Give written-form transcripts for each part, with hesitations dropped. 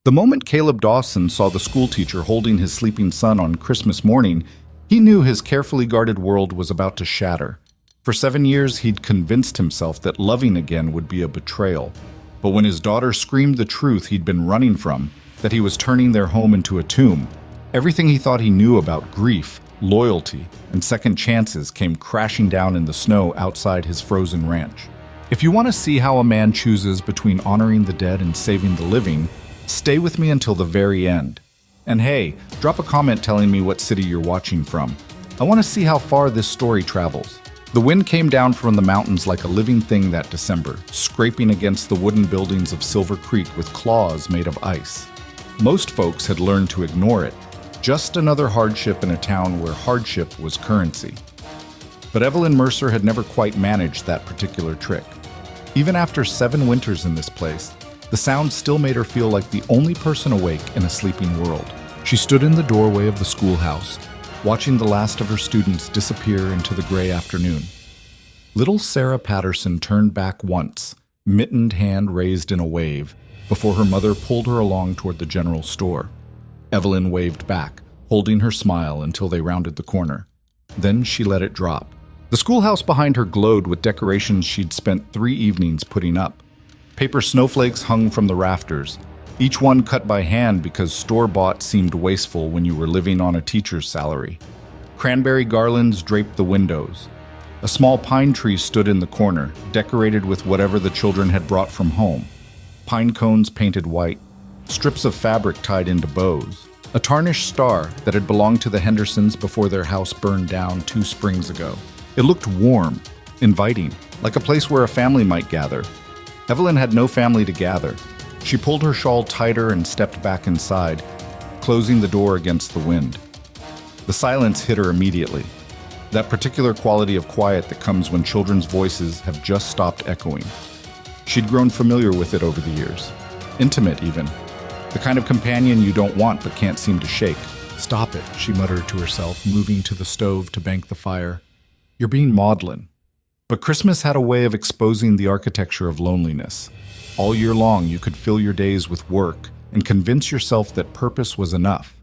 The moment Caleb Dawson saw the schoolteacher holding his sleeping son on Christmas morning, he knew his carefully guarded world was about to shatter. For 7 years, he'd convinced himself that loving again would be a betrayal. But when his daughter screamed the truth he'd been running from, that he was turning their home into a tomb, everything he thought he knew about grief, loyalty, and second chances came crashing down in the snow outside his frozen ranch. If you want to see how a man chooses between honoring the dead and saving the living, stay with me until the very end. And hey, drop a comment telling me what city you're watching from. I want to see how far this story travels. The wind came down from the mountains like a living thing that December, scraping against the wooden buildings of Silver Creek with claws made of ice. Most folks had learned to ignore it, just another hardship in a town where hardship was currency. But Evelyn Mercer had never quite managed that particular trick. Even after 7 winters in this place, the sound still made her feel like the only person awake in a sleeping world. She stood in the doorway of the schoolhouse, watching the last of her students disappear into the gray afternoon. Little Sarah Patterson turned back once, mittened hand raised in a wave, before her mother pulled her along toward the general store. Evelyn waved back, holding her smile until they rounded the corner. Then she let it drop. The schoolhouse behind her glowed with decorations she'd spent 3 evenings putting up. Paper snowflakes hung from the rafters, each one cut by hand because store-bought seemed wasteful when you were living on a teacher's salary. Cranberry garlands draped the windows. A small pine tree stood in the corner, decorated with whatever the children had brought from home. Pine cones painted white, strips of fabric tied into bows. A tarnished star that had belonged to the Hendersons before their house burned down 2 springs ago. It looked warm, inviting, like a place where a family might gather. Evelyn had no family to gather. She pulled her shawl tighter and stepped back inside, closing the door against the wind. The silence hit her immediately. That particular quality of quiet that comes when children's voices have just stopped echoing. She'd grown familiar with it over the years. Intimate, even. The kind of companion you don't want but can't seem to shake. "Stop it," she muttered to herself, moving to the stove to bank the fire. "You're being maudlin." But Christmas had a way of exposing the architecture of loneliness. All year long, you could fill your days with work and convince yourself that purpose was enough.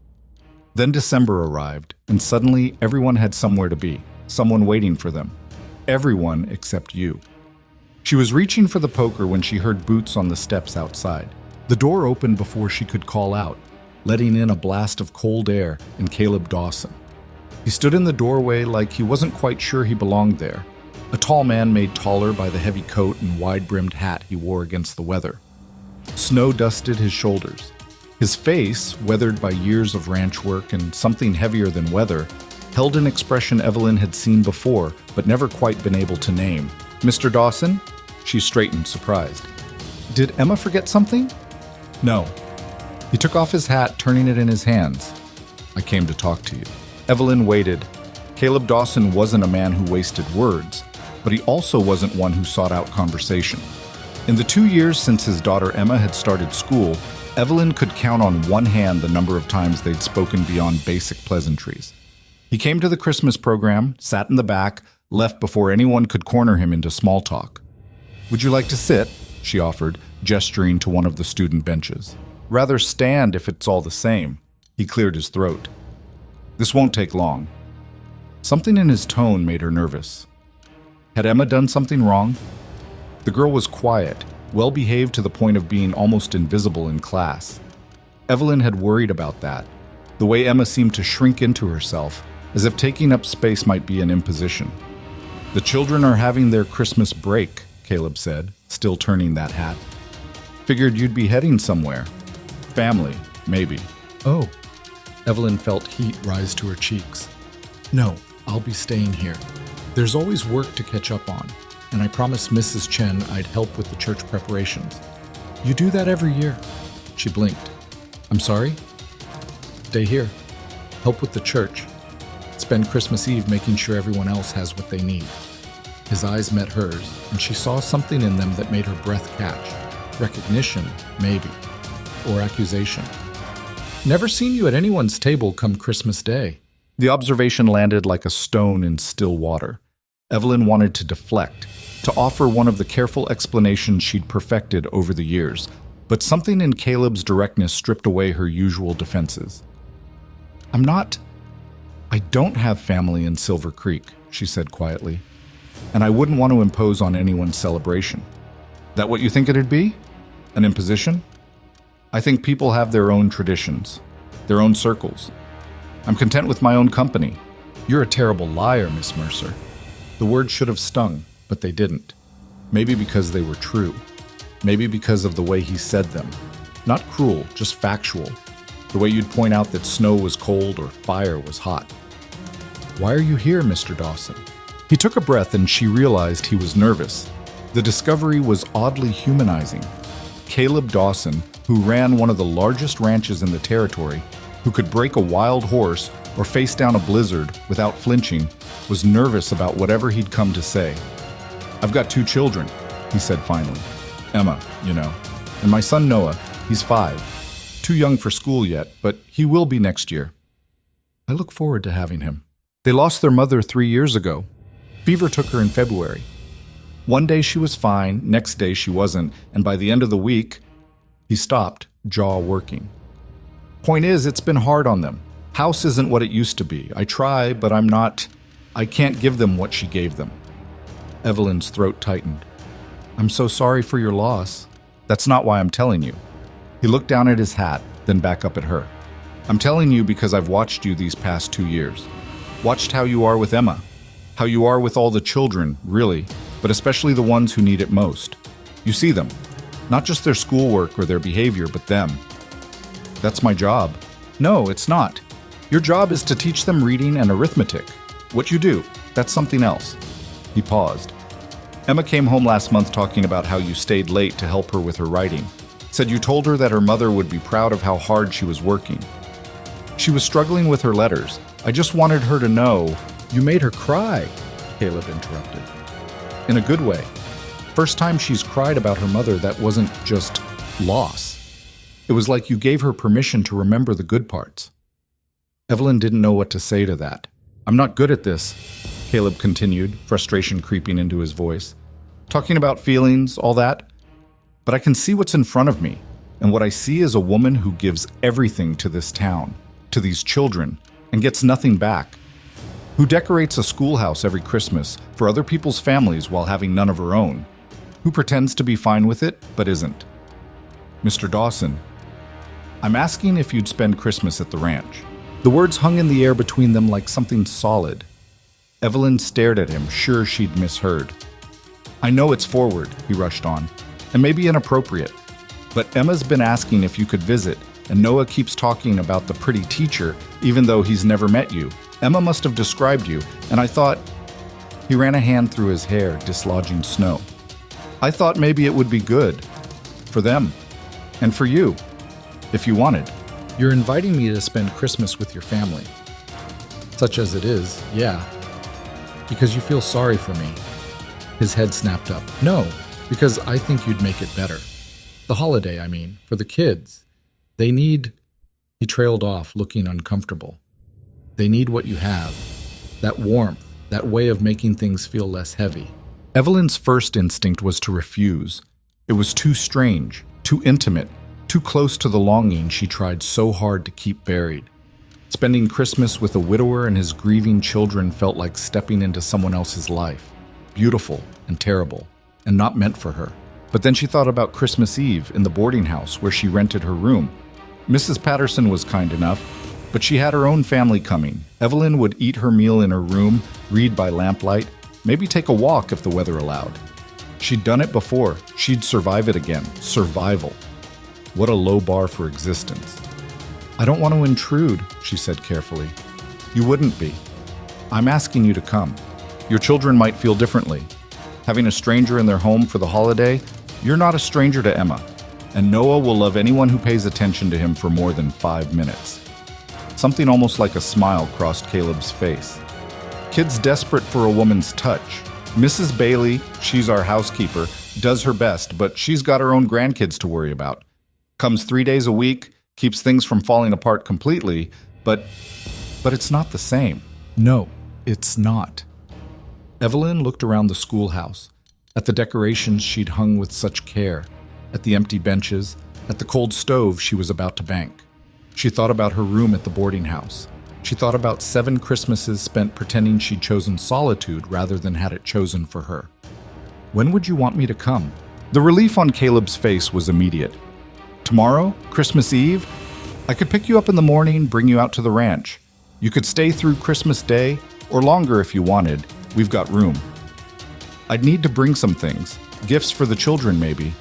Then December arrived, and suddenly everyone had somewhere to be, someone waiting for them. Everyone except you. She was reaching for the poker when she heard boots on the steps outside. The door opened before she could call out, letting in a blast of cold air and Caleb Dawson. He stood in the doorway like he wasn't quite sure he belonged there. A tall man made taller by the heavy coat and wide-brimmed hat he wore against the weather. Snow dusted his shoulders. His face, weathered by years of ranch work and something heavier than weather, held an expression Evelyn had seen before but never quite been able to name. "Mr. Dawson?" She straightened, surprised. "Did Emma forget something?" "No." He took off his hat, turning it in his hands. "I came to talk to you." Evelyn waited. Caleb Dawson wasn't a man who wasted words, but he also wasn't one who sought out conversation. In the 2 years since his daughter Emma had started school, Evelyn could count on one hand the number of times they'd spoken beyond basic pleasantries. He came to the Christmas program, sat in the back, left before anyone could corner him into small talk. "Would you like to sit?" she offered, gesturing to one of the student benches. "Rather stand if it's all the same." He cleared his throat. "This won't take long." Something in his tone made her nervous. Had Emma done something wrong? The girl was quiet, well-behaved to the point of being almost invisible in class. Evelyn had worried about that, the way Emma seemed to shrink into herself, as if taking up space might be an imposition. "The children are having their Christmas break," Caleb said, still turning that hat. "Figured you'd be heading somewhere. Family, maybe." "Oh." Evelyn felt heat rise to her cheeks. "No, I'll be staying here. There's always work to catch up on, and I promised Mrs. Chen I'd help with the church preparations." "You do that every year." She blinked. "I'm sorry?" "Stay here. Help with the church. Spend Christmas Eve making sure everyone else has what they need." His eyes met hers, and she saw something in them that made her breath catch. Recognition, maybe. Or accusation. "Never seen you at anyone's table come Christmas Day." The observation landed like a stone in still water. Evelyn wanted to deflect, to offer one of the careful explanations she'd perfected over the years. But something in Caleb's directness stripped away her usual defenses. I don't have family in Silver Creek, she said quietly, and I wouldn't want to impose on anyone's celebration. That what you think it'd be? An imposition? I think people have their own traditions, their own circles. I'm content with my own company. You're a terrible liar, Miss Mercer. The words should have stung, but they didn't. Maybe because they were true. Maybe because of the way he said them. Not cruel, just factual. The way you'd point out that snow was cold or fire was hot. Why are you here, Mr. Dawson? He took a breath and she realized he was nervous. The discovery was oddly humanizing. Caleb Dawson, who ran one of the largest ranches in the territory, who could break a wild horse or face down a blizzard without flinching, was nervous about whatever he'd come to say. I've got 2 children, he said finally. Emma, and my son Noah, he's 5. Too young for school yet, but he will be next year. I look forward to having him. They lost their mother 3 years ago. Fever took her in February. One day she was fine, next day she wasn't, and by the end of the week, he stopped, jaw working. Point is, it's been hard on them. House isn't what it used to be. I try, but I can't give them what she gave them. Evelyn's throat tightened. I'm so sorry for your loss. That's not why I'm telling you. He looked down at his hat, then back up at her. I'm telling you because I've watched you these past 2 years. Watched how you are with Emma. How you are with all the children, really, but especially the ones who need it most. You see them. Not just their schoolwork or their behavior, but them. That's my job. No, it's not. Your job is to teach them reading and arithmetic. What you do, that's something else. He paused. Emma came home last month talking about how you stayed late to help her with her writing. Said you told her that her mother would be proud of how hard she was working. She was struggling with her letters. I just wanted her to know. You made her cry, Caleb interrupted. In a good way. First time she's cried about her mother that wasn't just loss. It was like you gave her permission to remember the good parts. Evelyn didn't know what to say to that. I'm not good at this, Caleb continued, frustration creeping into his voice. Talking about feelings, all that. But I can see what's in front of me, and what I see is a woman who gives everything to this town, to these children, and gets nothing back. Who decorates a schoolhouse every Christmas for other people's families while having none of her own. Who pretends to be fine with it, but isn't. Mr. Dawson, I'm asking if you'd spend Christmas at the ranch. The words hung in the air between them like something solid. Evelyn stared at him, sure she'd misheard. I know it's forward, he rushed on, and maybe inappropriate. But Emma's been asking if you could visit, and Noah keeps talking about the pretty teacher, even though he's never met you. Emma must have described you, and I thought... He ran a hand through his hair, dislodging snow. I thought maybe it would be good. For them. And for you. If you wanted. You're inviting me to spend Christmas with your family. Such as it is, yeah. Because you feel sorry for me. His head snapped up. No, because I think you'd make it better. The holiday, I mean, for the kids. They need... He trailed off, looking uncomfortable. They need what you have. That warmth, that way of making things feel less heavy. Evelyn's first instinct was to refuse. It was too strange, too intimate, too close to the longing she tried so hard to keep buried. Spending Christmas with a widower and his grieving children felt like stepping into someone else's life. Beautiful and terrible, and not meant for her. But then she thought about Christmas Eve in the boarding house where she rented her room. Mrs. Patterson was kind enough, but she had her own family coming. Evelyn would eat her meal in her room, read by lamplight, maybe take a walk if the weather allowed. She'd done it before. She'd survive it again. Survival. What a low bar for existence. I don't want to intrude, she said carefully. You wouldn't be. I'm asking you to come. Your children might feel differently. Having a stranger in their home for the holiday, you're not a stranger to Emma, and Noah will love anyone who pays attention to him for more than 5 minutes. Something almost like a smile crossed Caleb's face. Kids desperate for a woman's touch. Mrs. Bailey, she's our housekeeper, does her best, but she's got her own grandkids to worry about. Comes 3 days a week, keeps things from falling apart completely, but it's not the same. No, it's not. Evelyn looked around the schoolhouse, at the decorations she'd hung with such care, at the empty benches, At the cold stove she was about to bank. She thought about her room at the boarding house. She thought about 7 Christmases spent pretending she'd chosen solitude rather than had it chosen for her. When would you want me to come? The relief on Caleb's face was immediate. Tomorrow? Christmas Eve? I could pick you up in the morning, bring you out to the ranch. You could stay through Christmas Day, or longer if you wanted. We've got room. I'd need to bring some things. Gifts for the children, maybe.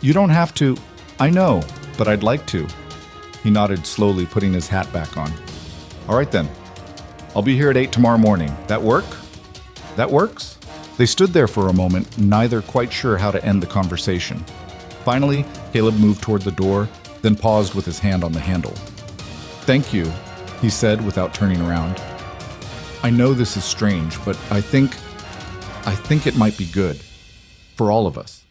You don't have to. I know, but I'd like to. He nodded slowly, putting his hat back on. All right then. I'll be here at 8 tomorrow morning. That work? That works? They stood there for a moment, neither quite sure how to end the conversation. Finally, Caleb moved toward the door, then paused with his hand on the handle. Thank you, he said without turning around. I know this is strange, but I think it might be good. For all of us.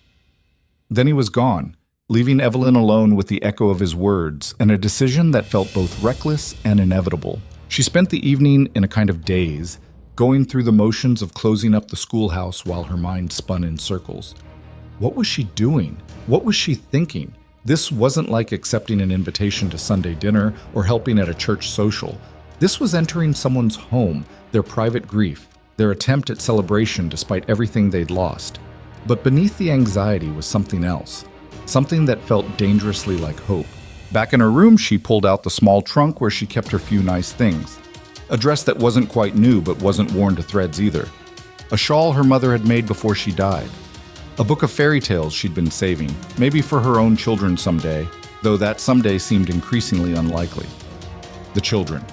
Then he was gone, leaving Evelyn alone with the echo of his words and a decision that felt both reckless and inevitable. She spent the evening in a kind of daze, going through the motions of closing up the schoolhouse while her mind spun in circles. What was she doing? What was she thinking? This wasn't like accepting an invitation to Sunday dinner or helping at a church social. This was entering someone's home, their private grief, their attempt at celebration despite everything they'd lost. But beneath the anxiety was something else, something that felt dangerously like hope. Back in her room, she pulled out the small trunk where she kept her few nice things. A dress that wasn't quite new but wasn't worn to threads either. A shawl her mother had made before she died. A book of fairy tales she'd been saving, maybe for her own children someday, though that someday seemed increasingly unlikely. The children.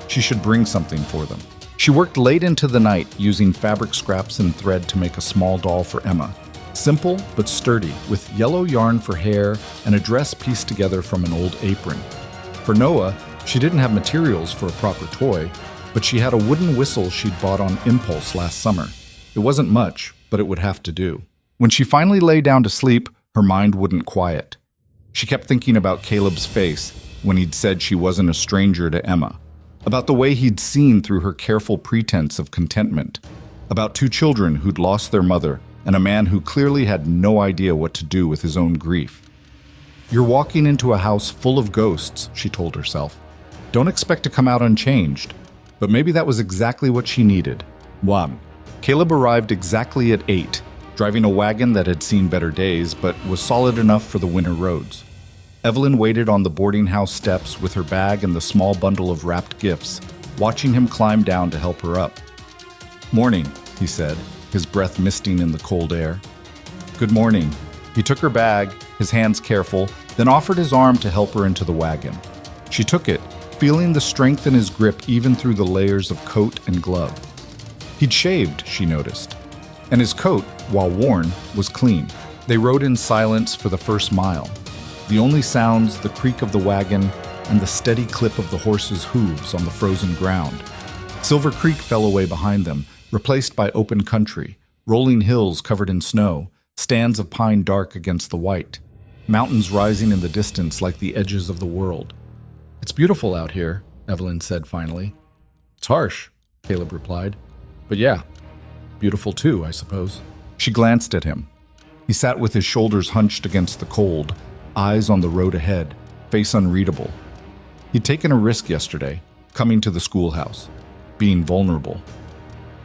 She should bring something for them. She worked late into the night using fabric scraps and thread to make a small doll for Emma. Simple but sturdy, with yellow yarn for hair and a dress pieced together from an old apron. For Noah, she didn't have materials for a proper toy, but she had a wooden whistle she'd bought on impulse last summer. It wasn't much, but it would have to do. When she finally lay down to sleep, her mind wouldn't quiet. She kept thinking about Caleb's face when he'd said she wasn't a stranger to Emma, about the way he'd seen through her careful pretense of contentment, about 2 children who'd lost their mother and a man who clearly had no idea what to do with his own grief. You're walking into a house full of ghosts, she told herself. Don't expect to come out unchanged. But maybe that was exactly what she needed. 1. Caleb arrived exactly at 8, driving a wagon that had seen better days but was solid enough for the winter roads. Evelyn waited on the boarding house steps with her bag and the small bundle of wrapped gifts, watching him climb down to help her up. Morning, he said, his breath misting in the cold air. Good morning. He took her bag, his hands careful, then offered his arm to help her into the wagon. She took it, feeling the strength in his grip even through the layers of coat and glove. He'd shaved, she noticed, and his coat, while worn, was clean. They rode in silence for the first mile. The only sounds, the creak of the wagon and the steady clip of the horse's hooves on the frozen ground. Silver Creek fell away behind them, replaced by open country, rolling hills covered in snow, stands of pine dark against the white, mountains rising in the distance like the edges of the world. It's beautiful out here, Evelyn said finally. It's harsh, Caleb replied. But yeah, beautiful too, I suppose. She glanced at him. He sat with his shoulders hunched against the cold, eyes on the road ahead, face unreadable. He'd taken a risk yesterday, coming to the schoolhouse, being vulnerable.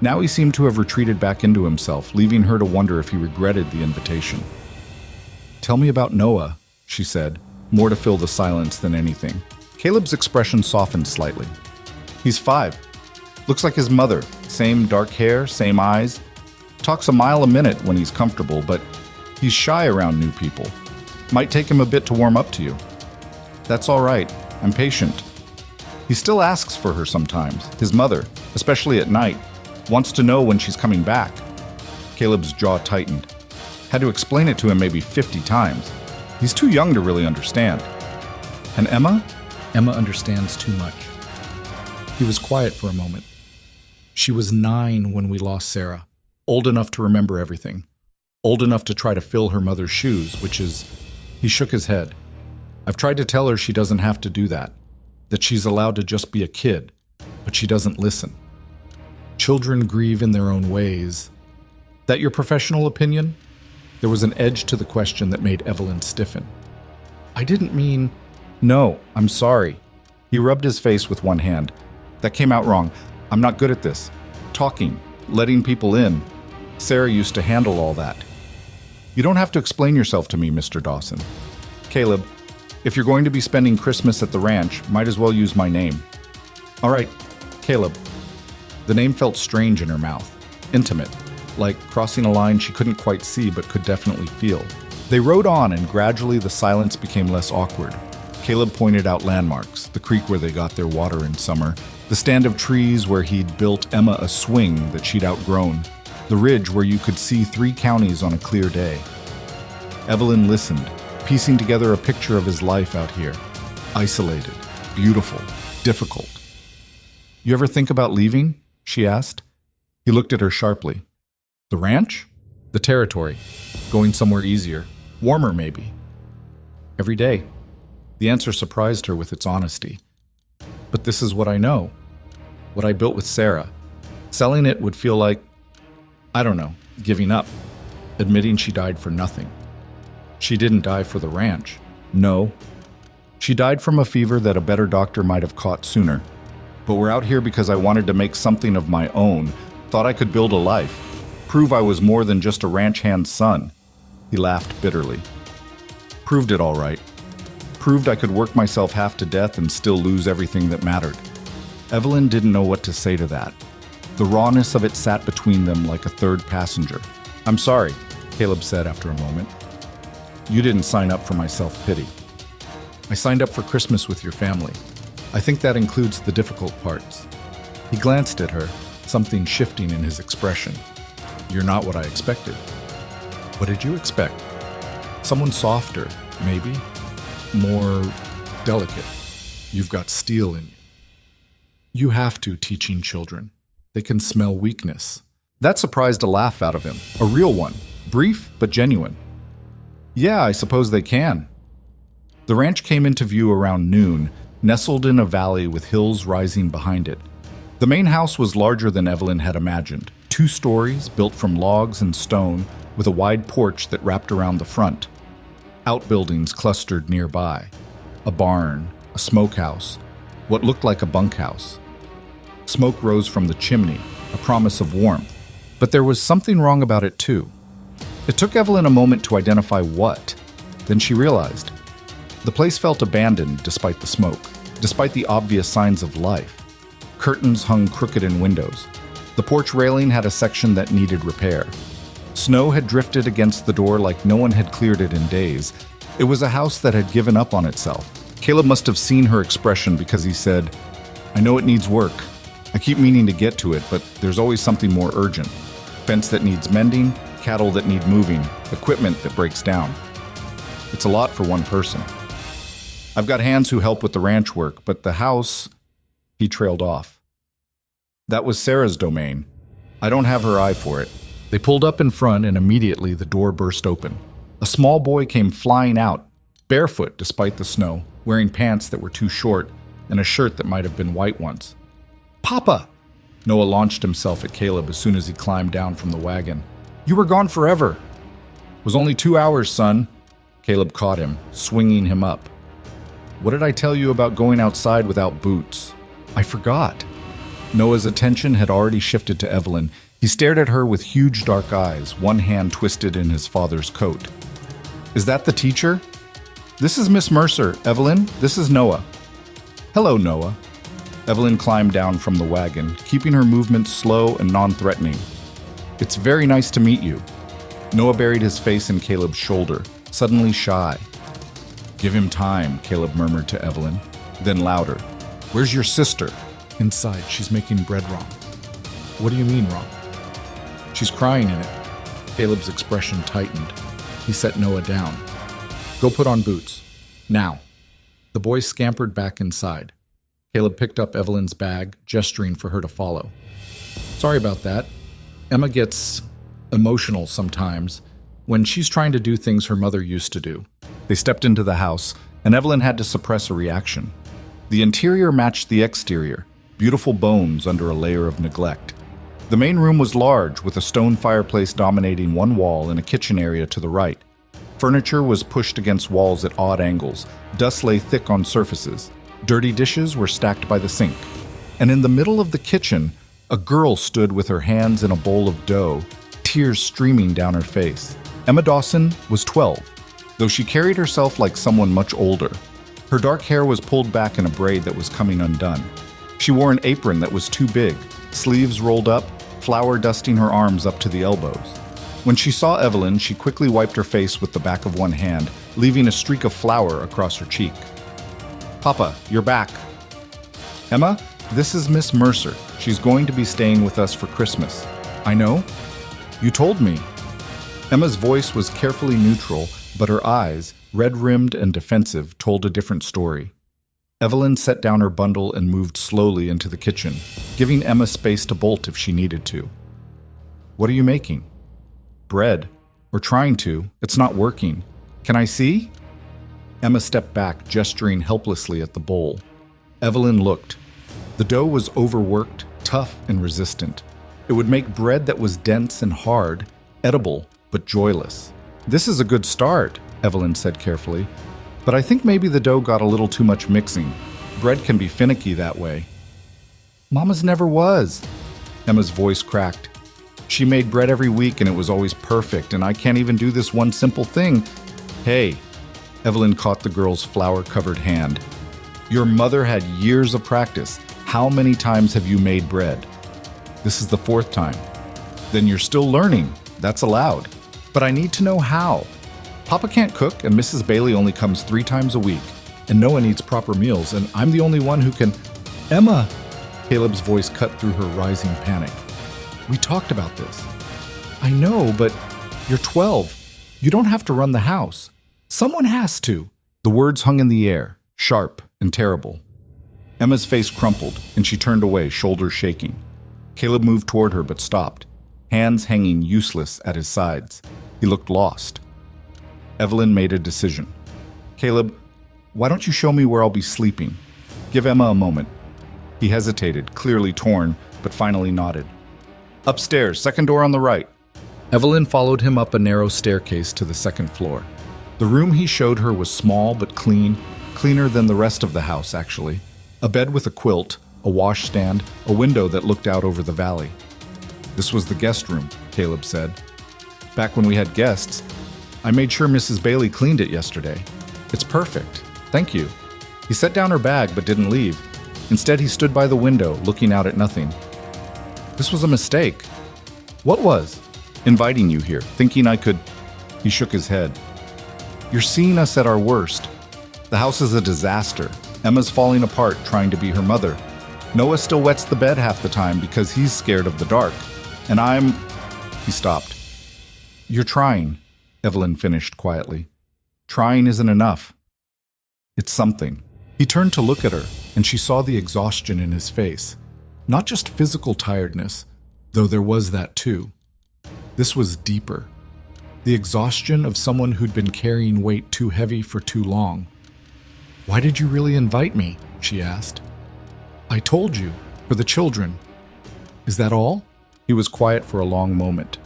Now he seemed to have retreated back into himself, leaving her to wonder if he regretted the invitation. Tell me about Noah, she said, more to fill the silence than anything. Caleb's expression softened slightly. He's 5. Looks like his mother, same dark hair, same eyes. Talks a mile a minute when he's comfortable, but he's shy around new people. Might take him a bit to warm up to you. That's all right. I'm patient. He still asks for her sometimes. His mother, especially at night, wants to know when she's coming back. Caleb's jaw tightened. Had to explain it to him maybe 50 times. He's too young to really understand. And Emma? Emma understands too much. He was quiet for a moment. She was 9 when we lost Sarah, old enough to remember everything, old enough to try to fill her mother's shoes, which is... He shook his head. I've tried to tell her she doesn't have to do that she's allowed to just be a kid, but she doesn't listen. Children grieve in their own ways. That your professional opinion? There was an edge to the question that made Evelyn stiffen. I didn't mean... No, I'm sorry. He rubbed his face with one hand. That came out wrong. I'm not good at this. Talking, letting people in. Sarah used to handle all that. You don't have to explain yourself to me, Mr. Dawson. Caleb, if you're going to be spending Christmas at the ranch, might as well use my name. All right, Caleb. The name felt strange in her mouth. Intimate, like crossing a line she couldn't quite see but could definitely feel. They rode on, and gradually the silence became less awkward. Caleb pointed out landmarks, the creek where they got their water in summer, the stand of trees where he'd built Emma a swing that she'd outgrown, the ridge where you could see 3 counties on a clear day. Evelyn listened, piecing together a picture of his life out here. Isolated, beautiful, difficult. You ever think about leaving? She asked. He looked at her sharply. The ranch? The territory. Going somewhere easier. Warmer, maybe. Every day. The answer surprised her with its honesty. But this is what I know. What I built with Sarah. Selling it would feel like, I don't know, giving up. Admitting she died for nothing. She didn't die for the ranch. No. She died from a fever that a better doctor might have caught sooner. But we're out here because I wanted to make something of my own. Thought I could build a life. Prove I was more than just a ranch hand's son. He laughed bitterly. Proved it all right. Proved I could work myself half to death and still lose everything that mattered. Evelyn didn't know what to say to that. The rawness of it sat between them like a third passenger. I'm sorry, Caleb said after a moment. You didn't sign up for my self-pity. I signed up for Christmas with your family. I think that includes the difficult parts. He glanced at her, something shifting in his expression. You're not what I expected. What did you expect? Someone softer, maybe? More delicate. You've got steel in you. You have to, teaching children. They can smell weakness. That surprised a laugh out of him, a real one, brief but genuine. Yeah, I suppose they can. The ranch came into view around noon, nestled in a valley with hills rising behind it. The main house was larger than Evelyn had imagined, 2 stories built from logs and stone with a wide porch that wrapped around the front. Outbuildings clustered nearby. A barn, a smokehouse, what looked like a bunkhouse. Smoke rose from the chimney, a promise of warmth, but there was something wrong about it too. It took Evelyn a moment to identify what. Then she realized. The place felt abandoned despite the smoke, despite the obvious signs of life. Curtains hung crooked in windows. The porch railing had a section that needed repair. Snow had drifted against the door like no one had cleared it in days. It was a house that had given up on itself. Caleb must have seen her expression because he said, I know it needs work. I keep meaning to get to it, but there's always something more urgent. Fence that needs mending, cattle that need moving, equipment that breaks down. It's a lot for one person. I've got hands who help with the ranch work, but the house... He trailed off. That was Sarah's domain. I don't have her eye for it. They pulled up in front, and immediately the door burst open. A small boy came flying out, barefoot despite the snow, wearing pants that were too short and a shirt that might have been white once. Papa! Noah launched himself at Caleb as soon as he climbed down from the wagon. You were gone forever. It was only 2 hours, son. Caleb caught him, swinging him up. What did I tell you about going outside without boots? I forgot. Noah's attention had already shifted to Evelyn. He stared at her with huge dark eyes, one hand twisted in his father's coat. Is that the teacher? This is Miss Mercer. Evelyn, this is Noah. Hello, Noah. Evelyn climbed down from the wagon, keeping her movements slow and non-threatening. It's very nice to meet you. Noah buried his face in Caleb's shoulder, suddenly shy. Give him time, Caleb murmured to Evelyn, then louder. Where's your sister? Inside, she's making bread wrong. What do you mean wrong? She's crying in it. Caleb's expression tightened. He set Noah down. Go put on boots. Now. The boy scampered back inside. Caleb picked up Evelyn's bag, gesturing for her to follow. Sorry about that. Emma gets emotional sometimes when she's trying to do things her mother used to do. They stepped into the house, and Evelyn had to suppress a reaction. The interior matched the exterior, beautiful bones under a layer of neglect. The main room was large, with a stone fireplace dominating one wall and a kitchen area to the right. Furniture was pushed against walls at odd angles. Dust lay thick on surfaces. Dirty dishes were stacked by the sink. And in the middle of the kitchen, a girl stood with her hands in a bowl of dough, tears streaming down her face. Emma Dawson was 12, though she carried herself like someone much older. Her dark hair was pulled back in a braid that was coming undone. She wore an apron that was too big, sleeves rolled up, flour dusting her arms up to the elbows. When she saw Evelyn, she quickly wiped her face with the back of one hand, leaving a streak of flour across her cheek. "Papa, you're back." "Emma, this is Miss Mercer. She's going to be staying with us for Christmas." "I know. You told me." Emma's voice was carefully neutral, but her eyes, red-rimmed and defensive, told a different story. Evelyn set down her bundle and moved slowly into the kitchen, giving Emma space to bolt if she needed to. "What are you making?" "Bread. We're trying to. It's not working. Can I see?" Emma stepped back, gesturing helplessly at the bowl. Evelyn looked. The dough was overworked, tough and resistant. It would make bread that was dense and hard, edible but joyless. "This is a good start," Evelyn said carefully, "but I think maybe the dough got a little too much mixing. Bread can be finicky that way." "Mama's never was." Emma's voice cracked. "She made bread every week and it was always perfect, and I can't even do this one simple thing." "Hey," Evelyn caught the girl's flour-covered hand. "Your mother had years of practice. How many times have you made bread?" "This is the 4th time." "Then you're still learning. That's allowed. But I need to know how. Papa can't cook, and Mrs. Bailey only comes 3 times a week, and Noah needs proper meals, and I'm the only one who can—" "Emma!" Caleb's voice cut through her rising panic. "We talked about this." "I know, but you're 12. You don't have to run the house. Someone has to." The words hung in the air, sharp and terrible. Emma's face crumpled, and she turned away, shoulders shaking. Caleb moved toward her but stopped, hands hanging useless at his sides. He looked lost. Evelyn made a decision. "Caleb, why don't you show me where I'll be sleeping? Give Emma a moment." He hesitated, clearly torn, but finally nodded. "Upstairs, second door on the right." Evelyn followed him up a narrow staircase to the 2nd floor. The room he showed her was small but clean, cleaner than the rest of the house, actually. A bed with a quilt, a washstand, a window that looked out over the valley. "This was the guest room," Caleb said. "Back when we had guests, I made sure Mrs. Bailey cleaned it yesterday. It's perfect. Thank you." He set down her bag but didn't leave. Instead, he stood by the window, looking out at nothing. "This was a mistake." "What was?" "Inviting you here, thinking I could—" He shook his head. "You're seeing us at our worst. The house is a disaster. Emma's falling apart trying to be her mother. Noah still wets the bed half the time because he's scared of the dark. And I'm—" He stopped. "You're trying," Evelyn finished quietly. "Trying isn't enough. It's something." He turned to look at her, and she saw the exhaustion in his face. Not just physical tiredness, though there was that too. This was deeper. The exhaustion of someone who'd been carrying weight too heavy for too long. "Why did you really invite me?" she asked. "I told you, for the children." "Is that all?" He was quiet for a long moment.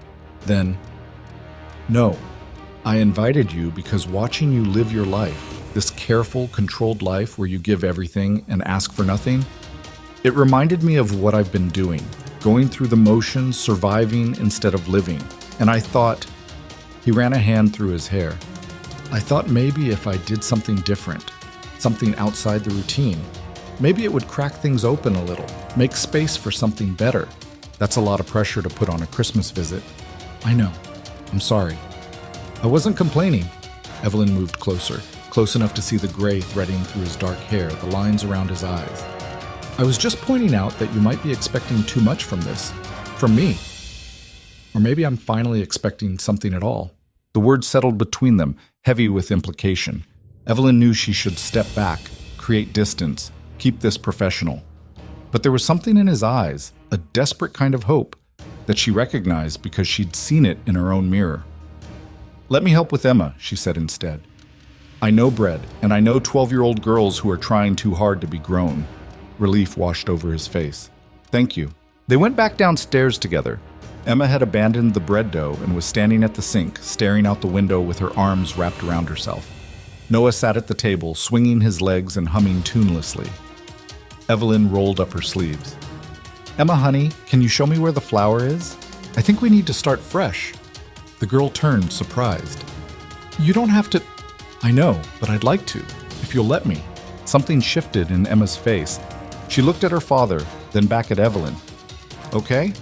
Then, "No, I invited you because watching you live your life, this careful, controlled life where you give everything and ask for nothing, it reminded me of what I've been doing, going through the motions, surviving instead of living. And I thought," he ran a hand through his hair, "I thought maybe if I did something different, something outside the routine, maybe it would crack things open a little, make space for something better." "That's a lot of pressure to put on a Christmas visit." "I know. I'm sorry." "I wasn't complaining." Evelyn moved closer, close enough to see the gray threading through his dark hair, the lines around his eyes. "I was just pointing out that you might be expecting too much from this. From me. Or maybe I'm finally expecting something at all." The words settled between them, heavy with implication. Evelyn knew she should step back, create distance, keep this professional. But there was something in his eyes, a desperate kind of hope, that she recognized because she'd seen it in her own mirror. "Let me help with Emma," she said instead. "I know bread, and I know 12-year-old girls who are trying too hard to be grown." Relief washed over his face. "Thank you." They went back downstairs together. Emma had abandoned the bread dough and was standing at the sink, staring out the window with her arms wrapped around herself. Noah sat at the table, swinging his legs and humming tunelessly. Evelyn rolled up her sleeves. "Emma, honey, can you show me where the flour is? I think we need to start fresh." The girl turned, surprised. "You don't have to—" "I know, but I'd like to, if you'll let me." Something shifted in Emma's face. She looked at her father, then back at Evelyn. "Okay?"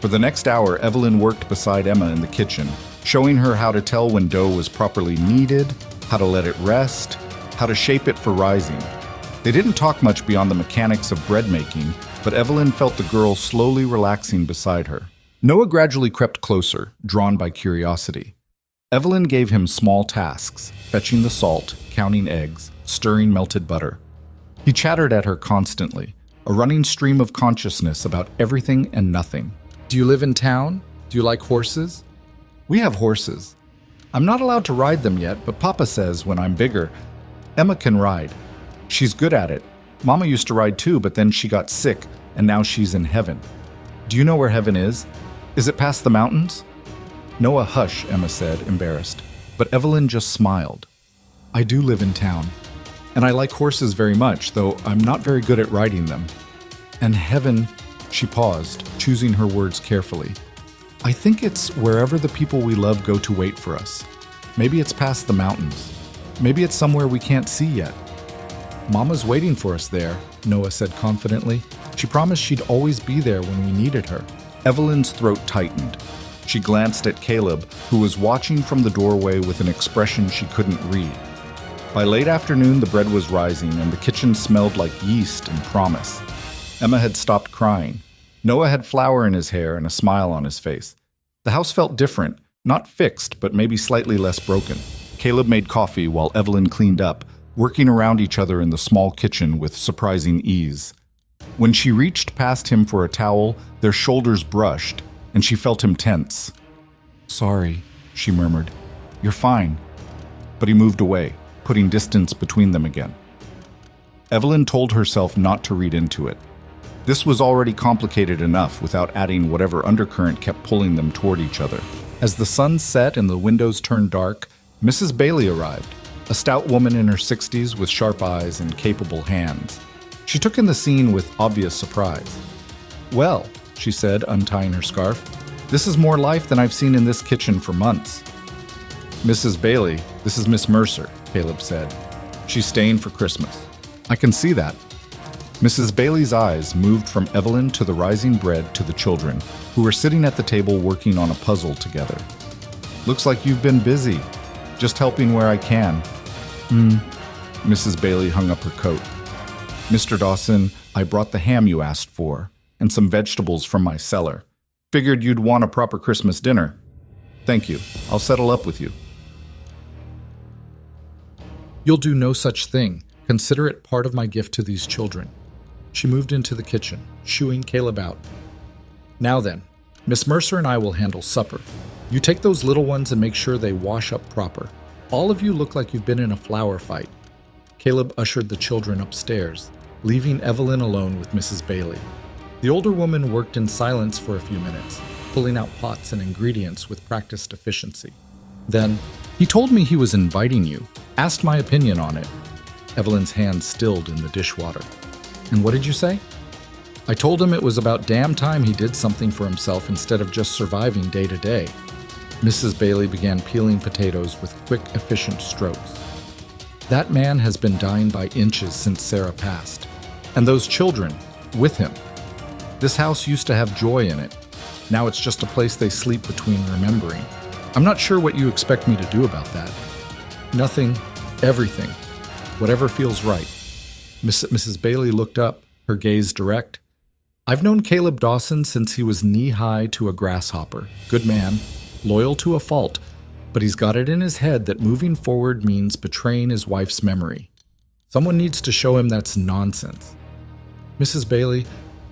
For the next hour, Evelyn worked beside Emma in the kitchen, showing her how to tell when dough was properly kneaded, how to let it rest, how to shape it for rising. They didn't talk much beyond the mechanics of bread making, but Evelyn felt the girl slowly relaxing beside her. Noah gradually crept closer, drawn by curiosity. Evelyn gave him small tasks, fetching the salt, counting eggs, stirring melted butter. He chattered at her constantly, a running stream of consciousness about everything and nothing. "Do you live in town? Do you like horses?" "We have horses. I'm not allowed to ride them yet, but Papa says when I'm bigger, Emma can ride. She's good at it. Mama used to ride too, but then she got sick, and now she's in heaven." "Do you know where heaven is? Is it past the mountains?" "Noah, hush," Emma said, embarrassed. But Evelyn just smiled. "I do live in town, and I like horses very much, though I'm not very good at riding them. And heaven—" She paused, choosing her words carefully. "I think it's wherever the people we love go to wait for us. Maybe it's past the mountains. Maybe it's somewhere we can't see yet." "Mama's waiting for us there," Noah said confidently. "She promised she'd always be there when we needed her." Evelyn's throat tightened. She glanced at Caleb, who was watching from the doorway with an expression she couldn't read. By late afternoon, the bread was rising, and the kitchen smelled like yeast and promise. Emma had stopped crying. Noah had flour in his hair and a smile on his face. The house felt different, not fixed, but maybe slightly less broken. Caleb made coffee while Evelyn cleaned up, working around each other in the small kitchen with surprising ease. When she reached past him for a towel, their shoulders brushed, and she felt him tense. "Sorry," she murmured. "You're fine." But he moved away, putting distance between them again. Evelyn told herself not to read into it. This was already complicated enough without adding whatever undercurrent kept pulling them toward each other. As the sun set and the windows turned dark, Mrs. Bailey arrived, a stout woman in her 60s with sharp eyes and capable hands. She took in the scene with obvious surprise. "Well," she said, untying her scarf, "this is more life than I've seen in this kitchen for months." "Mrs. Bailey, this is Miss Mercer," Caleb said. "She's staying for Christmas." "I can see that." Mrs. Bailey's eyes moved from Evelyn to the rising bread to the children, who were sitting at the table working on a puzzle together. "Looks like you've been busy. Just helping where I can." Mrs. Bailey hung up her coat. "Mr. Dawson, I brought the ham you asked for, and some vegetables from my cellar. Figured you'd want a proper Christmas dinner." "Thank you. I'll settle up with you." "You'll do no such thing. Consider it part of my gift to these children." She moved into the kitchen, shooing Caleb out. "Now then, Miss Mercer and I will handle supper. You take those little ones and make sure they wash up proper. All of you look like you've been in a flower fight." Caleb ushered the children upstairs, leaving Evelyn alone with Mrs. Bailey. The older woman worked in silence for a few minutes, pulling out pots and ingredients with practiced efficiency. Then, "He told me he was inviting you, asked my opinion on it." Evelyn's hand stilled in the dishwater. "And what did you say?" "I told him it was about damn time he did something for himself instead of just surviving day to day." Mrs. Bailey began peeling potatoes with quick, efficient strokes. "That man has been dying by inches since Sarah passed. And those children, with him. This house used to have joy in it. Now it's just a place they sleep between remembering. I'm not sure what you expect me to do about that." "Nothing, everything. Whatever feels right." Mrs. Bailey looked up, her gaze direct. "I've known Caleb Dawson since he was knee-high to a grasshopper. Good man, loyal to a fault, but he's got it in his head that moving forward means betraying his wife's memory. Someone needs to show him that's nonsense." "Mrs. Bailey,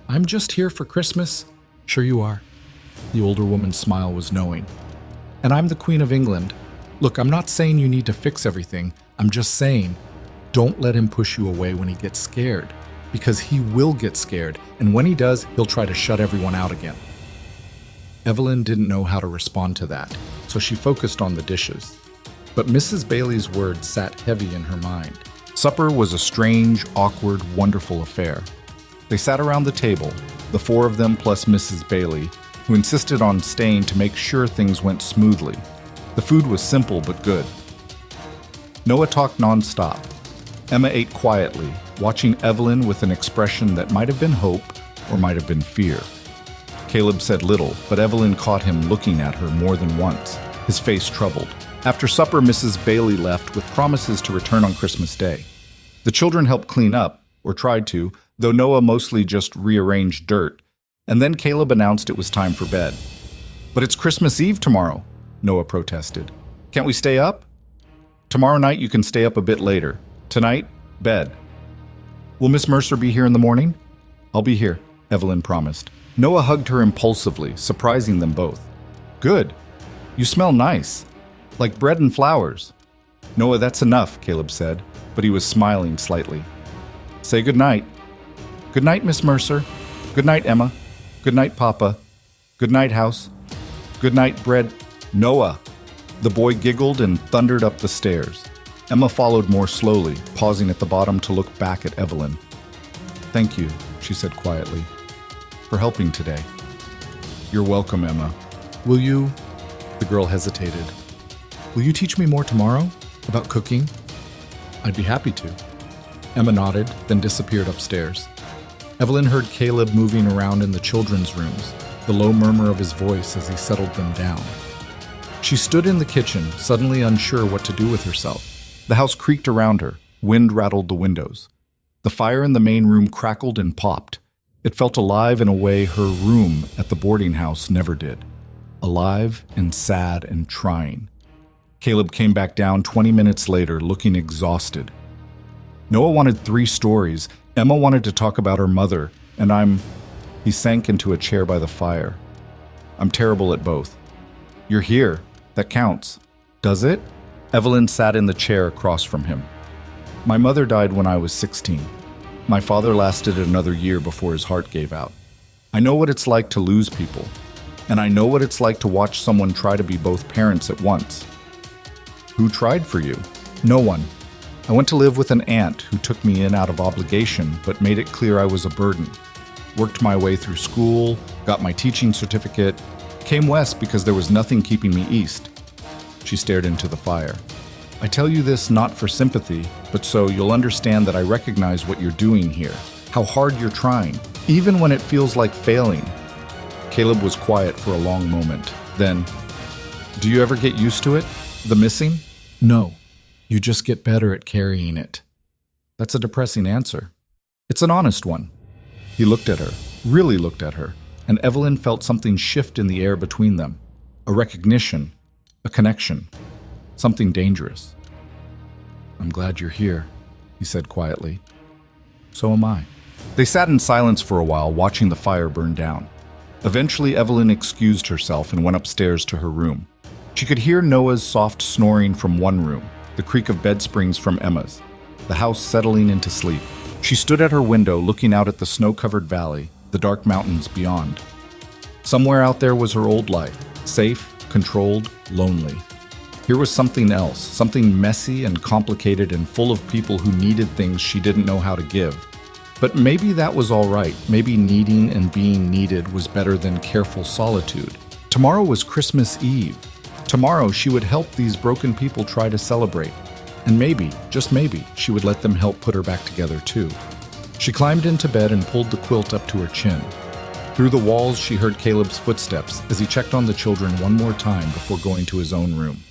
I'm just here for Christmas." "Sure you are." The older woman's smile was knowing. "And I'm the Queen of England. Look, I'm not saying you need to fix everything. I'm just saying, don't let him push you away when he gets scared, because he will get scared, and when he does, he'll try to shut everyone out again." Evelyn didn't know how to respond to that, so she focused on the dishes. But Mrs. Bailey's words sat heavy in her mind. Supper was a strange, awkward, wonderful affair. They sat around the table, the four of them plus Mrs. Bailey, who insisted on staying to make sure things went smoothly. The food was simple but good. Noah talked nonstop. Emma ate quietly, watching Evelyn with an expression that might have been hope or might have been fear. Caleb said little, but Evelyn caught him looking at her more than once, his face troubled. After supper, Mrs. Bailey left with promises to return on Christmas Day. The children helped clean up, or tried to, though Noah mostly just rearranged dirt, and then Caleb announced it was time for bed. "But it's Christmas Eve tomorrow," Noah protested. "Can't we stay up?" "Tomorrow night you can stay up a bit later. Tonight, bed." "Will Miss Mercer be here in the morning?" "I'll be here," Evelyn promised. Noah hugged her impulsively, surprising them both. "Good. You smell nice. Like bread and flowers." "Noah, that's enough," Caleb said, but he was smiling slightly. "Say good night." "Good night, Miss Mercer. Good night, Emma. Good night, Papa. Good night, house. Good night, bread." "Noah!" The boy giggled and thundered up the stairs. Emma followed more slowly, pausing at the bottom to look back at Evelyn. "Thank you," she said quietly, "for helping today." "You're welcome, Emma. Will you—" The girl hesitated. "Will you teach me more tomorrow? About cooking?" "I'd be happy to." Emma nodded, then disappeared upstairs. Evelyn heard Caleb moving around in the children's rooms, the low murmur of his voice as he settled them down. She stood in the kitchen, suddenly unsure what to do with herself. The house creaked around her. Wind rattled the windows. The fire in the main room crackled and popped. It felt alive in a way her room at the boarding house never did. Alive and sad and trying. Caleb came back down 20 minutes later, looking exhausted. Noah wanted 3 stories. Emma wanted to talk about her mother, and He sank into a chair by the fire. "I'm terrible at both." "You're here. That counts." "Does it?" Evelyn sat in the chair across from him. "My mother died when I was 16. My father lasted another year before his heart gave out. I know what it's like to lose people, and I know what it's like to watch someone try to be both parents at once." "Who tried for you?" "No one. I went to live with an aunt who took me in out of obligation, but made it clear I was a burden. Worked my way through school, got my teaching certificate, came west because there was nothing keeping me east." She stared into the fire. "I tell you this not for sympathy, but so you'll understand that I recognize what you're doing here, how hard you're trying, even when it feels like failing." Caleb was quiet for a long moment. Then, "Do you ever get used to it? The missing?" "No. You just get better at carrying it." That's a depressing answer. It's an honest one. He looked at her, really looked at her, and Evelyn felt something shift in the air between them. A recognition, a connection, something dangerous. "I'm glad you're here," he said quietly. "So am I." They sat in silence for a while, watching the fire burn down. Eventually, Evelyn excused herself and went upstairs to her room. She could hear Noah's soft snoring from one room, the creak of bed springs from Emma's, the house settling into sleep. She stood at her window looking out at the snow-covered valley, the dark mountains beyond. Somewhere out there was her old life, safe, controlled, lonely. Here was something else, something messy and complicated and full of people who needed things she didn't know how to give. But maybe that was all right. Maybe needing and being needed was better than careful solitude. Tomorrow was Christmas Eve. Tomorrow she would help these broken people try to celebrate. And maybe, just maybe, she would let them help put her back together too. She climbed into bed and pulled the quilt up to her chin. Through the walls, she heard Caleb's footsteps as he checked on the children one more time before going to his own room.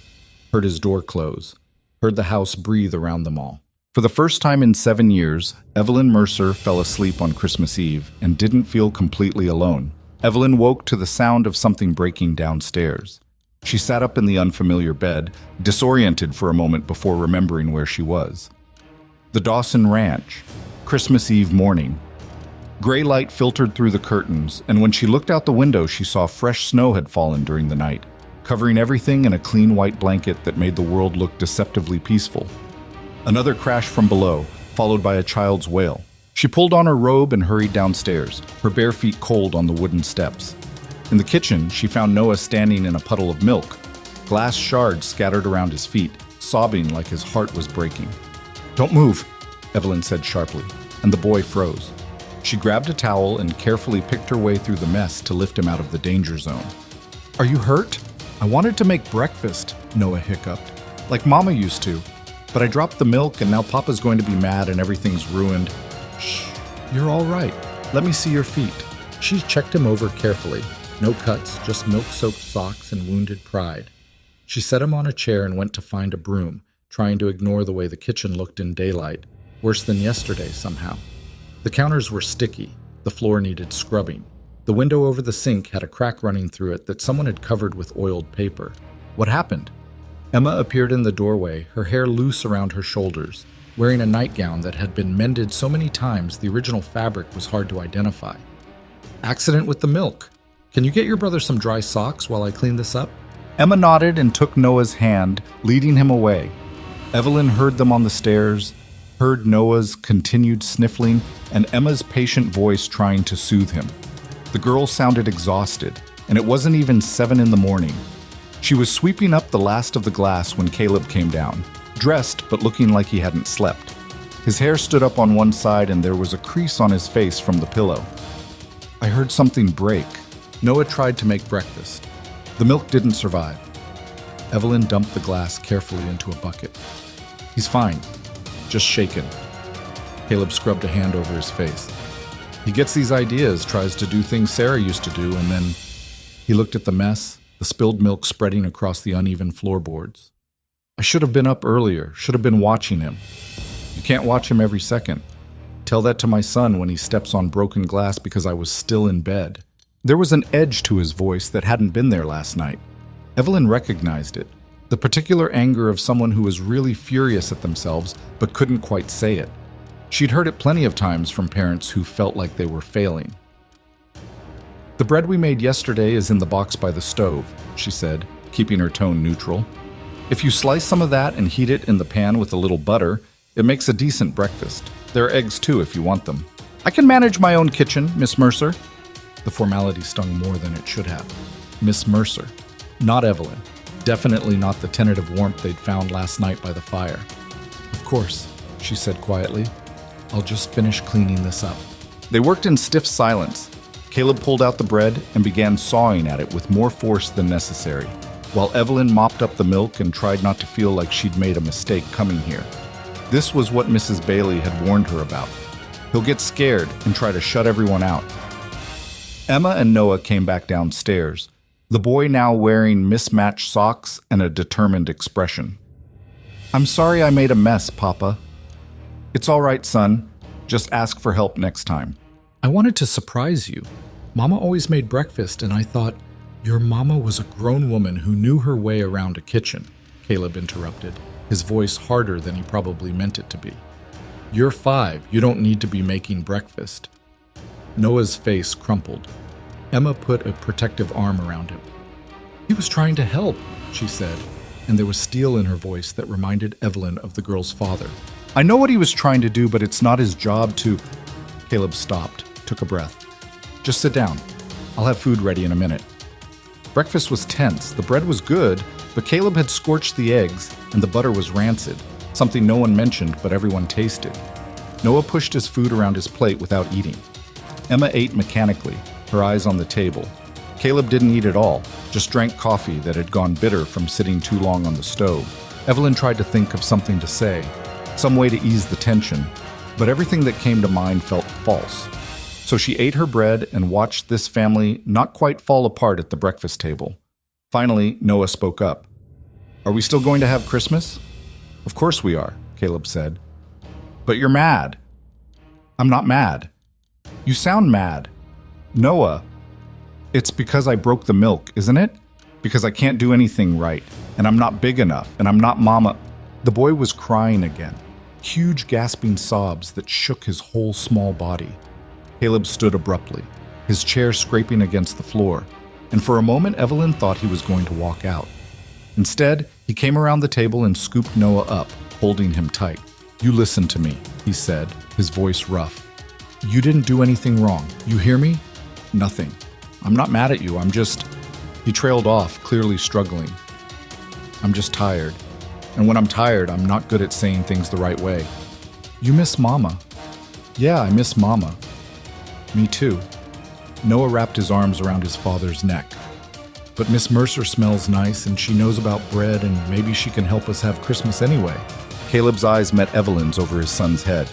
Heard his door close. Heard the house breathe around them all. For the first time in 7 years, Evelyn Mercer fell asleep on Christmas Eve and didn't feel completely alone. Evelyn woke to the sound of something breaking downstairs. She sat up in the unfamiliar bed, disoriented for a moment before remembering where she was. The Dawson Ranch, Christmas Eve morning. Gray light filtered through the curtains, and when she looked out the window, she saw fresh snow had fallen during the night, covering everything in a clean white blanket that made the world look deceptively peaceful. Another crash from below, followed by a child's wail. She pulled on her robe and hurried downstairs, her bare feet cold on the wooden steps. In the kitchen, she found Noah standing in a puddle of milk, glass shards scattered around his feet, sobbing like his heart was breaking. "Don't move," Evelyn said sharply, and the boy froze. She grabbed a towel and carefully picked her way through the mess to lift him out of the danger zone. "Are you hurt?" "I wanted to make breakfast," Noah hiccuped, "like Mama used to. But I dropped the milk and now Papa's going to be mad and everything's ruined." "Shh, you're all right. Let me see your feet." She checked him over carefully. No cuts, just milk-soaked socks and wounded pride. She set him on a chair and went to find a broom, trying to ignore the way the kitchen looked in daylight, worse than yesterday somehow. The counters were sticky. The floor needed scrubbing. The window over the sink had a crack running through it that someone had covered with oiled paper. What happened? Emma appeared in the doorway, her hair loose around her shoulders, wearing a nightgown that had been mended so many times the original fabric was hard to identify. "Accident with the milk. Can you get your brother some dry socks while I clean this up?" Emma nodded and took Noah's hand, leading him away. Evelyn heard them on the stairs, heard Noah's continued sniffling, and Emma's patient voice trying to soothe him. The girl sounded exhausted, and it wasn't even 7 in the morning. She was sweeping up the last of the glass when Caleb came down, dressed but looking like he hadn't slept. His hair stood up on one side and there was a crease on his face from the pillow. "I heard something break." Noah tried to make breakfast. The milk didn't survive. Evelyn dumped the glass carefully into a bucket. "He's fine, just shaken." Caleb scrubbed a hand over his face. "He gets these ideas, tries to do things Sarah used to do, and then..." He looked at the mess, the spilled milk spreading across the uneven floorboards. "I should have been up earlier, should have been watching him." "You can't watch him every second. Tell that to my son when he steps on broken glass because I was still in bed." There was an edge to his voice that hadn't been there last night. Evelyn recognized it, the particular anger of someone who was really furious at themselves but couldn't quite say it. She'd heard it plenty of times from parents who felt like they were failing. "The bread we made yesterday is in the box by the stove," she said, keeping her tone neutral. "If you slice some of that and heat it in the pan with a little butter, it makes a decent breakfast. There are eggs too if you want them." "I can manage my own kitchen, Miss Mercer." The formality stung more than it should have. Miss Mercer, not Evelyn. Definitely not the tentative warmth they'd found last night by the fire. "Of course," she said quietly. "I'll just finish cleaning this up." They worked in stiff silence. Caleb pulled out the bread and began sawing at it with more force than necessary, while Evelyn mopped up the milk and tried not to feel like she'd made a mistake coming here. This was what Mrs. Bailey had warned her about. He'll get scared and try to shut everyone out. Emma and Noah came back downstairs, the boy now wearing mismatched socks and a determined expression. "I'm sorry I made a mess, Papa." "It's all right, son. Just ask for help next time." "I wanted to surprise you. Mama always made breakfast, and I thought, your mama was a grown woman who knew her way around a kitchen," Caleb interrupted, his voice harder than he probably meant it to be. "You're 5. You don't need to be making breakfast." Noah's face crumpled. Emma put a protective arm around him. "He was trying to help," she said, and there was steel in her voice that reminded Evelyn of the girl's father. "I know what he was trying to do, but it's not his job to..." Caleb stopped, took a breath. "Just sit down. I'll have food ready in a minute." Breakfast was tense. The bread was good, but Caleb had scorched the eggs, and the butter was rancid, something no one mentioned but everyone tasted. Noah pushed his food around his plate without eating. Emma ate mechanically, her eyes on the table. Caleb didn't eat at all, just drank coffee that had gone bitter from sitting too long on the stove. Evelyn tried to think of something to say, some way to ease the tension, but everything that came to mind felt false. So she ate her bread and watched this family not quite fall apart at the breakfast table. Finally, Noah spoke up. "Are we still going to have Christmas?" "Of course we are," Caleb said. "But you're mad." "I'm not mad." "You sound mad." "Noah, it's because I broke the milk, isn't it? Because I can't do anything right, and I'm not big enough, and I'm not Mama." The boy was crying again, huge gasping sobs that shook his whole small body. Caleb stood abruptly, his chair scraping against the floor, and for a moment Evelyn thought he was going to walk out. Instead, he came around the table and scooped Noah up, holding him tight. "You listen to me," he said, his voice rough. "You didn't do anything wrong. You hear me? Nothing. I'm not mad at you, He trailed off, clearly struggling. I'm just tired. And when I'm tired, I'm not good at saying things the right way. You miss Mama. Yeah, I miss Mama. Me too. Noah wrapped his arms around his father's neck. But Miss Mercer smells nice and she knows about bread and maybe she can help us have Christmas anyway. Caleb's eyes met Evelyn's over his son's head.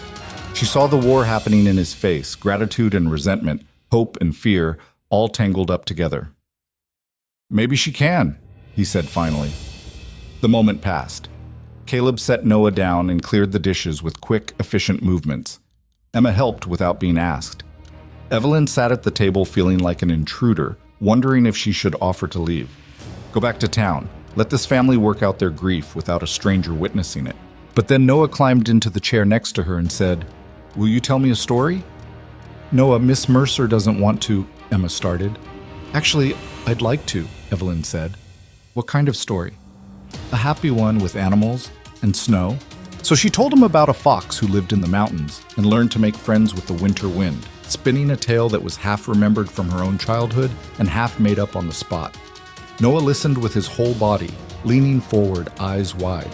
She saw the war happening in his face, gratitude and resentment, hope and fear, all tangled up together. Maybe she can, he said finally. The moment passed. Caleb set Noah down and cleared the dishes with quick, efficient movements. Emma helped without being asked. Evelyn sat at the table feeling like an intruder, wondering if she should offer to leave. Go back to town. Let this family work out their grief without a stranger witnessing it. But then Noah climbed into the chair next to her and said, "Will you tell me a story?" "Noah, Miss Mercer doesn't want to," Emma started. "Actually, I'd like to," Evelyn said. "What kind of story?" "A happy one with animals and snow." So she told him about a fox who lived in the mountains and learned to make friends with the winter wind, spinning a tale that was half remembered from her own childhood and half made up on the spot. Noah listened with his whole body, leaning forward, eyes wide.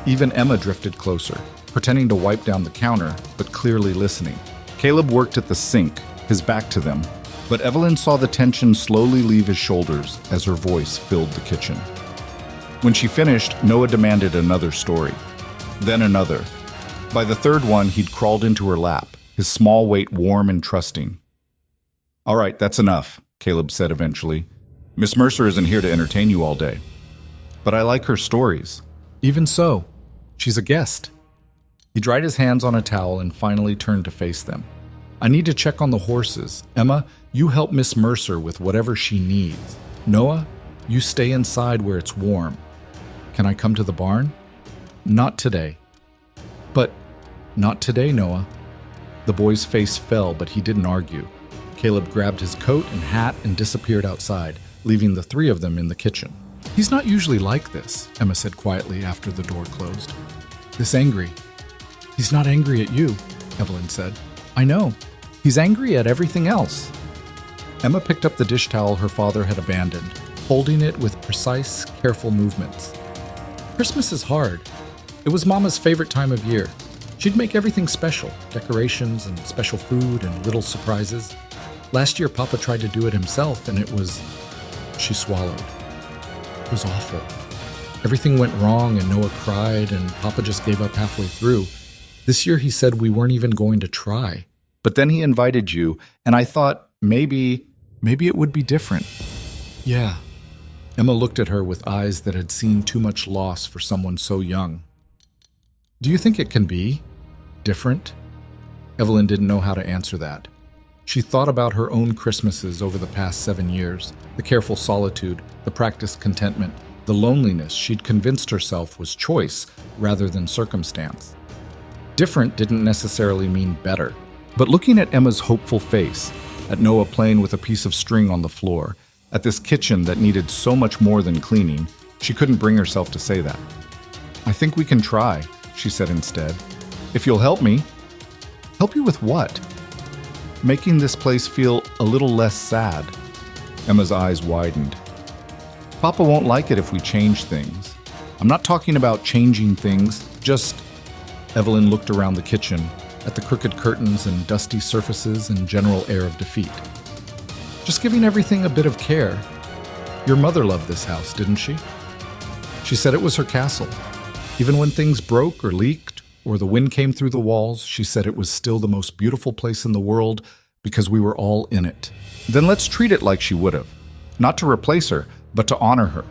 Even Emma drifted closer, pretending to wipe down the counter, but clearly listening. Caleb worked at the sink, his back to them, but Evelyn saw the tension slowly leave his shoulders as her voice filled the kitchen. When she finished, Noah demanded another story. Then another. By the third one, he'd crawled into her lap, his small weight warm and trusting. "All right, that's enough," Caleb said eventually. "Miss Mercer isn't here to entertain you all day." "But I like her stories." "Even so, she's a guest." He dried his hands on a towel and finally turned to face them. "I need to check on the horses. Emma, you help Miss Mercer with whatever she needs. Noah, you stay inside where it's warm. Can I come to the barn?" "Not today." "But not today, Noah." The boy's face fell, but he didn't argue. Caleb grabbed his coat and hat and disappeared outside, leaving the three of them in the kitchen. "He's not usually like this," Emma said quietly after the door closed. "This angry." "He's not angry at you," Evelyn said. "I know. He's angry at everything else." Emma picked up the dish towel her father had abandoned, holding it with precise, careful movements. "Christmas is hard. It was Mama's favorite time of year. She'd make everything special, decorations and special food and little surprises. Last year, Papa tried to do it himself, and it was..." She swallowed. "It was awful. Everything went wrong, and Noah cried, and Papa just gave up halfway through. This year, he said we weren't even going to try. But then he invited you, and I thought maybe it would be different." "Yeah." Emma looked at her with eyes that had seen too much loss for someone so young. "Do you think it can be different?" Evelyn didn't know how to answer that. She thought about her own Christmases over the past 7 years, the careful solitude, the practiced contentment, the loneliness she'd convinced herself was choice rather than circumstance. Different didn't necessarily mean better, but looking at Emma's hopeful face, at Noah playing with a piece of string on the floor, at this kitchen that needed so much more than cleaning, she couldn't bring herself to say that. "I think we can try," she said instead. "If you'll help me." "Help you with what?" "Making this place feel a little less sad." Emma's eyes widened. "Papa won't like it if we change things. I'm not talking about changing things, just..." Evelyn looked around the kitchen, at the crooked curtains and dusty surfaces and general air of defeat. "Just giving everything a bit of care. Your mother loved this house, didn't she? She said it was her castle. Even when things broke or leaked, or the wind came through the walls, she said it was still the most beautiful place in the world because we were all in it. Then let's treat it like she would have. Not to replace her, but to honor her.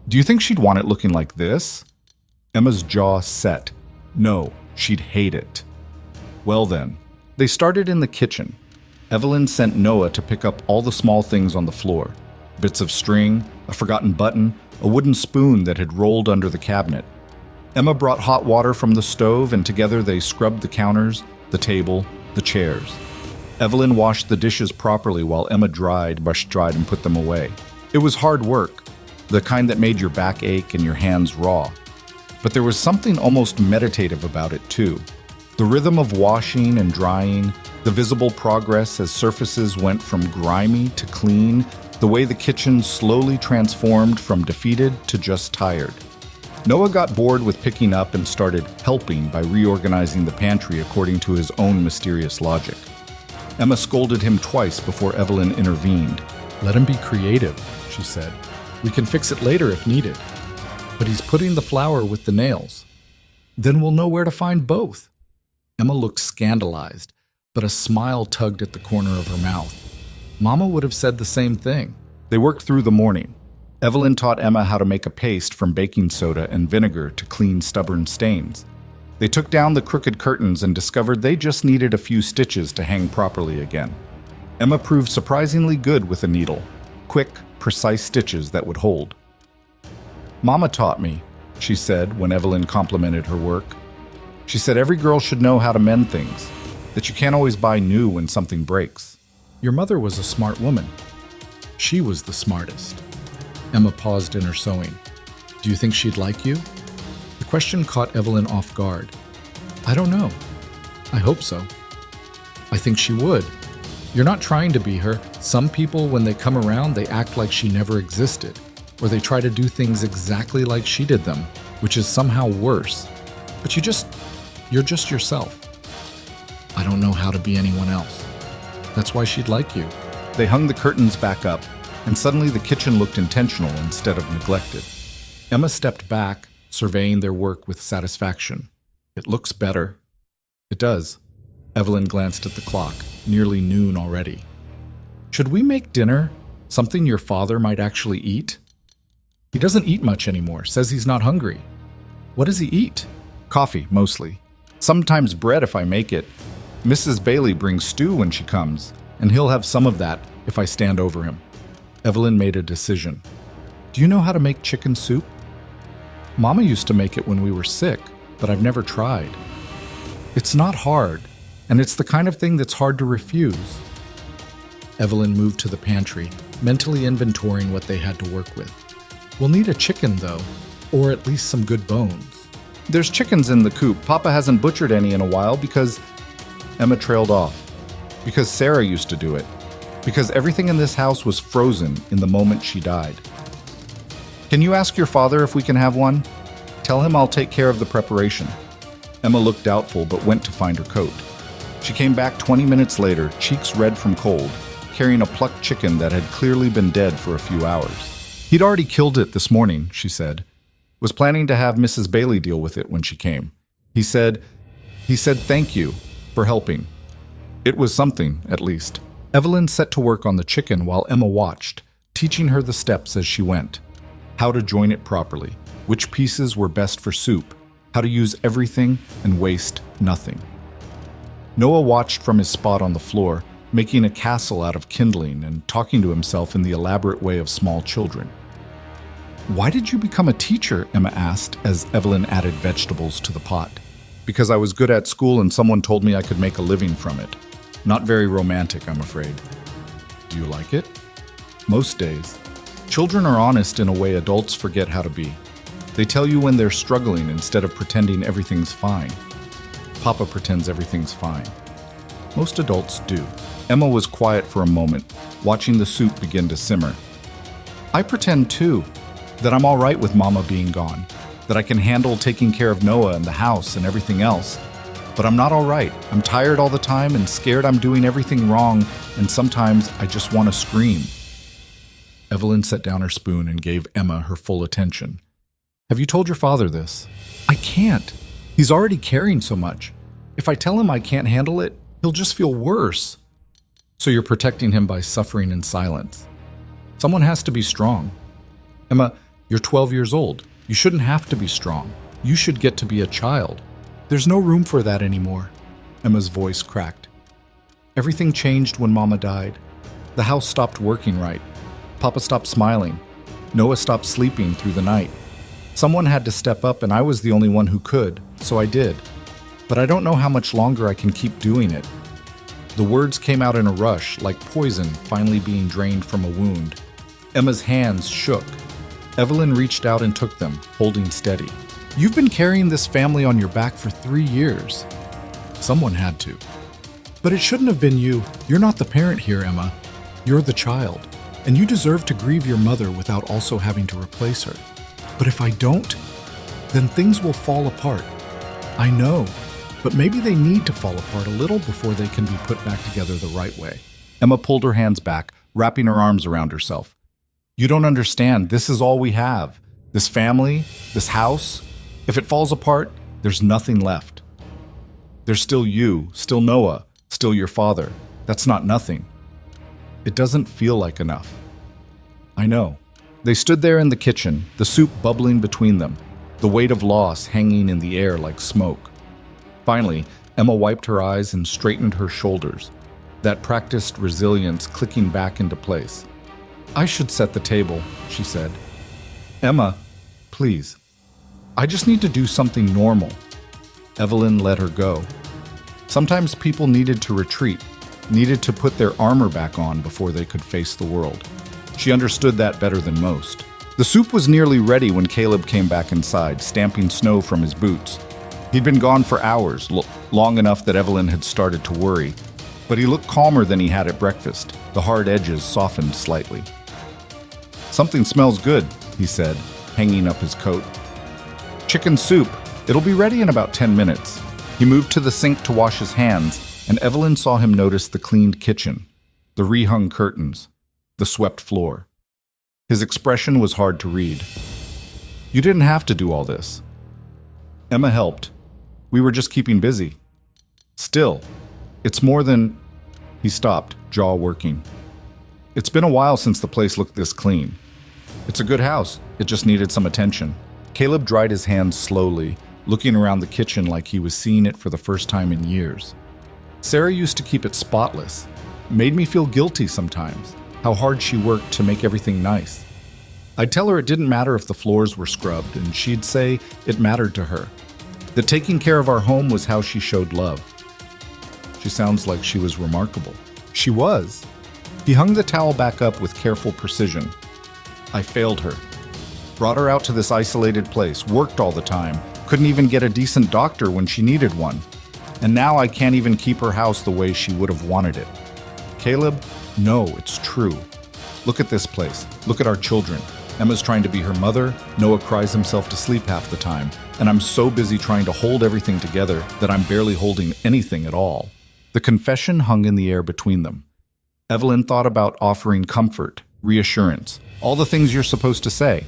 Do you think she'd want it looking like this?" Emma's jaw set. No, she'd hate it. Well then, they started in the kitchen. Evelyn sent Noah to pick up all the small things on the floor. Bits of string, a forgotten button, a wooden spoon that had rolled under the cabinet. Emma brought hot water from the stove, and together they scrubbed the counters, the table, the chairs. Evelyn washed the dishes properly while Emma brushed dried, and put them away. It was hard work, the kind that made your back ache and your hands raw. But there was something almost meditative about it, too. The rhythm of washing and drying, the visible progress as surfaces went from grimy to clean, the way the kitchen slowly transformed from defeated to just tired. Noah got bored with picking up and started helping by reorganizing the pantry according to his own mysterious logic. Emma scolded him twice before Evelyn intervened. "Let him be creative," she said. "We can fix it later if needed." "But he's putting the flour with the nails." "Then we'll know where to find both." Emma looked scandalized, but a smile tugged at the corner of her mouth. Mama would have said the same thing. They worked through the morning. Evelyn taught Emma how to make a paste from baking soda and vinegar to clean stubborn stains. They took down the crooked curtains and discovered they just needed a few stitches to hang properly again. Emma proved surprisingly good with a needle. Quick, precise stitches that would hold. "Mama taught me," she said when Evelyn complimented her work. She said every girl should know how to mend things, that you can't always buy new when something breaks. "Your mother was a smart woman." "She was the smartest." Emma paused in her sewing. "Do you think she'd like you?" The question caught Evelyn off guard. "I don't know. I hope so." "I think she would. You're not trying to be her. Some people, when they come around, they act like she never existed, or they try to do things exactly like she did them, which is somehow worse. But you're just yourself." "I don't know how to be anyone else. That's why she'd like you." They hung the curtains back up, and suddenly the kitchen looked intentional instead of neglected. Emma stepped back, surveying their work with satisfaction. "It looks better." "It does." Evelyn glanced at the clock. Nearly noon already. "Should we make dinner? Something your father might actually eat?" "He doesn't eat much anymore. Says he's not hungry." "What does he eat?" "Coffee, mostly. Sometimes bread if I make it. Mrs. Bailey brings stew when she comes, and he'll have some of that if I stand over him." Evelyn made a decision. "Do you know how to make chicken soup?" "Mama used to make it when we were sick, but I've never tried." "It's not hard, and it's the kind of thing that's hard to refuse." Evelyn moved to the pantry, mentally inventorying what they had to work with. "We'll need a chicken, though, or at least some good bones." "There's chickens in the coop. Papa hasn't butchered any in a while because—" Emma trailed off. "Because Sarah used to do it. Because everything in this house was frozen in the moment she died." "Can you ask your father if we can have one? Tell him I'll take care of the preparation." Emma looked doubtful but went to find her coat. She came back 20 minutes later, cheeks red from cold, carrying a plucked chicken that had clearly been dead for a few hours. "He'd already killed it this morning," she said. "Was planning to have Mrs. Bailey deal with it when she came. He said thank you for helping." It was something, at least. Evelyn set to work on the chicken while Emma watched, teaching her the steps as she went. How to join it properly, which pieces were best for soup, how to use everything and waste nothing. Noah watched from his spot on the floor, making a castle out of kindling and talking to himself in the elaborate way of small children. "Why did you become a teacher?" Emma asked as Evelyn added vegetables to the pot. "Because I was good at school and someone told me I could make a living from it. Not very romantic, I'm afraid." "Do you like it?" "Most days. Children are honest in a way adults forget how to be. They tell you when they're struggling instead of pretending everything's fine. Papa pretends everything's fine. Most adults do." Emma was quiet for a moment, watching the soup begin to simmer. "I pretend too, that I'm all right with Mama being gone, that I can handle taking care of Noah and the house and everything else. But I'm not all right. I'm tired all the time and scared I'm doing everything wrong, and sometimes I just want to scream." Evelyn set down her spoon and gave Emma her full attention. "Have you told your father this?" "I can't. He's already carrying so much. If I tell him I can't handle it, he'll just feel worse." "So you're protecting him by suffering in silence." "Someone has to be strong." "Emma, you're 12 years old. You shouldn't have to be strong. You should get to be a child." "There's no room for that anymore." Emma's voice cracked. "Everything changed when Mama died. The house stopped working right. Papa stopped smiling. Noah stopped sleeping through the night. Someone had to step up and I was the only one who could, so I did. But I don't know how much longer I can keep doing it." The words came out in a rush, like poison finally being drained from a wound. Emma's hands shook. Evelyn reached out and took them, holding steady. "You've been carrying this family on your back for 3 years. Someone had to. But it shouldn't have been you. You're not the parent here, Emma. You're the child, and you deserve to grieve your mother without also having to replace her. But if I don't, then things will fall apart. I know, but maybe they need to fall apart a little before they can be put back together the right way. Emma pulled her hands back, wrapping her arms around herself. You don't understand. This is all we have. This family, this house. If it falls apart, there's nothing left. There's still you, still Noah, still your father. That's not nothing. It doesn't feel like enough. I know. They stood there in the kitchen, the soup bubbling between them, the weight of loss hanging in the air like smoke. Finally, Emma wiped her eyes and straightened her shoulders, that practiced resilience clicking back into place. I should set the table, she said. Emma, please. I just need to do something normal. Evelyn let her go. Sometimes people needed to retreat, needed to put their armor back on before they could face the world. She understood that better than most. The soup was nearly ready when Caleb came back inside, stamping snow from his boots. He'd been gone for hours, long enough that Evelyn had started to worry. But he looked calmer than he had at breakfast. The hard edges softened slightly. Something smells good, he said, hanging up his coat. Chicken soup. It'll be ready in about 10 minutes. He moved to the sink to wash his hands, and Evelyn saw him notice the cleaned kitchen, the rehung curtains, the swept floor. His expression was hard to read. You didn't have to do all this. Emma helped. We were just keeping busy. Still, it's more than... He stopped, jaw working. It's been a while since the place looked this clean. It's a good house. It just needed some attention. Caleb dried his hands slowly, looking around the kitchen like he was seeing it for the first time in years. Sarah used to keep it spotless. Made me feel guilty sometimes, how hard she worked to make everything nice. I'd tell her it didn't matter if the floors were scrubbed, and she'd say it mattered to her. That taking care of our home was how she showed love. She sounds like she was remarkable. She was. He hung the towel back up with careful precision. I failed her. Brought her out to this isolated place, worked all the time, couldn't even get a decent doctor when she needed one. And now I can't even keep her house the way she would have wanted it. Caleb, no, it's true. Look at this place. Look at our children. Emma's trying to be her mother, Noah cries himself to sleep half the time, and I'm so busy trying to hold everything together that I'm barely holding anything at all. The confession hung in the air between them. Evelyn thought about offering comfort, reassurance, all the things you're supposed to say.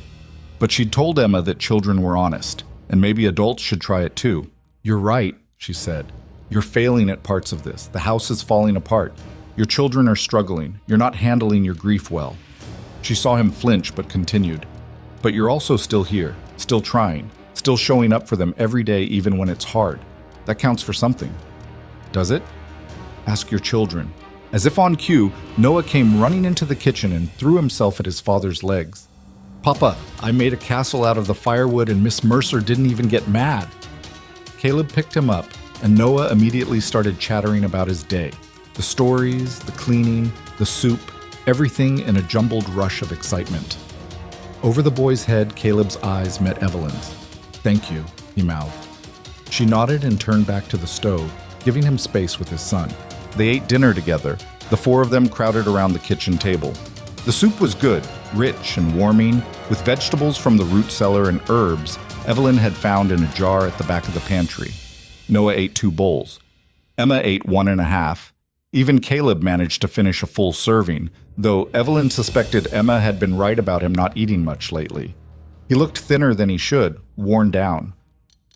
But she'd told Emma that children were honest, and maybe adults should try it too. You're right, she said. You're failing at parts of this. The house is falling apart. Your children are struggling. You're not handling your grief well. She saw him flinch but continued. But you're also still here, still trying, still showing up for them every day even when it's hard. That counts for something. Does it? Ask your children. As if on cue, Noah came running into the kitchen and threw himself at his father's legs. Papa, I made a castle out of the firewood and Miss Mercer didn't even get mad. Caleb picked him up, and Noah immediately started chattering about his day. The stories, the cleaning, the soup, everything in a jumbled rush of excitement. Over the boy's head, Caleb's eyes met Evelyn's. Thank you, he mouthed. She nodded and turned back to the stove, giving him space with his son. They ate dinner together, the four of them crowded around the kitchen table. The soup was good, rich and warming, with vegetables from the root cellar and herbs Evelyn had found in a jar at the back of the pantry. Noah ate 2 bowls. Emma ate 1.5. Even Caleb managed to finish a full serving, though Evelyn suspected Emma had been right about him not eating much lately. He looked thinner than he should, worn down.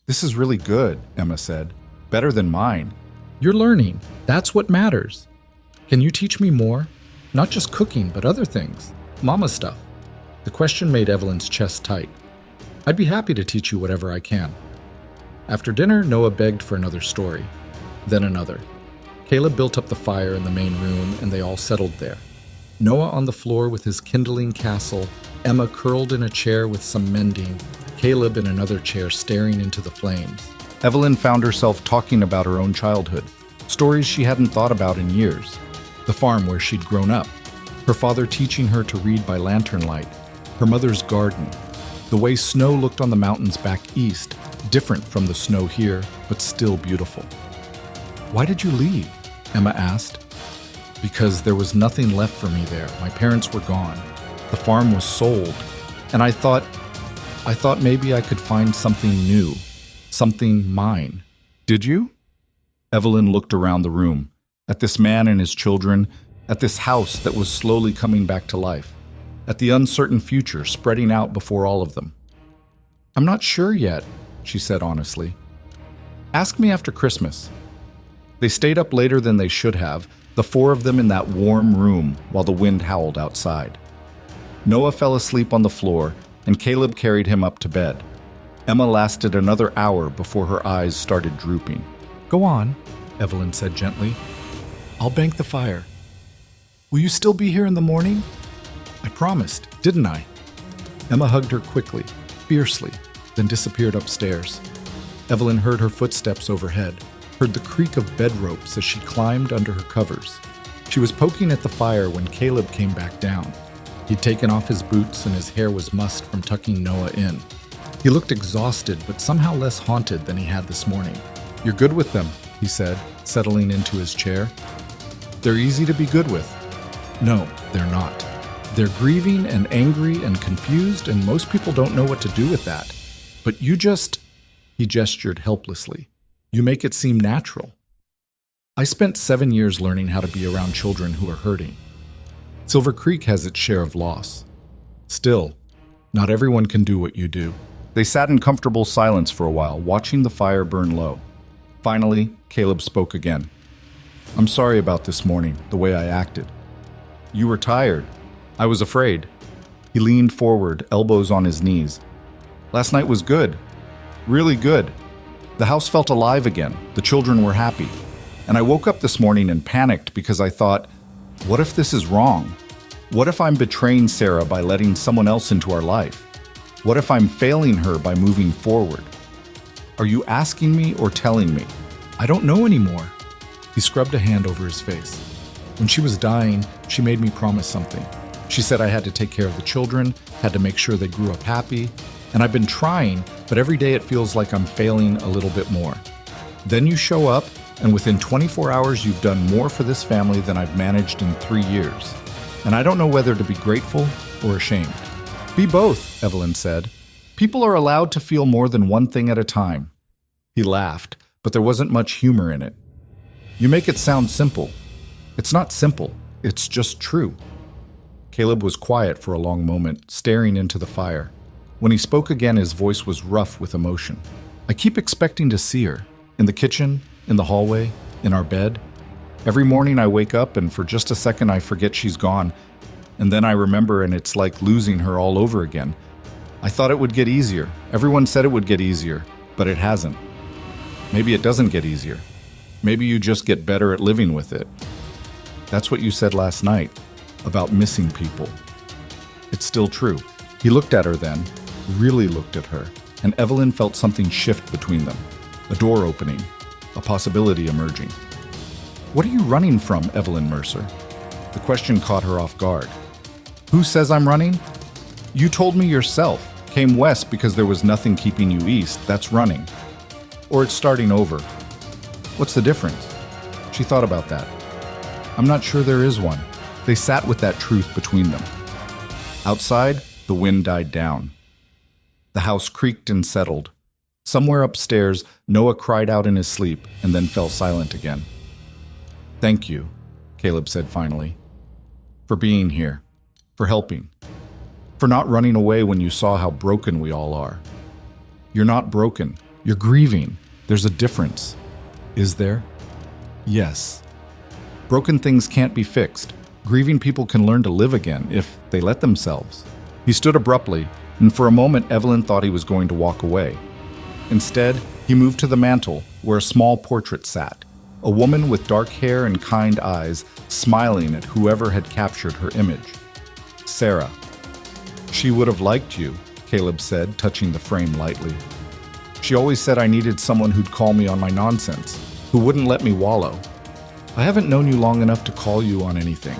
This is really good, Emma said. Better than mine. You're learning. That's what matters. Can you teach me more? Not just cooking, but other things. Mama stuff. The question made Evelyn's chest tight. I'd be happy to teach you whatever I can. After dinner, Noah begged for another story. Then another. Caleb built up the fire in the main room, and they all settled there. Noah on the floor with his kindling castle, Emma curled in a chair with some mending, Caleb in another chair staring into the flames. Evelyn found herself talking about her own childhood, stories she hadn't thought about in years. The farm where she'd grown up, her father teaching her to read by lantern light, her mother's garden, the way snow looked on the mountains back east, different from the snow here, but still beautiful. Why did you leave? Emma asked. Because there was nothing left for me there. My parents were gone. The farm was sold. And I thought maybe I could find something new, something mine. Did you? Evelyn looked around the room, at this man and his children, at this house that was slowly coming back to life, at the uncertain future spreading out before all of them. I'm not sure yet, she said honestly. Ask me after Christmas. They stayed up later than they should have, the four of them in that warm room while the wind howled outside. Noah fell asleep on the floor, and Caleb carried him up to bed. Emma lasted another hour before her eyes started drooping. Go on, Evelyn said gently. I'll bank the fire. Will you still be here in the morning? I promised, didn't I? Emma hugged her quickly, fiercely, then disappeared upstairs. Evelyn heard her footsteps overhead, heard the creak of bed ropes as she climbed under her covers. She was poking at the fire when Caleb came back down. He'd taken off his boots and his hair was mussed from tucking Noah in. He looked exhausted, but somehow less haunted than he had this morning. You're good with them, he said, settling into his chair. They're easy to be good with. No, they're not. They're grieving and angry and confused, and most people don't know what to do with that. But you just... He gestured helplessly. You make it seem natural. I spent 7 years learning how to be around children who are hurting. Silver Creek has its share of loss. Still, not everyone can do what you do. They sat in comfortable silence for a while, watching the fire burn low. Finally, Caleb spoke again. I'm sorry about this morning, the way I acted. You were tired. I was afraid. He leaned forward, elbows on his knees. Last night was good. Really good. The house felt alive again. The children were happy. And I woke up this morning and panicked because I thought, what if this is wrong? What if I'm betraying Sarah by letting someone else into our life? What if I'm failing her by moving forward? Are you asking me or telling me? I don't know anymore. He scrubbed a hand over his face. When she was dying, she made me promise something. She said I had to take care of the children, had to make sure they grew up happy, and I've been trying, but every day it feels like I'm failing a little bit more. Then you show up, and within 24 hours you've done more for this family than I've managed in 3 years. And I don't know whether to be grateful or ashamed. Be both, Evelyn said. People are allowed to feel more than one thing at a time. He laughed, but there wasn't much humor in it. You make it sound simple. It's not simple, it's just true. Caleb was quiet for a long moment, staring into the fire. When he spoke again, his voice was rough with emotion. I keep expecting to see her. In the kitchen, in the hallway, in our bed. Every morning I wake up and for just a second I forget she's gone. And then I remember and it's like losing her all over again. I thought it would get easier. Everyone said it would get easier, but it hasn't. Maybe it doesn't get easier. Maybe you just get better at living with it. That's what you said last night, about missing people. It's still true. He looked at her then, really looked at her, and Evelyn felt something shift between them. A door opening, a possibility emerging. What are you running from, Evelyn Mercer? The question caught her off guard. Who says I'm running? You told me yourself. Came west because there was nothing keeping you east. That's running. Or it's starting over. What's the difference? She thought about that. I'm not sure there is one. They sat with that truth between them. Outside, the wind died down. The house creaked and settled. Somewhere upstairs, Noah cried out in his sleep and then fell silent again. Thank you, Caleb said finally, for being here, for helping, for not running away when you saw how broken we all are. You're not broken. You're grieving. There's a difference. Is there? Yes. Broken things can't be fixed. Grieving people can learn to live again if they let themselves. He stood abruptly, and for a moment Evelyn thought he was going to walk away. Instead, he moved to the mantel where a small portrait sat, a woman with dark hair and kind eyes, smiling at whoever had captured her image. Sarah. She would have liked you, Caleb said, touching the frame lightly. She always said I needed someone who'd call me on my nonsense, who wouldn't let me wallow. I haven't known you long enough to call you on anything.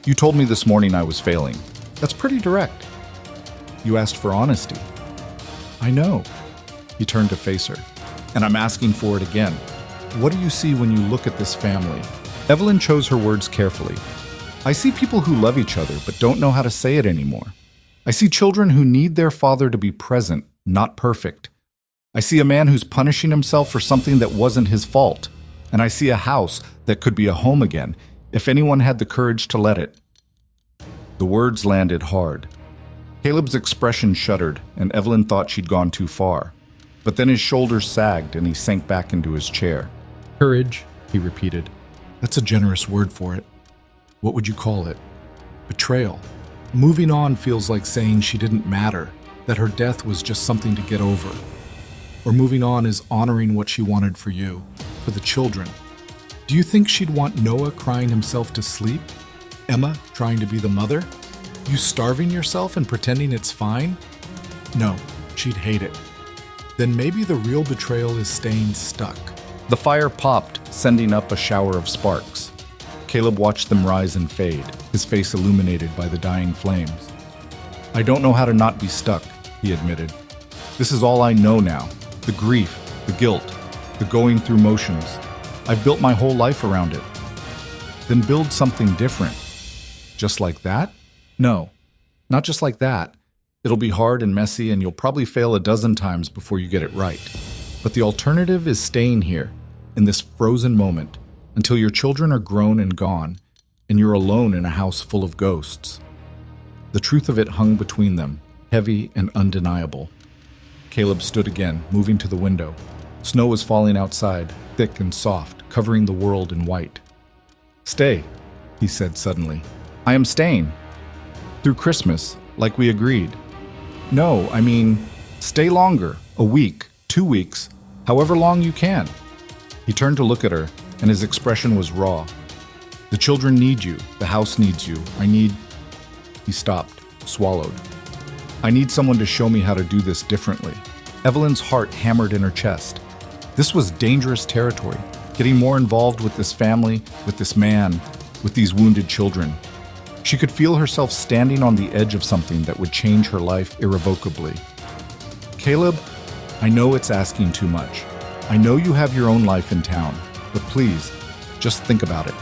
You told me this morning I was failing. That's pretty direct. You asked for honesty. I know. He turned to face her. And I'm asking for it again. what do you see when you look at this family? Evelyn chose her words carefully. I see people who love each other but don't know how to say it anymore. I see children who need their father to be present, not perfect. I see a man who's punishing himself for something that wasn't his fault. And I see a house that could be a home again, if anyone had the courage to let it. The words landed hard. Caleb's expression shuddered, and Evelyn thought she'd gone too far. But then his shoulders sagged and he sank back into his chair. Courage, he repeated. That's a generous word for it. What would you call it? Betrayal. Moving on feels like saying she didn't matter, that her death was just something to get over. Or moving on is honoring what she wanted for you, for the children. Do you think she'd want Noah crying himself to sleep? Emma trying to be the mother? You starving yourself and pretending it's fine? No, she'd hate it. Then maybe the real betrayal is staying stuck. The fire popped, sending up a shower of sparks. Caleb watched them rise and fade, his face illuminated by the dying flames. I don't know how to not be stuck, he admitted. This is all I know now. The grief, the guilt, the going through motions. I've built my whole life around it. Then build something different. Just like that? No, not just like that. It'll be hard and messy and you'll probably fail a dozen times before you get it right. But the alternative is staying here, in this frozen moment, until your children are grown and gone, and you're alone in a house full of ghosts. The truth of it hung between them, heavy and undeniable. Caleb stood again, moving to the window. Snow was falling outside, thick and soft, covering the world in white. Stay, he said suddenly. I am staying. Through Christmas, like we agreed. No, I mean, stay longer, a week, 2 weeks, however long you can. He turned to look at her, and his expression was raw. The children need you, the house needs you, He stopped, swallowed. I need someone to show me how to do this differently. Evelyn's heart hammered in her chest. This was dangerous territory, getting more involved with this family, with this man, with these wounded children. She could feel herself standing on the edge of something that would change her life irrevocably. Caleb, I know it's asking too much. I know you have your own life in town, but please, just think about it.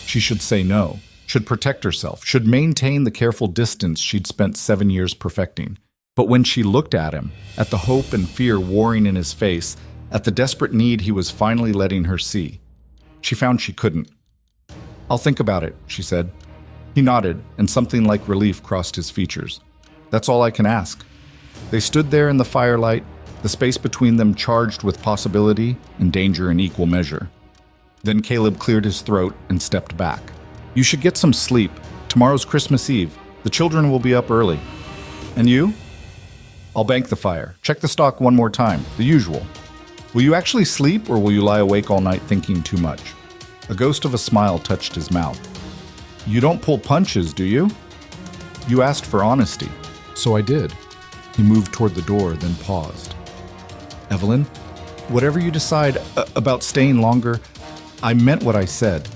She should say no, should protect herself, should maintain the careful distance she'd spent 7 years perfecting. But when she looked at him, at the hope and fear warring in his face, at the desperate need he was finally letting her see, she found she couldn't. I'll think about it, she said. He nodded, and something like relief crossed his features. That's all I can ask. They stood there in the firelight, the space between them charged with possibility and danger in equal measure. Then Caleb cleared his throat and stepped back. You should get some sleep. Tomorrow's Christmas Eve. The children will be up early. And you? I'll bank the fire. Check the stock one more time, the usual. Will you actually sleep, or will you lie awake all night thinking too much? A ghost of a smile touched his mouth. You don't pull punches, do you? You asked for honesty. So I did. He moved toward the door, then paused. Evelyn, whatever you decide about staying longer, I meant what I said.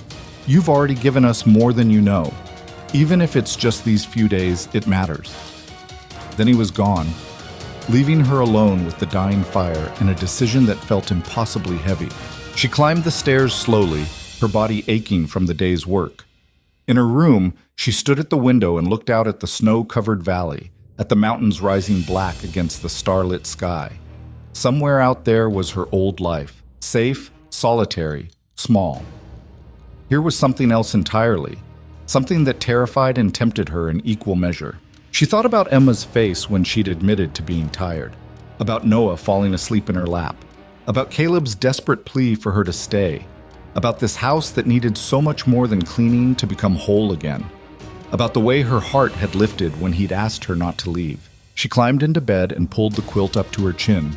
You've already given us more than you know. Even if it's just these few days, it matters. Then he was gone, leaving her alone with the dying fire and a decision that felt impossibly heavy. She climbed the stairs slowly, her body aching from the day's work. In her room, she stood at the window and looked out at the snow-covered valley, at the mountains rising black against the starlit sky. Somewhere out there was her old life, safe, solitary, small. Here was something else entirely, something that terrified and tempted her in equal measure. She thought about Emma's face when she'd admitted to being tired, about Noah falling asleep in her lap, about Caleb's desperate plea for her to stay, about this house that needed so much more than cleaning to become whole again, about the way her heart had lifted when he'd asked her not to leave. She climbed into bed and pulled the quilt up to her chin.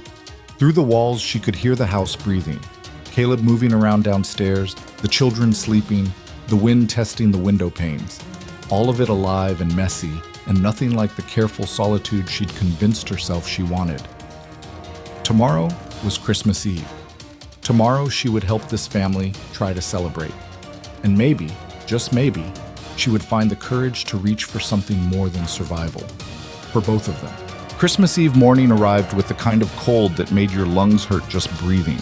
Through the walls, she could hear the house breathing, Caleb moving around downstairs, the children sleeping, the wind testing the window panes. All of it alive and messy, and nothing like the careful solitude she'd convinced herself she wanted. Tomorrow was Christmas Eve. Tomorrow she would help this family try to celebrate. And maybe, just maybe, she would find the courage to reach for something more than survival. For both of them. Christmas Eve morning arrived with the kind of cold that made your lungs hurt just breathing.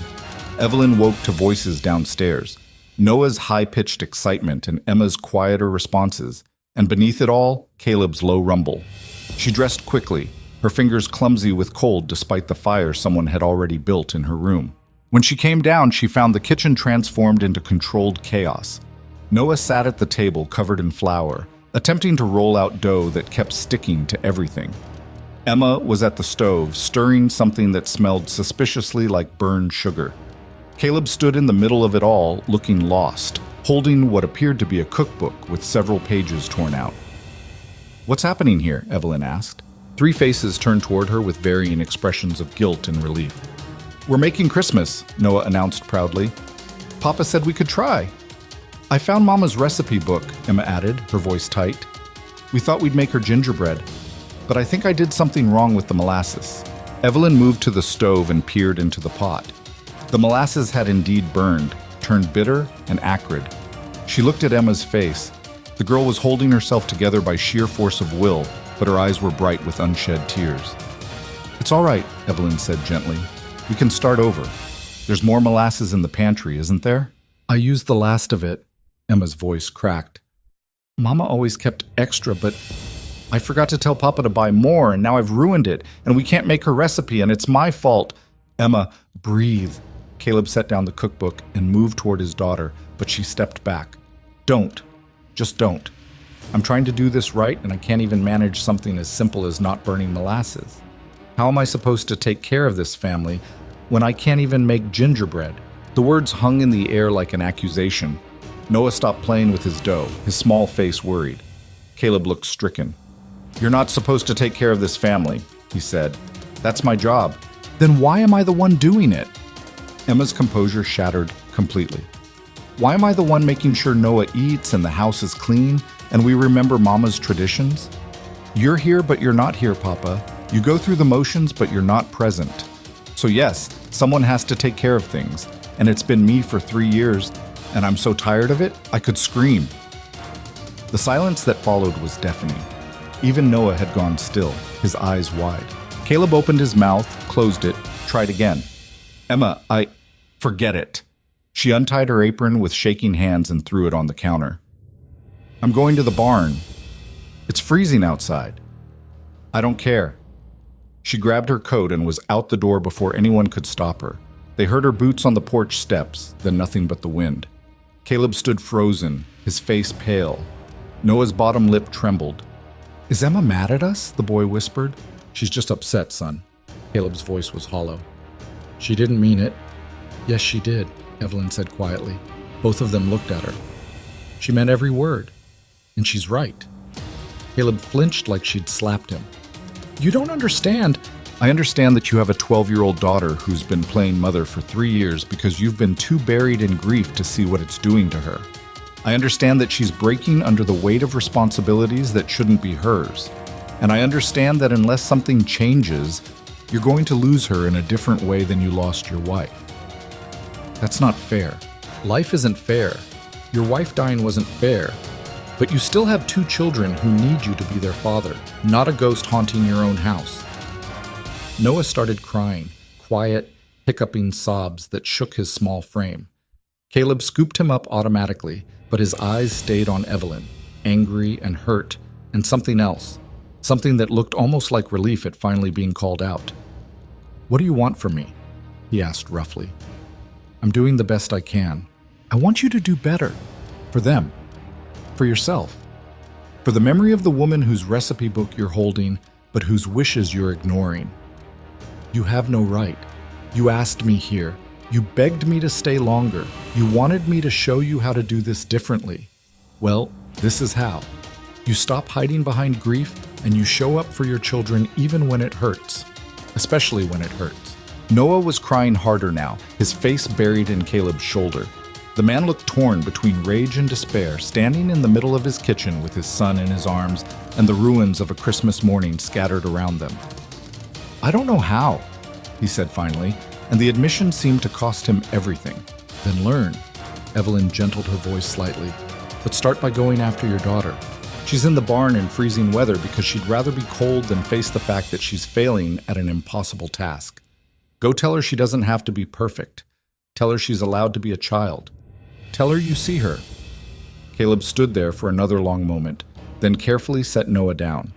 Evelyn woke to voices downstairs, Noah's high-pitched excitement and Emma's quieter responses, and beneath it all, Caleb's low rumble. She dressed quickly, her fingers clumsy with cold despite the fire someone had already built in her room. When she came down, she found the kitchen transformed into controlled chaos. Noah sat at the table covered in flour, attempting to roll out dough that kept sticking to everything. Emma was at the stove, stirring something that smelled suspiciously like burned sugar. Caleb stood in the middle of it all, looking lost, holding what appeared to be a cookbook with several pages torn out. "What's happening here?" Evelyn asked. Three faces turned toward her with varying expressions of guilt and relief. "We're making Christmas," Noah announced proudly. "Papa said we could try." "I found Mama's recipe book," Emma added, her voice tight. "We thought we'd make her gingerbread, but I think I did something wrong with the molasses." Evelyn moved to the stove and peered into the pot. The molasses had indeed burned, turned bitter and acrid. She looked at Emma's face. The girl was holding herself together by sheer force of will, but her eyes were bright with unshed tears. "It's all right," Evelyn said gently. "We can start over. There's more molasses in the pantry, isn't there?" "I used the last of it," Emma's voice cracked. "Mama always kept extra, but I forgot to tell Papa to buy more, and now I've ruined it, and we can't make her recipe, and it's my fault." "Emma, breathe." Caleb set down the cookbook and moved toward his daughter, but she stepped back. "Don't. Just don't. I'm trying to do this right, and I can't even manage something as simple as not burning molasses. How am I supposed to take care of this family when I can't even make gingerbread?" The words hung in the air like an accusation. Noah stopped playing with his dough, his small face worried. Caleb looked stricken. "You're not supposed to take care of this family," he said. "That's my job." "Then why am I the one doing it?" Emma's composure shattered completely. "Why am I the one making sure Noah eats and the house is clean and we remember Mama's traditions? You're here, but you're not here, Papa. You go through the motions, but you're not present. So yes, someone has to take care of things, and it's been me for 3 years, and I'm so tired of it, I could scream." The silence that followed was deafening. Even Noah had gone still, his eyes wide. Caleb opened his mouth, closed it, tried again. "Emma, forget it." She untied her apron with shaking hands and threw it on the counter. "I'm going to the barn. It's freezing outside." "I don't care." She grabbed her coat and was out the door before anyone could stop her. They heard her boots on the porch steps, then nothing but the wind. Caleb stood frozen, his face pale. Noah's bottom lip trembled. "Is Emma mad at us?" the boy whispered. "She's just upset, son." Caleb's voice was hollow. "She didn't mean it." "Yes, she did," Evelyn said quietly. Both of them looked at her. "She meant every word. And she's right." Caleb flinched like she'd slapped him. "You don't understand." "I understand that you have a 12-year-old daughter who's been playing mother for 3 years because you've been too buried in grief to see what it's doing to her. I understand that she's breaking under the weight of responsibilities that shouldn't be hers. And I understand that unless something changes, you're going to lose her in a different way than you lost your wife. That's not fair. Life isn't fair. Your wife dying wasn't fair. But you still have 2 children who need you to be their father, not a ghost haunting your own house." Noah started crying, quiet, hiccuping sobs that shook his small frame. Caleb scooped him up automatically, but his eyes stayed on Evelyn, angry and hurt, and something else, something that looked almost like relief at finally being called out. "What do you want from me?" he asked roughly. "I'm doing the best I can. I want you to do better. For them. For yourself. For the memory of the woman whose recipe book you're holding, but whose wishes you're ignoring. You have no right. You asked me here. You begged me to stay longer. You wanted me to show you how to do this differently. Well, this is how. You stop hiding behind grief and you show up for your children even when it hurts. Especially when it hurts." Noah was crying harder now, his face buried in Caleb's shoulder. The man looked torn between rage and despair, standing in the middle of his kitchen with his son in his arms and the ruins of a Christmas morning scattered around them. "I don't know how," he said finally, and the admission seemed to cost him everything. "Then learn." Evelyn gentled her voice slightly. "But start by going after your daughter. She's in the barn in freezing weather because she'd rather be cold than face the fact that she's failing at an impossible task. Go tell her she doesn't have to be perfect. Tell her she's allowed to be a child. Tell her you see her." Caleb stood there for another long moment, then carefully set Noah down.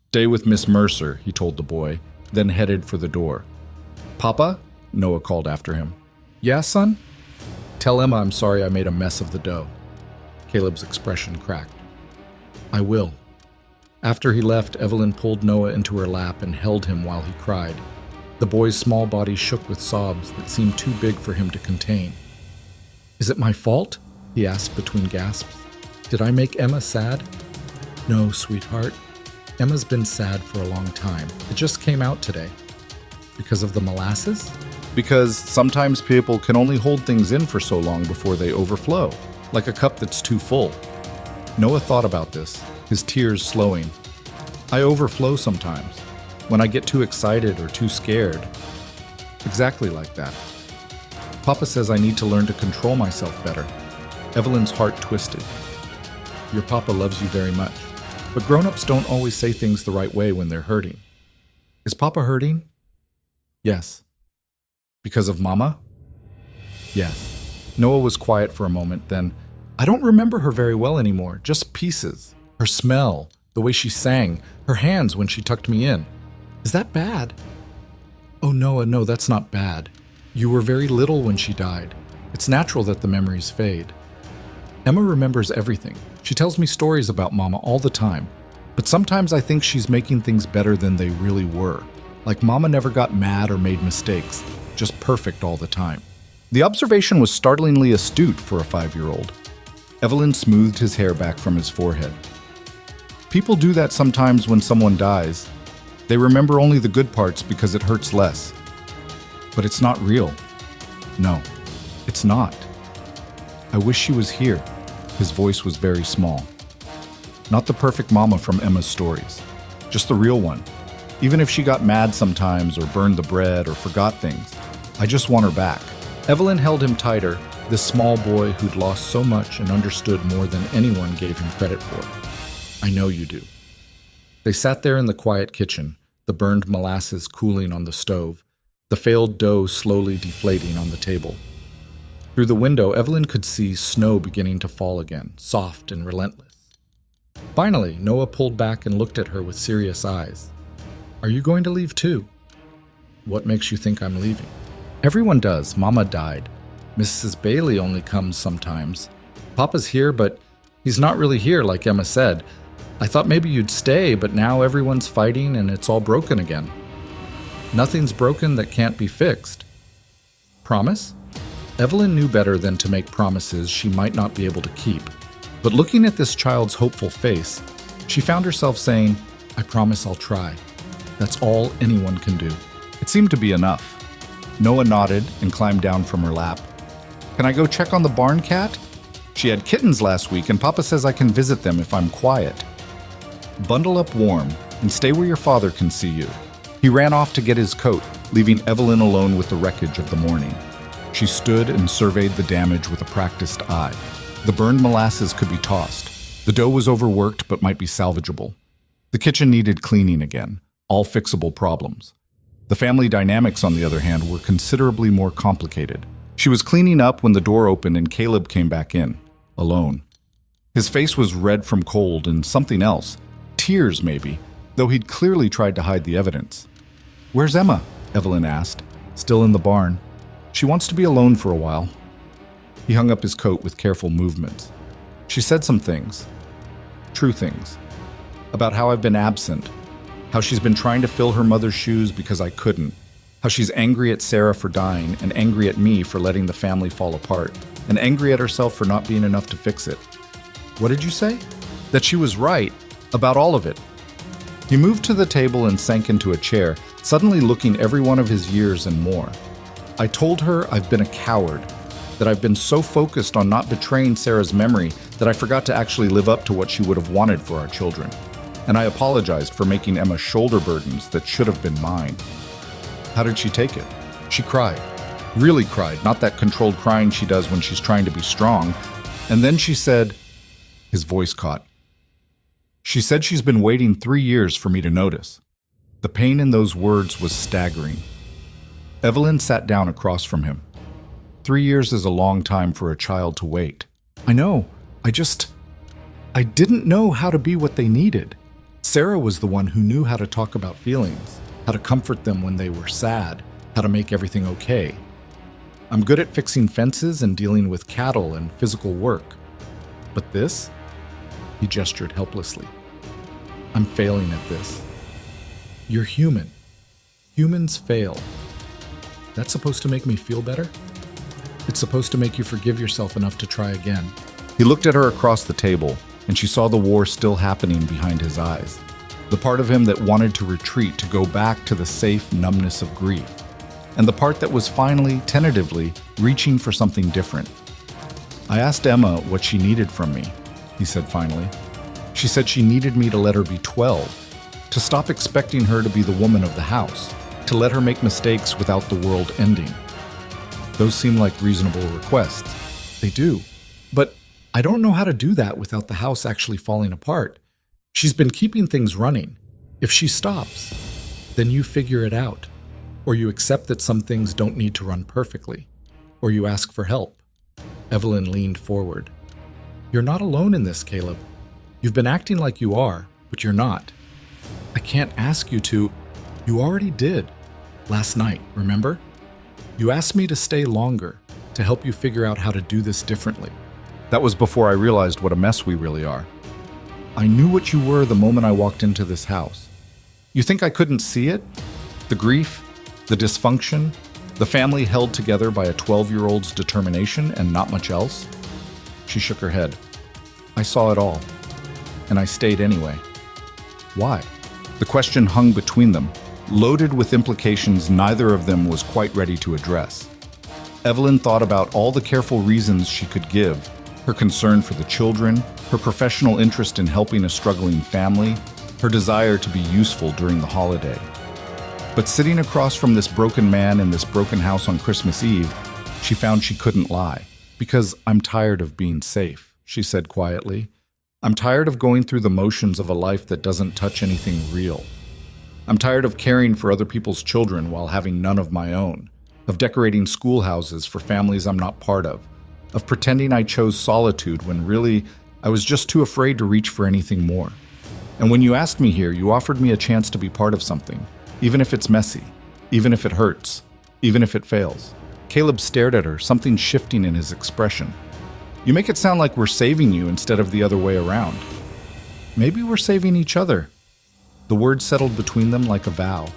"Stay with Miss Mercer," he told the boy, then headed for the door. "Papa?" Noah called after him. "Yeah, son?" "Tell Emma I'm sorry I made a mess of the dough." Caleb's expression cracked. "I will." After he left, Evelyn pulled Noah into her lap and held him while he cried. The boy's small body shook with sobs that seemed too big for him to contain. "Is it my fault?" he asked between gasps. "Did I make Emma sad?" "No, sweetheart. Emma's been sad for a long time. It just came out today." "Because of the molasses?" "Because sometimes people can only hold things in for so long before they overflow, like a cup that's too full." Noah thought about this, his tears slowing. "I overflow sometimes, when I get too excited or too scared." Exactly like that. "Papa says I need to learn to control myself better." Evelyn's heart twisted. "Your papa loves you very much, but grown-ups don't always say things the right way when they're hurting." "Is Papa hurting?" "Yes." "Because of Mama?" "Yes." Noah was quiet for a moment, then, "I don't remember her very well anymore, just pieces. Her smell, the way she sang, her hands when she tucked me in. Is that bad?" "Oh, Noah, no, that's not bad. You were very little when she died. It's natural that the memories fade." "Emma remembers everything. She tells me stories about Mama all the time. But sometimes I think she's making things better than they really were. Like Mama never got mad or made mistakes, just perfect all the time." The observation was startlingly astute for a 5-year-old. Evelyn smoothed his hair back from his forehead. "People do that sometimes when someone dies. They remember only the good parts because it hurts less. But it's not real. No, it's not. I wish she was here." His voice was very small. "Not the perfect Mama from Emma's stories, just the real one. Even if she got mad sometimes or burned the bread or forgot things, I just want her back." Evelyn held him tighter, this small boy who'd lost so much and understood more than anyone gave him credit for. "I know you do." They sat there in the quiet kitchen, the burned molasses cooling on the stove, the failed dough slowly deflating on the table. Through the window, Evelyn could see snow beginning to fall again, soft and relentless. Finally, Noah pulled back and looked at her with serious eyes. "Are you going to leave too?" "What makes you think I'm leaving?" "Everyone does. Mama died. Mrs. Bailey only comes sometimes. Papa's here, but he's not really here like Emma said. I thought maybe you'd stay, but now everyone's fighting and it's all broken again." "Nothing's broken that can't be fixed." "Promise?" Evelyn knew better than to make promises she might not be able to keep. But looking at this child's hopeful face, she found herself saying, "I promise I'll try. That's all anyone can do." It seemed to be enough. Noah nodded and climbed down from her lap. "Can I go check on the barn cat? She had kittens last week and Papa says I can visit them if I'm quiet." "Bundle up warm and stay where your father can see you." He ran off to get his coat, leaving Evelyn alone with the wreckage of the morning. She stood and surveyed the damage with a practiced eye. The burned molasses could be tossed. The dough was overworked but might be salvageable. The kitchen needed cleaning again, all fixable problems. The family dynamics, on the other hand, were considerably more complicated. She was cleaning up when the door opened and Caleb came back in, alone. His face was red from cold and something else, tears maybe, though he'd clearly tried to hide the evidence. "Where's Emma?" Evelyn asked. "Still in the barn. She wants to be alone for a while." He hung up his coat with careful movements. "She said some things, true things, about how I've been absent, how she's been trying to fill her mother's shoes because I couldn't, how she's angry at Sarah for dying and angry at me for letting the family fall apart, and angry at herself for not being enough to fix it." "What did you say?" "That she was right about all of it." He moved to the table and sank into a chair, suddenly looking every one of his years and more. "I told her I've been a coward, that I've been so focused on not betraying Sarah's memory that I forgot to actually live up to what she would have wanted for our children. And I apologized for making Emma shoulder burdens that should have been mine." "How did she take it?" "She cried. Really cried, not that controlled crying she does when she's trying to be strong. And then she said," his voice caught, "she said she's been waiting 3 years for me to notice." The pain in those words was staggering. Evelyn sat down across from him. 3 years is a long time for a child to wait. I know. I didn't know how to be what they needed. Sarah was the one who knew how to talk about feelings, how to comfort them when they were sad, how to make everything okay. I'm good at fixing fences and dealing with cattle and physical work. But this? He gestured helplessly. I'm failing at this. You're human. Humans fail. That's supposed to make me feel better? It's supposed to make you forgive yourself enough to try again. He looked at her across the table, and she saw the war still happening behind his eyes. The part of him that wanted to retreat, to go back to the safe numbness of grief. And the part that was finally, tentatively, reaching for something different. I asked Emma what she needed from me, he said finally. She said she needed me to let her be 12, to stop expecting her to be the woman of the house, to let her make mistakes without the world ending. Those seem like reasonable requests. They do. But I don't know how to do that without the house actually falling apart. She's been keeping things running. If she stops, then you figure it out. Or you accept that some things don't need to run perfectly. Or you ask for help. Evelyn leaned forward. You're not alone in this, Caleb. You've been acting like you are, but you're not. I can't ask you to. You already did. Last night, remember? You asked me to stay longer, to help you figure out how to do this differently. That was before I realized what a mess we really are. I knew what you were the moment I walked into this house. You think I couldn't see it? The grief, the dysfunction, the family held together by a 12-year-old's determination and not much else? She shook her head. I saw it all, and I stayed anyway. Why? The question hung between them, loaded with implications neither of them was quite ready to address. Evelyn thought about all the careful reasons she could give, her concern for the children, her professional interest in helping a struggling family, her desire to be useful during the holiday. But sitting across from this broken man in this broken house on Christmas Eve, she found she couldn't lie. Because I'm tired of being safe, she said quietly. I'm tired of going through the motions of a life that doesn't touch anything real. I'm tired of caring for other people's children while having none of my own, of decorating schoolhouses for families I'm not part of pretending I chose solitude when really I was just too afraid to reach for anything more. And when you asked me here, you offered me a chance to be part of something, even if it's messy, even if it hurts, even if it fails. Caleb stared at her, something shifting in his expression. You make it sound like we're saving you instead of the other way around. Maybe we're saving each other. The words settled between them like a vow.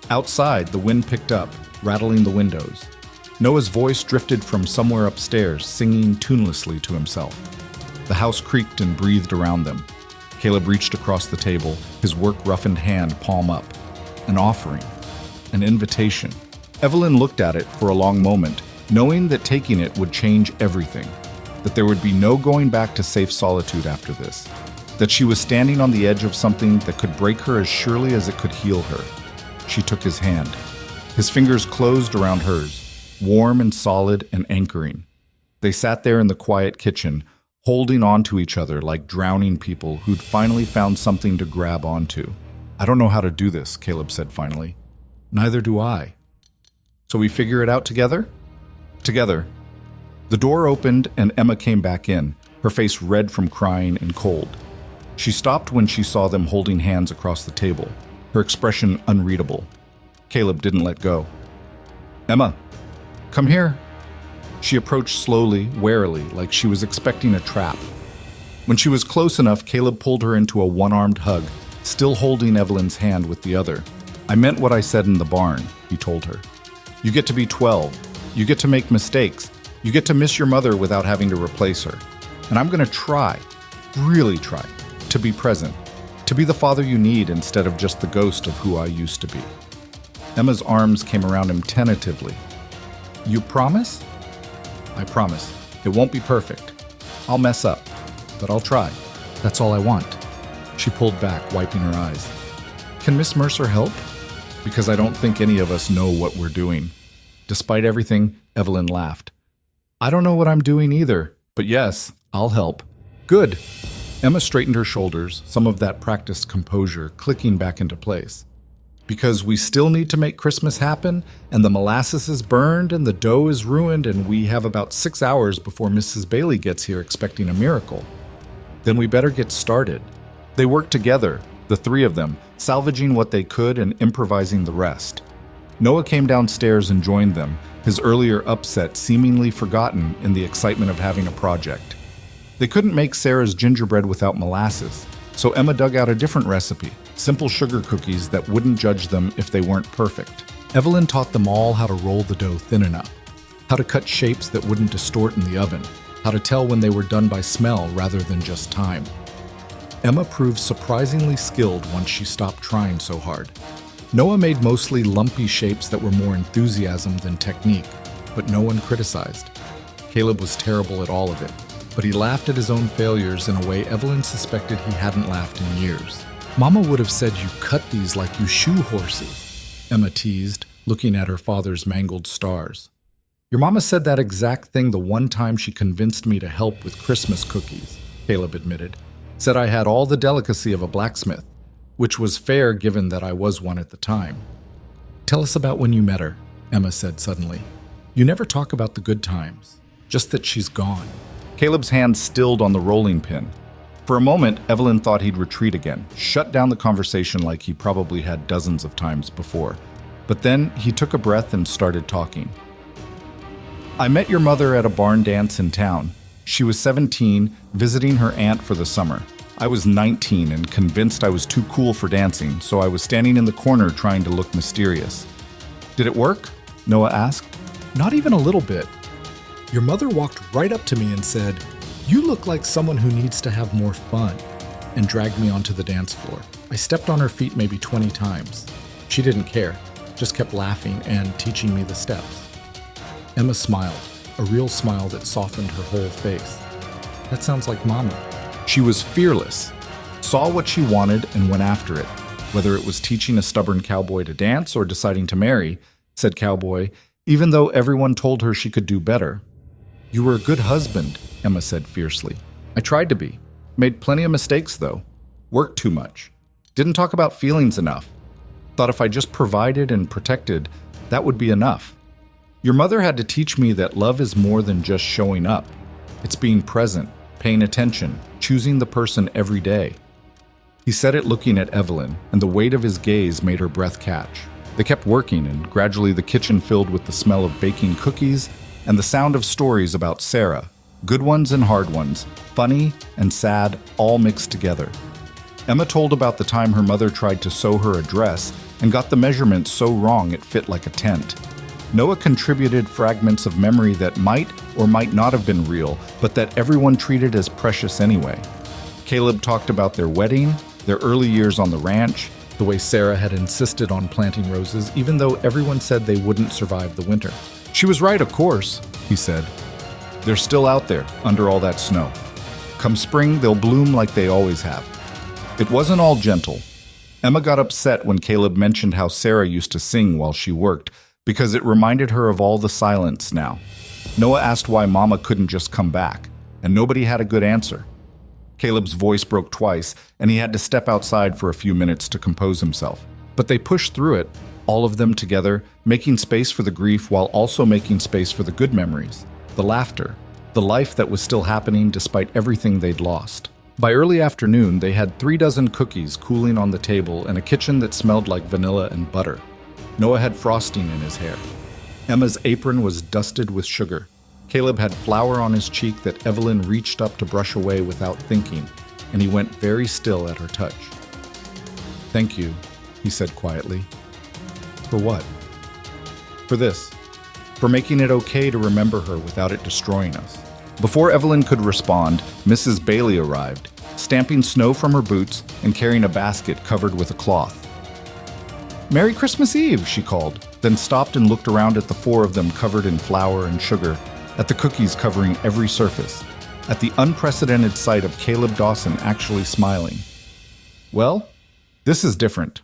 Outside, the wind picked up, rattling the windows. Noah's voice drifted from somewhere upstairs, singing tunelessly to himself. The house creaked and breathed around them. Caleb reached across the table, his work-roughened hand palm up. An offering. An invitation. Evelyn looked at it for a long moment, knowing that taking it would change everything. That there would be no going back to safe solitude after this. That she was standing on the edge of something that could break her as surely as it could heal her. She took his hand. His fingers closed around hers, warm and solid and anchoring. They sat there in the quiet kitchen, holding on to each other like drowning people who'd finally found something to grab onto. I don't know how to do this, Caleb said finally. Neither do I. So we figure it out together? Together. The door opened and Emma came back in, her face red from crying and cold. She stopped when she saw them holding hands across the table, her expression unreadable. Caleb didn't let go. Emma, come here. She approached slowly, warily, like she was expecting a trap. When she was close enough, Caleb pulled her into a one-armed hug, still holding Evelyn's hand with the other. I meant what I said in the barn, he told her. You get to be 12. You get to make mistakes. You get to miss your mother without having to replace her. And I'm going to try, really try, to be present, to be the father you need instead of just the ghost of who I used to be. Emma's arms came around him tentatively. You promise? I promise. It won't be perfect. I'll mess up, but I'll try. That's all I want. She pulled back, wiping her eyes. Can Miss Mercer help? Because I don't think any of us know what we're doing. Despite everything, Evelyn laughed. I don't know what I'm doing either, but yes, I'll help. Good. Emma straightened her shoulders, some of that practiced composure clicking back into place. Because we still need to make Christmas happen, and the molasses is burned and the dough is ruined, and we have about 6 hours before Mrs. Bailey gets here expecting a miracle. Then we better get started. They worked together, the three of them, salvaging what they could and improvising the rest. Noah came downstairs and joined them, his earlier upset seemingly forgotten in the excitement of having a project. They couldn't make Sarah's gingerbread without molasses, so Emma dug out a different recipe, simple sugar cookies that wouldn't judge them if they weren't perfect. Evelyn taught them all how to roll the dough thin enough, how to cut shapes that wouldn't distort in the oven, how to tell when they were done by smell rather than just time. Emma proved surprisingly skilled once she stopped trying so hard. Noah made mostly lumpy shapes that were more enthusiasm than technique, but no one criticized. Caleb was terrible at all of it, but he laughed at his own failures in a way Evelyn suspected he hadn't laughed in years. Mama would have said you cut these like you shoe horses, Emma teased, looking at her father's mangled stars. Your mama said that exact thing the one time she convinced me to help with Christmas cookies, Caleb admitted. Said I had all the delicacy of a blacksmith, which was fair given that I was one at the time. Tell us about when you met her, Emma said suddenly. You never talk about the good times, just that she's gone. Caleb's hand stilled on the rolling pin. For a moment, Evelyn thought he'd retreat again, shut down the conversation like he probably had dozens of times before. But then he took a breath and started talking. I met your mother at a barn dance in town. She was 17, visiting her aunt for the summer. I was 19 and convinced I was too cool for dancing, so I was standing in the corner trying to look mysterious. Did it work? Noah asked. Not even a little bit. Your mother walked right up to me and said, "You look like someone who needs to have more fun," and dragged me onto the dance floor. I stepped on her feet maybe 20 times. She didn't care, just kept laughing and teaching me the steps. Emma smiled, a real smile that softened her whole face. That sounds like Mama. She was fearless, saw what she wanted and went after it, whether it was teaching a stubborn cowboy to dance or deciding to marry, said Cowboy, even though everyone told her she could do better. You were a good husband, Emma said fiercely. I tried to be. Made plenty of mistakes, though. Worked too much. Didn't talk about feelings enough. Thought if I just provided and protected, that would be enough. Your mother had to teach me that love is more than just showing up. It's being present, paying attention, choosing the person every day. He said it looking at Evelyn, and the weight of his gaze made her breath catch. They kept working, and gradually the kitchen filled with the smell of baking cookies and the sound of stories about Sarah, good ones and hard ones, funny and sad, all mixed together. Emma told about the time her mother tried to sew her a dress and got the measurements so wrong it fit like a tent. Noah contributed fragments of memory that might or might not have been real, but that everyone treated as precious anyway. Caleb talked about their wedding, their early years on the ranch, the way Sarah had insisted on planting roses even though everyone said they wouldn't survive the winter. She was right, of course, he said. They're still out there, under all that snow. Come spring, they'll bloom like they always have. It wasn't all gentle. Emma got upset when Caleb mentioned how Sarah used to sing while she worked, because it reminded her of all the silence now. Noah asked why Mama couldn't just come back, and nobody had a good answer. Caleb's voice broke twice, and he had to step outside for a few minutes to compose himself. But they pushed through it, all of them together, making space for the grief while also making space for the good memories, the laughter, the life that was still happening despite everything they'd lost. By early afternoon, they had 36 cookies cooling on the table and a kitchen that smelled like vanilla and butter. Noah had frosting in his hair. Emma's apron was dusted with sugar. Caleb had flour on his cheek that Evelyn reached up to brush away without thinking, and he went very still at her touch. Thank you, he said quietly. For what? For this. For making it okay to remember her without it destroying us. Before Evelyn could respond, Mrs. Bailey arrived, stamping snow from her boots and carrying a basket covered with a cloth. Merry Christmas Eve, she called, then stopped and looked around at the four of them covered in flour and sugar, at the cookies covering every surface, at the unprecedented sight of Caleb Dawson actually smiling. Well, this is different.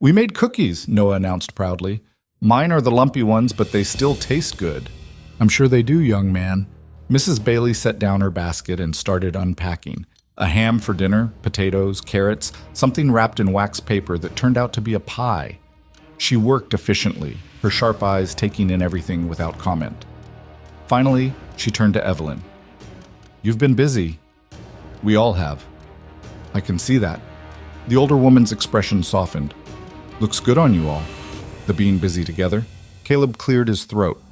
We made cookies, Noah announced proudly. Mine are the lumpy ones, but they still taste good. I'm sure they do, young man. Mrs. Bailey set down her basket and started unpacking, A ham for dinner, potatoes, carrots, something wrapped in wax paper that turned out to be a pie. She worked efficiently, her sharp eyes taking in everything without comment. Finally, she turned to Evelyn. "You've been busy." "We all have." "I can see that." The older woman's expression softened. "Looks good on you all." The being busy together. Caleb cleared his throat.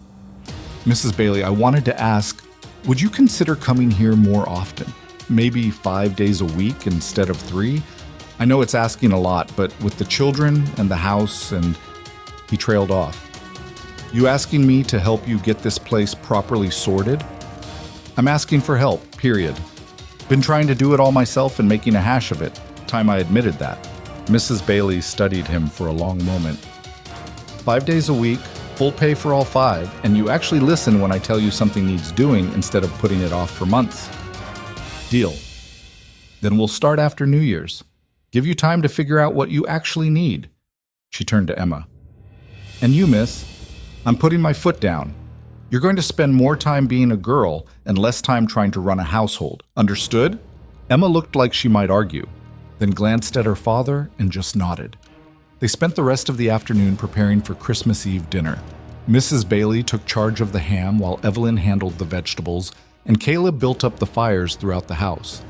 "Mrs. Bailey, I wanted to ask, would you consider coming here more often? Maybe 5 days a week instead of 3? I know it's asking a lot, but with the children and the house and..." He trailed off. "You asking me to help you get this place properly sorted?" "I'm asking for help, period. Been trying to do it all myself and making a hash of it. Time I admitted that." Mrs. Bailey studied him for a long moment. 5 days a week, full pay for all 5, and you actually listen when I tell you something needs doing instead of putting it off for months. Deal. Then we'll start after New Year's. Give you time to figure out what you actually need." She turned to Emma. "And you, miss, I'm putting my foot down. You're going to spend more time being a girl and less time trying to run a household. Understood?" Emma looked like she might argue, then glanced at her father and just nodded. They spent the rest of the afternoon preparing for Christmas Eve dinner. Mrs. Bailey took charge of the ham while Evelyn handled the vegetables, and Caleb built up the fires throughout the house.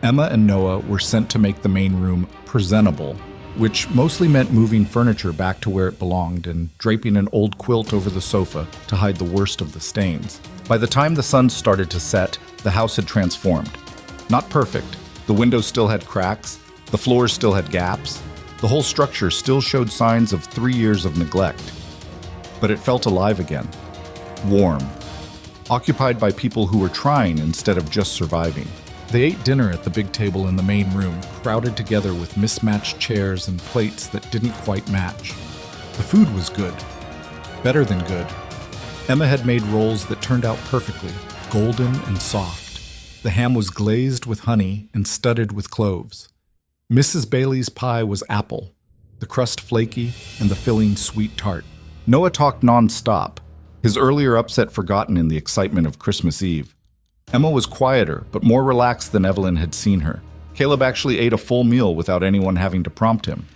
Emma and Noah were sent to make the main room presentable, which mostly meant moving furniture back to where it belonged and draping an old quilt over the sofa to hide the worst of the stains. By the time the sun started to set, the house had transformed. Not perfect. The windows still had cracks, the floors still had gaps, the whole structure still showed signs of 3 years of neglect. But it felt alive again. Warm. Occupied by people who were trying instead of just surviving. They ate dinner at the big table in the main room, crowded together with mismatched chairs and plates that didn't quite match. The food was good. Better than good. Emma had made rolls that turned out perfectly, golden and soft. The ham was glazed with honey and studded with cloves. Mrs. Bailey's pie was apple, the crust flaky and the filling sweet tart. Noah talked non-stop, his earlier upset forgotten in the excitement of Christmas Eve. Emma was quieter, but more relaxed than Evelyn had seen her. Caleb actually ate a full meal without anyone having to prompt him.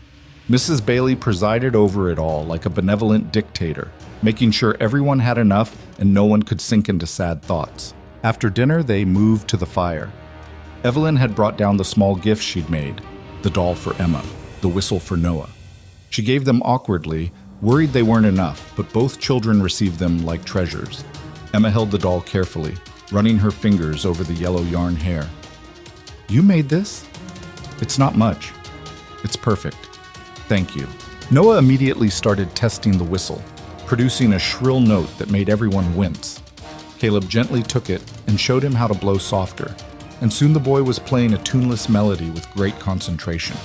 Mrs. Bailey presided over it all like a benevolent dictator, making sure everyone had enough and no one could sink into sad thoughts. After dinner, they moved to the fire. Evelyn had brought down the small gifts she'd made, the doll for Emma, the whistle for Noah. She gave them awkwardly, worried they weren't enough, but both children received them like treasures. Emma held the doll carefully, running her fingers over the yellow yarn hair. "You made this?" "It's not much. It's perfect. Thank you." Noah immediately started testing the whistle, producing a shrill note that made everyone wince. Caleb gently took it and showed him how to blow softer, and soon the boy was playing a tuneless melody with great concentration.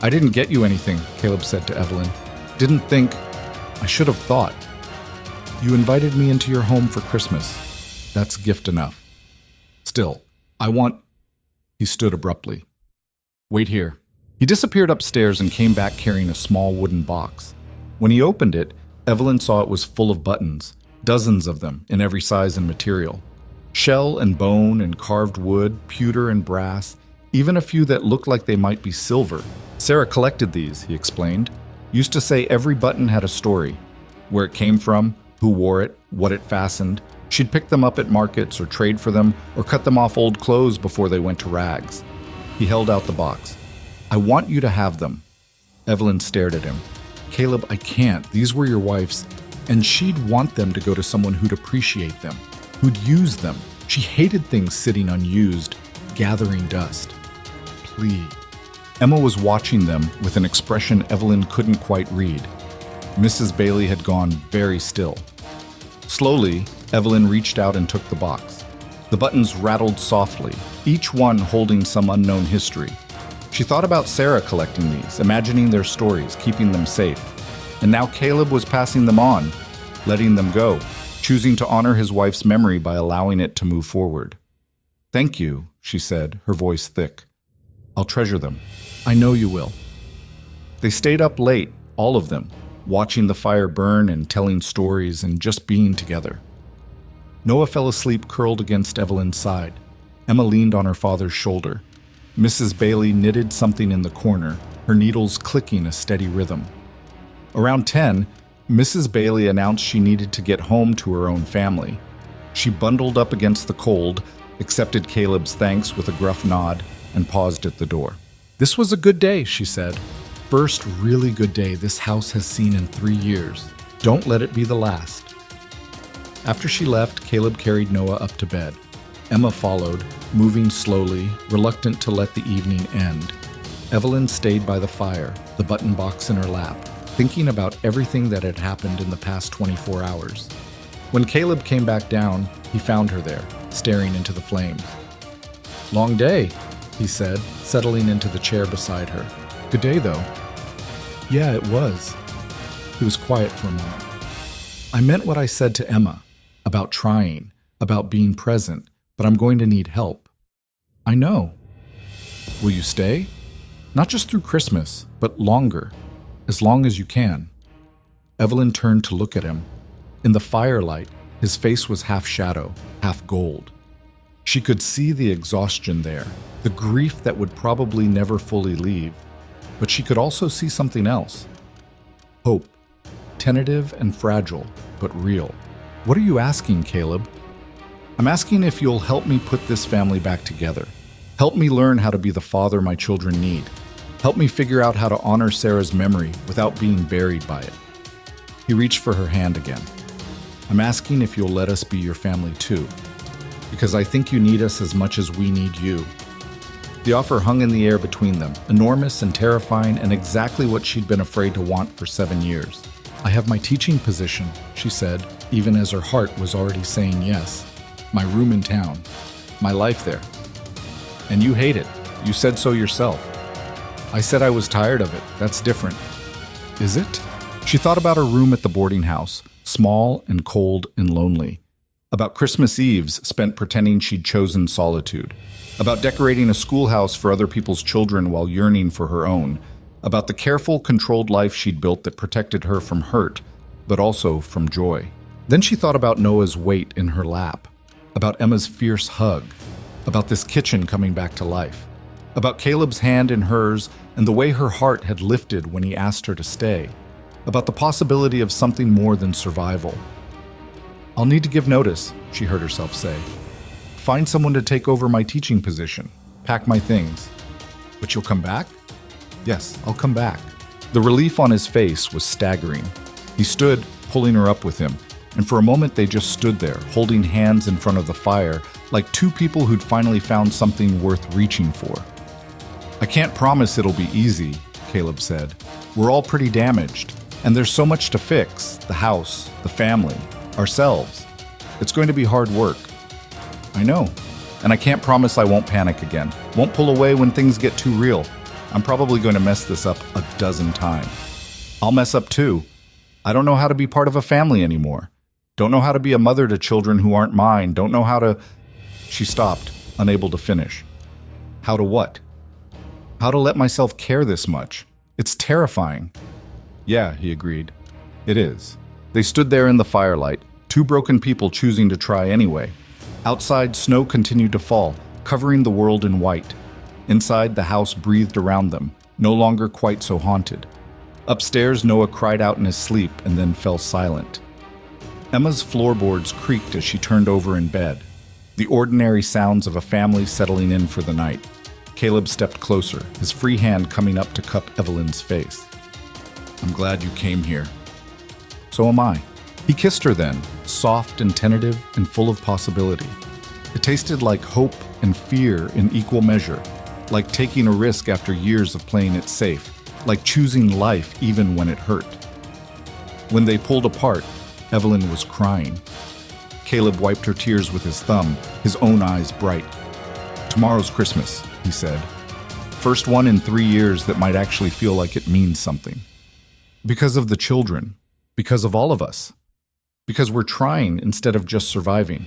"I didn't get you anything," Caleb said to Evelyn. "Didn't think. I should have thought. You invited me into your home for Christmas. That's gift enough. Still, I want..." He stood abruptly. "Wait here." He disappeared upstairs and came back carrying a small wooden box. When he opened it, Evelyn saw it was full of buttons, dozens of them in every size and material. Shell and bone and carved wood, pewter and brass, even a few that looked like they might be silver. Sarah collected these, he explained. Used to say every button had a story. Where it came from, who wore it, what it fastened. She'd pick them up at markets or trade for them or cut them off old clothes before they went to rags. He held out the box. "I want you to have them." Evelyn stared at him. "Caleb, I can't. These were your wife's, and she'd want them to go to someone who'd appreciate them, who'd use them. She hated things sitting unused, gathering dust. Please." Emma was watching them with an expression Evelyn couldn't quite read. Mrs. Bailey had gone very still. Slowly, Evelyn reached out and took the box. The buttons rattled softly, each one holding some unknown history. She thought about Sarah collecting these, imagining their stories, keeping them safe. And now Caleb was passing them on, letting them go, choosing to honor his wife's memory by allowing it to move forward. "Thank you," she said, her voice thick. "I'll treasure them. I know you will." They stayed up late, all of them, watching the fire burn and telling stories and just being together. Noah fell asleep curled against Evelyn's side. Emma leaned on her father's shoulder. Mrs. Bailey knitted something in the corner, her needles clicking a steady rhythm. Around 10, Mrs. Bailey announced she needed to get home to her own family. She bundled up against the cold, accepted Caleb's thanks with a gruff nod, and paused at the door. "This was a good day," she said. "First really good day this house has seen in 3 years. Don't let it be the last." After she left, Caleb carried Noah up to bed. Emma followed, moving slowly, reluctant to let the evening end. Evelyn stayed by the fire, the button box in her lap, thinking about everything that had happened in the past 24 hours. When Caleb came back down, he found her there, staring into the flames. "Long day," he said, settling into the chair beside her. "Good day, though." "Yeah, it was." He was quiet for a moment. "I meant what I said to Emma, about trying, about being present, but I'm going to need help." "I know." "Will you stay? Not just through Christmas, but longer, as long as you can." Evelyn turned to look at him. In the firelight, his face was half shadow, half gold. She could see the exhaustion there, the grief that would probably never fully leave, but she could also see something else. Hope, tentative and fragile, but real. "What are you asking, Caleb?" "I'm asking if you'll help me put this family back together. Help me learn how to be the father my children need. Help me figure out how to honor Sarah's memory without being buried by it." He reached for her hand again. "I'm asking if you'll let us be your family too, because I think you need us as much as we need you." The offer hung in the air between them, enormous and terrifying, and exactly what she'd been afraid to want for 7 years. "I have my teaching position," she said, even as her heart was already saying yes. "My room in town. My life there." "And you hate it. You said so yourself." "I said I was tired of it. That's different." "Is it?" She thought about her room at the boarding house, small and cold and lonely. About Christmas Eves spent pretending she'd chosen solitude. About decorating a schoolhouse for other people's children while yearning for her own. About the careful, controlled life she'd built that protected her from hurt, but also from joy. Then she thought about Noah's weight in her lap, about Emma's fierce hug, about this kitchen coming back to life, about Caleb's hand in hers and the way her heart had lifted when he asked her to stay, about the possibility of something more than survival. "I'll need to give notice," she heard herself say. "Find someone to take over my teaching position. Pack my things." "But you'll come back?" "Yes, I'll come back." The relief on his face was staggering. He stood, pulling her up with him, and for a moment they just stood there, holding hands in front of the fire, like two people who'd finally found something worth reaching for. "I can't promise it'll be easy," Caleb said. "We're all pretty damaged, and there's so much to fix, the house, the family, ourselves. It's going to be hard work." "I know, and I can't promise I won't panic again, won't pull away when things get too real. I'm probably going to mess this up a dozen times. I'll mess up too. I don't know how to be part of a family anymore. Don't know how to be a mother to children who aren't mine. Don't know how to..." She stopped, unable to finish. "How to what?" "How to let myself care this much. It's terrifying." "Yeah," he agreed. "It is." They stood there in the firelight, two broken people choosing to try anyway. Outside, snow continued to fall, covering the world in white. Inside, the house breathed around them, no longer quite so haunted. Upstairs, Noah cried out in his sleep and then fell silent. Emma's floorboards creaked as she turned over in bed, the ordinary sounds of a family settling in for the night. Caleb stepped closer, his free hand coming up to cup Evelyn's face. "I'm glad you came here." "So am I." He kissed her then, soft and tentative and full of possibility. It tasted like hope and fear in equal measure, like taking a risk after years of playing it safe, like choosing life even when it hurt. When they pulled apart, Evelyn was crying. Caleb wiped her tears with his thumb, his own eyes bright. "Tomorrow's Christmas," he said. "First one in 3 years that might actually feel like it means something. Because of the children, because of all of us, because we're trying instead of just surviving."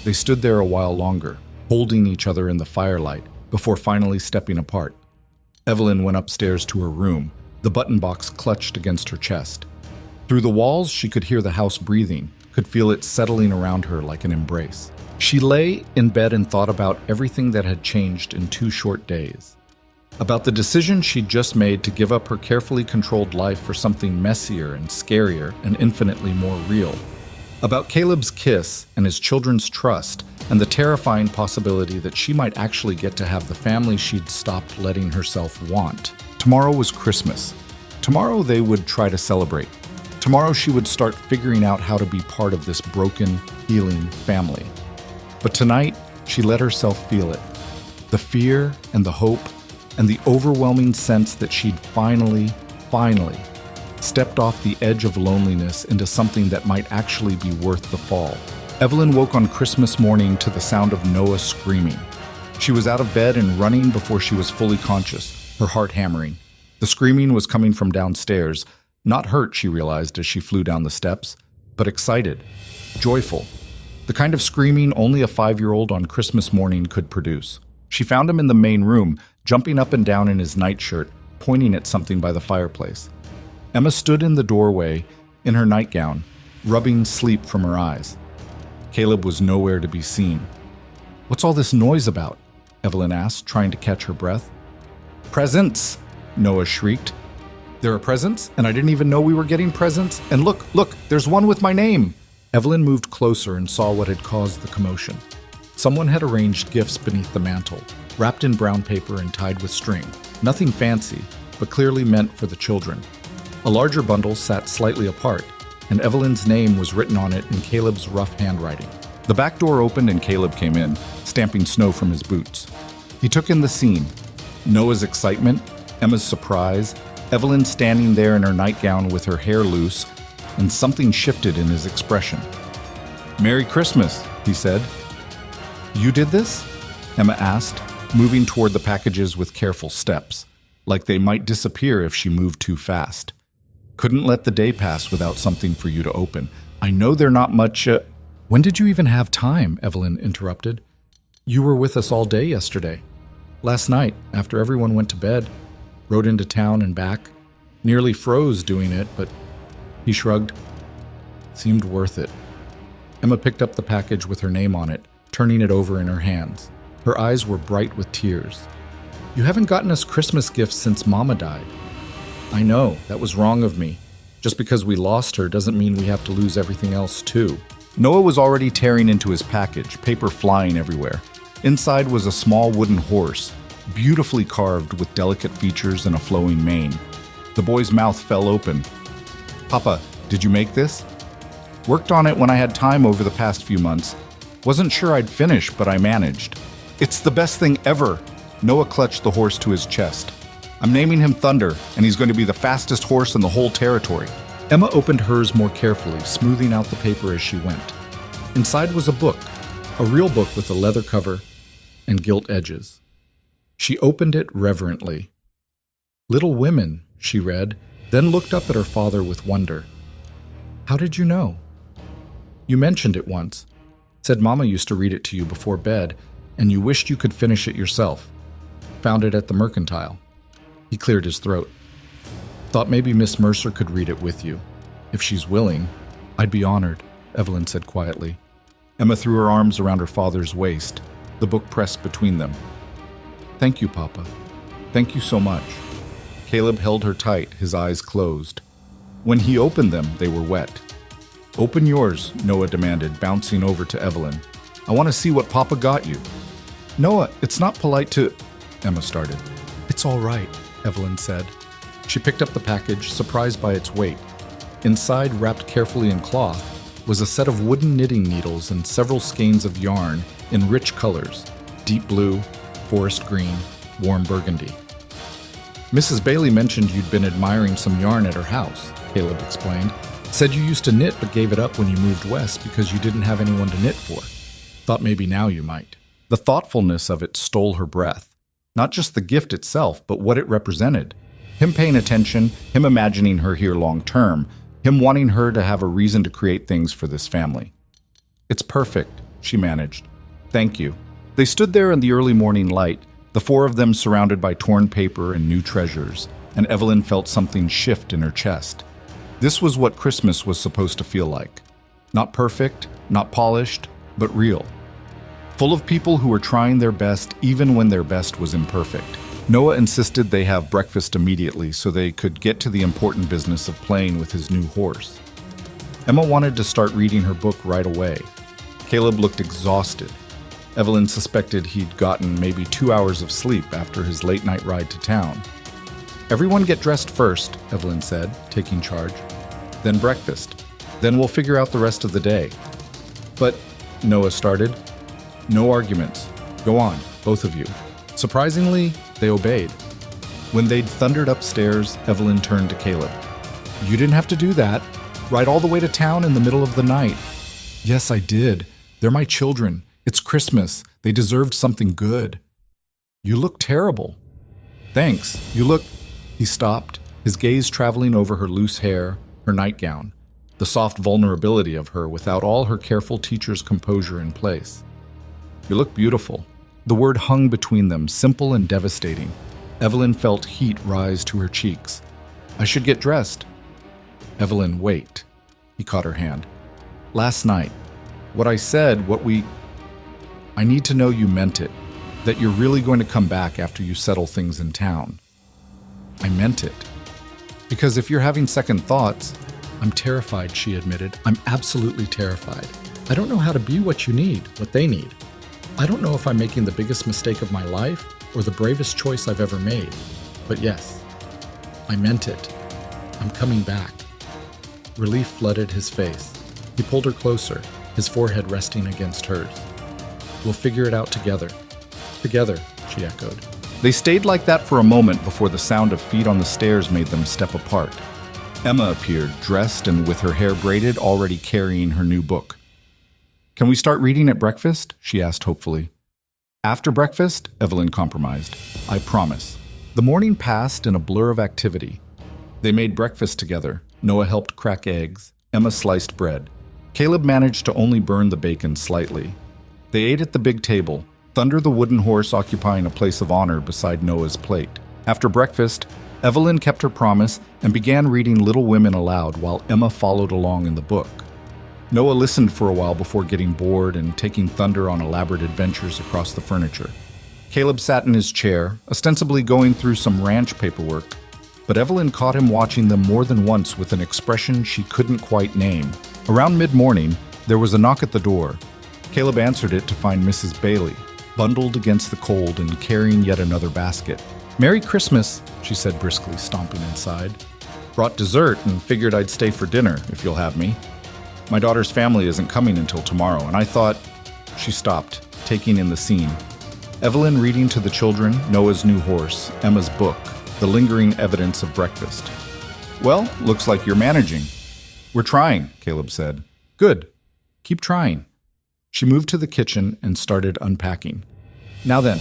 They stood there a while longer, holding each other in the firelight, before finally stepping apart. Evelyn went upstairs to her room, the button box clutched against her chest. Through the walls, she could hear the house breathing, could feel it settling around her like an embrace. She lay in bed and thought about everything that had changed in 2 short days. About the decision she'd just made to give up her carefully controlled life for something messier and scarier and infinitely more real. About Caleb's kiss and his children's trust and the terrifying possibility that she might actually get to have the family she'd stopped letting herself want. Tomorrow was Christmas. Tomorrow they would try to celebrate. Tomorrow she would start figuring out how to be part of this broken, healing family. But tonight, she let herself feel it. The fear and the hope and the overwhelming sense that she'd finally stepped off the edge of loneliness into something that might actually be worth the fall. Evelyn woke on Christmas morning to the sound of Noah screaming. She was out of bed and running before she was fully conscious, her heart hammering. The screaming was coming from downstairs, not hurt, she realized as she flew down the steps, but excited, joyful. The kind of screaming only a 5-year-old on Christmas morning could produce. She found him in the main room, jumping up and down in his nightshirt, pointing at something by the fireplace. Emma stood in the doorway, in her nightgown, rubbing sleep from her eyes. Caleb was nowhere to be seen. "What's all this noise about?" Evelyn asked, trying to catch her breath. "Presents!" Noah shrieked. "There are presents? And I didn't even know we were getting presents? And look, there's one with my name!" Evelyn moved closer and saw what had caused the commotion. Someone had arranged gifts beneath the mantel, wrapped in brown paper and tied with string. Nothing fancy, but clearly meant for the children. A larger bundle sat slightly apart, and Evelyn's name was written on it in Caleb's rough handwriting. The back door opened and Caleb came in, stamping snow from his boots. He took in the scene. Noah's excitement, Emma's surprise, Evelyn standing there in her nightgown with her hair loose, and something shifted in his expression. "Merry Christmas," he said. "You did this?" Emma asked, moving toward the packages with careful steps, like they might disappear if she moved too fast. "Couldn't let the day pass without something for you to open. I know they're not much—" "When did you even have time?" Evelyn interrupted. "You were with us all day yesterday. Last night, after everyone went to bed, rode into town and back. Nearly froze doing it, but..." He shrugged. "Seemed worth it." Emma picked up the package with her name on it, turning it over in her hands. Her eyes were bright with tears. "You haven't gotten us Christmas gifts since Mama died." "I know, that was wrong of me. Just because we lost her doesn't mean we have to lose everything else too." Noah was already tearing into his package, paper flying everywhere. Inside was a small wooden horse, beautifully carved with delicate features and a flowing mane. The boy's mouth fell open. "Papa, did you make this?" "Worked on it when I had time over the past few months. Wasn't sure I'd finish, but I managed." "It's the best thing ever!" Noah clutched the horse to his chest. "I'm naming him Thunder, and he's going to be the fastest horse in the whole territory." Emma opened hers more carefully, smoothing out the paper as she went. Inside was a book, a real book with a leather cover and gilt edges. She opened it reverently. "Little Women," she read, then looked up at her father with wonder. "How did you know?" "You mentioned it once. Said Mama used to read it to you before bed, and you wished you could finish it yourself. Found it at the Mercantile." He cleared his throat. "Thought maybe Miss Mercer could read it with you. If she's willing." "I'd be honored," Evelyn said quietly. Emma threw her arms around her father's waist, the book pressed between them. "Thank you, Papa. Thank you so much." Caleb held her tight, his eyes closed. When he opened them, they were wet. "Open yours," Noah demanded, bouncing over to Evelyn. "I want to see what Papa got you." "Noah, it's not polite to—" Emma started. "It's all right," Evelyn said. She picked up the package, surprised by its weight. Inside, wrapped carefully in cloth, was a set of wooden knitting needles and several skeins of yarn in rich colors: deep blue, forest green, warm burgundy. "Mrs. Bailey mentioned you'd been admiring some yarn at her house," Caleb explained. "Said you used to knit but gave it up when you moved west because you didn't have anyone to knit for. Thought maybe now you might." The thoughtfulness of it stole her breath. Not just the gift itself, but what it represented. Him paying attention, him imagining her here long term, him wanting her to have a reason to create things for this family. "It's perfect," she managed. "Thank you." They stood there in the early morning light, the four of them surrounded by torn paper and new treasures, and Evelyn felt something shift in her chest. This was what Christmas was supposed to feel like. Not perfect, not polished, but real. full of people who were trying their best even when their best was imperfect. Noah insisted they have breakfast immediately so they could get to the important business of playing with his new horse. Emma wanted to start reading her book right away. Caleb looked exhausted. Evelyn suspected he'd gotten maybe 2 hours of sleep after his late-night ride to town. "Everyone get dressed first," Evelyn said, taking charge. "Then breakfast. Then we'll figure out the rest of the day." "But," Noah started. "No arguments. Go on, both of you." Surprisingly, they obeyed. When they'd thundered upstairs, Evelyn turned to Caleb. "You didn't have to do that. Ride all the way to town in the middle of the night." "Yes, I did. They're my children. It's Christmas. They deserved something good." "You look terrible." "Thanks. You look—" He stopped, his gaze traveling over her loose hair, her nightgown, the soft vulnerability of her without all her careful teacher's composure in place. "You look beautiful." The word hung between them, simple and devastating. Evelyn felt heat rise to her cheeks. "I should get dressed." "Evelyn, wait." He caught her hand. "Last night, what I said, I need to know you meant it, that you're really going to come back after you settle things in town." "I meant it." "Because if you're having second thoughts—" "I'm terrified," she admitted. "I'm absolutely terrified. I don't know how to be what you need, what they need. I don't know if I'm making the biggest mistake of my life or the bravest choice I've ever made. But yes, I meant it. I'm coming back." Relief flooded his face. He pulled her closer, his forehead resting against hers. "We'll figure it out together." "Together," she echoed. They stayed like that for a moment before the sound of feet on the stairs made them step apart. Emma appeared, dressed and with her hair braided, already carrying her new book. "Can we start reading at breakfast?" she asked hopefully. "After breakfast," Evelyn compromised. "I promise." The morning passed in a blur of activity. They made breakfast together. Noah helped crack eggs. Emma sliced bread. Caleb managed to only burn the bacon slightly. They ate at the big table, Thunder the wooden horse occupying a place of honor beside Noah's plate. After breakfast, Evelyn kept her promise and began reading Little Women aloud while Emma followed along in the book. Noah listened for a while before getting bored and taking Thunder on elaborate adventures across the furniture. Caleb sat in his chair, ostensibly going through some ranch paperwork, but Evelyn caught him watching them more than once with an expression she couldn't quite name. Around mid-morning, there was a knock at the door. Caleb answered it to find Mrs. Bailey, bundled against the cold and carrying yet another basket. "Merry Christmas," she said briskly, stomping inside. "Brought dessert and figured I'd stay for dinner, if you'll have me. My daughter's family isn't coming until tomorrow, and I thought—" She stopped, taking in the scene. Evelyn reading to the children, Noah's new horse, Emma's book, the lingering evidence of breakfast. "Well, looks like you're managing." "We're trying," Caleb said. "Good. Keep trying." She moved to the kitchen and started unpacking. "Now then,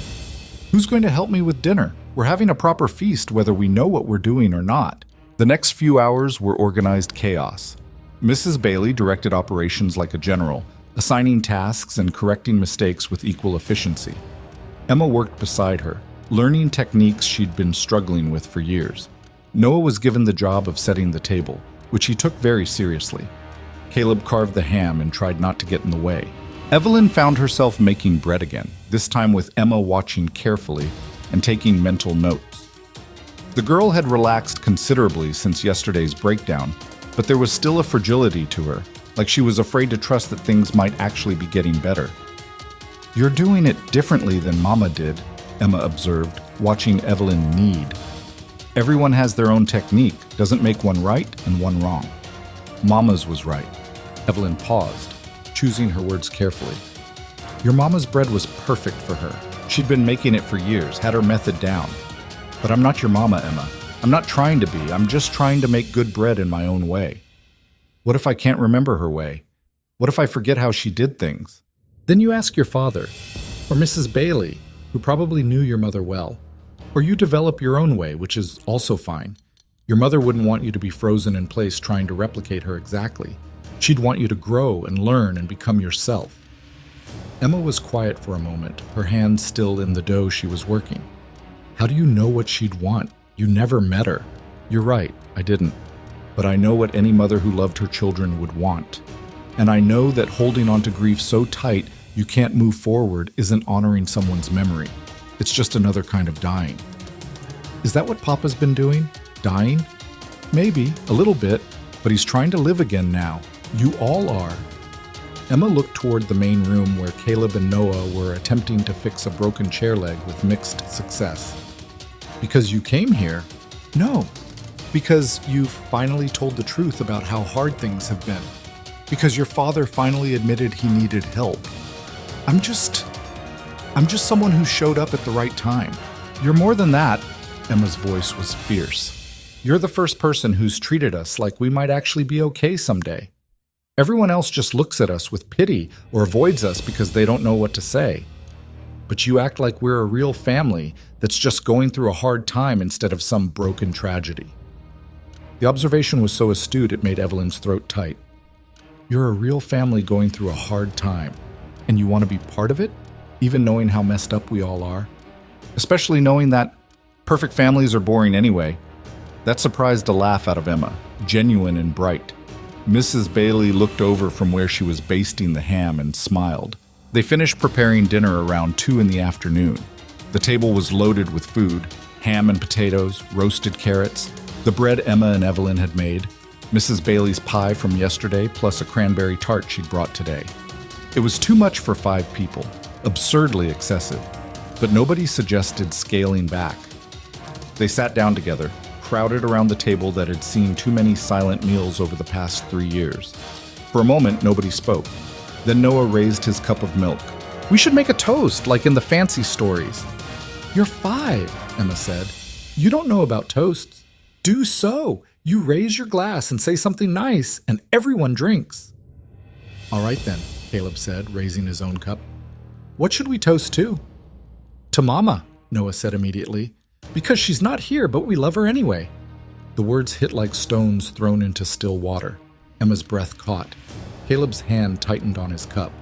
who's going to help me with dinner? We're having a proper feast whether we know what we're doing or not." The next few hours were organized chaos. Mrs. Bailey directed operations like a general, assigning tasks and correcting mistakes with equal efficiency. Emma worked beside her, learning techniques she'd been struggling with for years. Noah was given the job of setting the table, which he took very seriously. Caleb carved the ham and tried not to get in the way. Evelyn found herself making bread again, this time with Emma watching carefully and taking mental notes. The girl had relaxed considerably since yesterday's breakdown, but there was still a fragility to her, like she was afraid to trust that things might actually be getting better. "You're doing it differently than Mama did," Emma observed, watching Evelyn knead. "Everyone has their own technique, doesn't make one right and one wrong. Mama's was right." Evelyn paused, choosing her words carefully. "Your Mama's bread was perfect for her. She'd been making it for years, had her method down. But I'm not your Mama, Emma. I'm not trying to be. I'm just trying to make good bread in my own way. What if I can't remember her way? What if I forget how she did things?" "Then you ask your father, or Mrs. Bailey, who probably knew your mother well. Or you develop your own way, which is also fine. Your mother wouldn't want you to be frozen in place trying to replicate her exactly. She'd want you to grow and learn and become yourself." Emma was quiet for a moment, her hands still in the dough she was working. "How do you know what she'd want? You never met her." "You're right, I didn't. But I know what any mother who loved her children would want. And I know that holding on to grief so tight you can't move forward isn't honoring someone's memory. It's just another kind of dying. Is that what Papa's been doing? Dying? Maybe, a little bit, but he's trying to live again now. You all are. Emma looked toward the main room where Caleb and Noah were attempting to fix a broken chair leg with mixed success. Because you came here? No. Because you finally told the truth about how hard things have been. Because your father finally admitted he needed help. I'm just someone who showed up at the right time. You're more than that. Emma's voice was fierce. You're the first person who's treated us like we might actually be okay someday. Everyone else just looks at us with pity or avoids us because they don't know what to say. But you act like we're a real family that's just going through a hard time instead of some broken tragedy. The observation was so astute it made Evelyn's throat tight. You're a real family going through a hard time, and you want to be part of it, even knowing how messed up we all are? Especially knowing that perfect families are boring anyway. That surprised a laugh out of Emma, genuine and bright. Mrs. Bailey looked over from where she was basting the ham and smiled. They finished preparing dinner around 2 in the afternoon. The table was loaded with food, ham and potatoes, roasted carrots, the bread Emma and Evelyn had made, Mrs. Bailey's pie from yesterday, plus a cranberry tart she'd brought today. It was too much for 5 people, absurdly excessive, but nobody suggested scaling back. They sat down together, crowded around the table that had seen too many silent meals over the past 3 years. For a moment, nobody spoke. Then Noah raised his cup of milk. We should make a toast, like in the fancy stories. You're 5, Emma said. You don't know about toasts. Do so. You raise your glass and say something nice, and everyone drinks. All right then, Caleb said, raising his own cup. What should we toast to? To Mama, Noah said immediately. Because she's not here, but we love her anyway. The words hit like stones thrown into still water. Emma's breath caught. Caleb's hand tightened on his cup.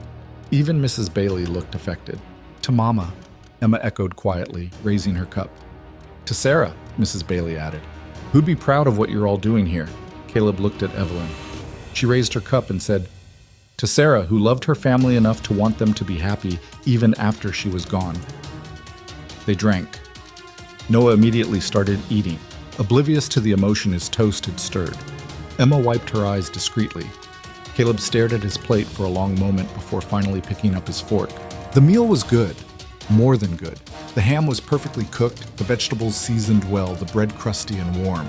Even Mrs. Bailey looked affected. To Mama, Emma echoed quietly, raising her cup. To Sarah, Mrs. Bailey added. Who'd be proud of what you're all doing here? Caleb looked at Evelyn. She raised her cup and said, To Sarah, who loved her family enough to want them to be happy even after she was gone. They drank. Noah immediately started eating, oblivious to the emotion his toast had stirred. Emma wiped her eyes discreetly. Caleb stared at his plate for a long moment before finally picking up his fork. The meal was good, more than good. The ham was perfectly cooked, the vegetables seasoned well, the bread crusty and warm.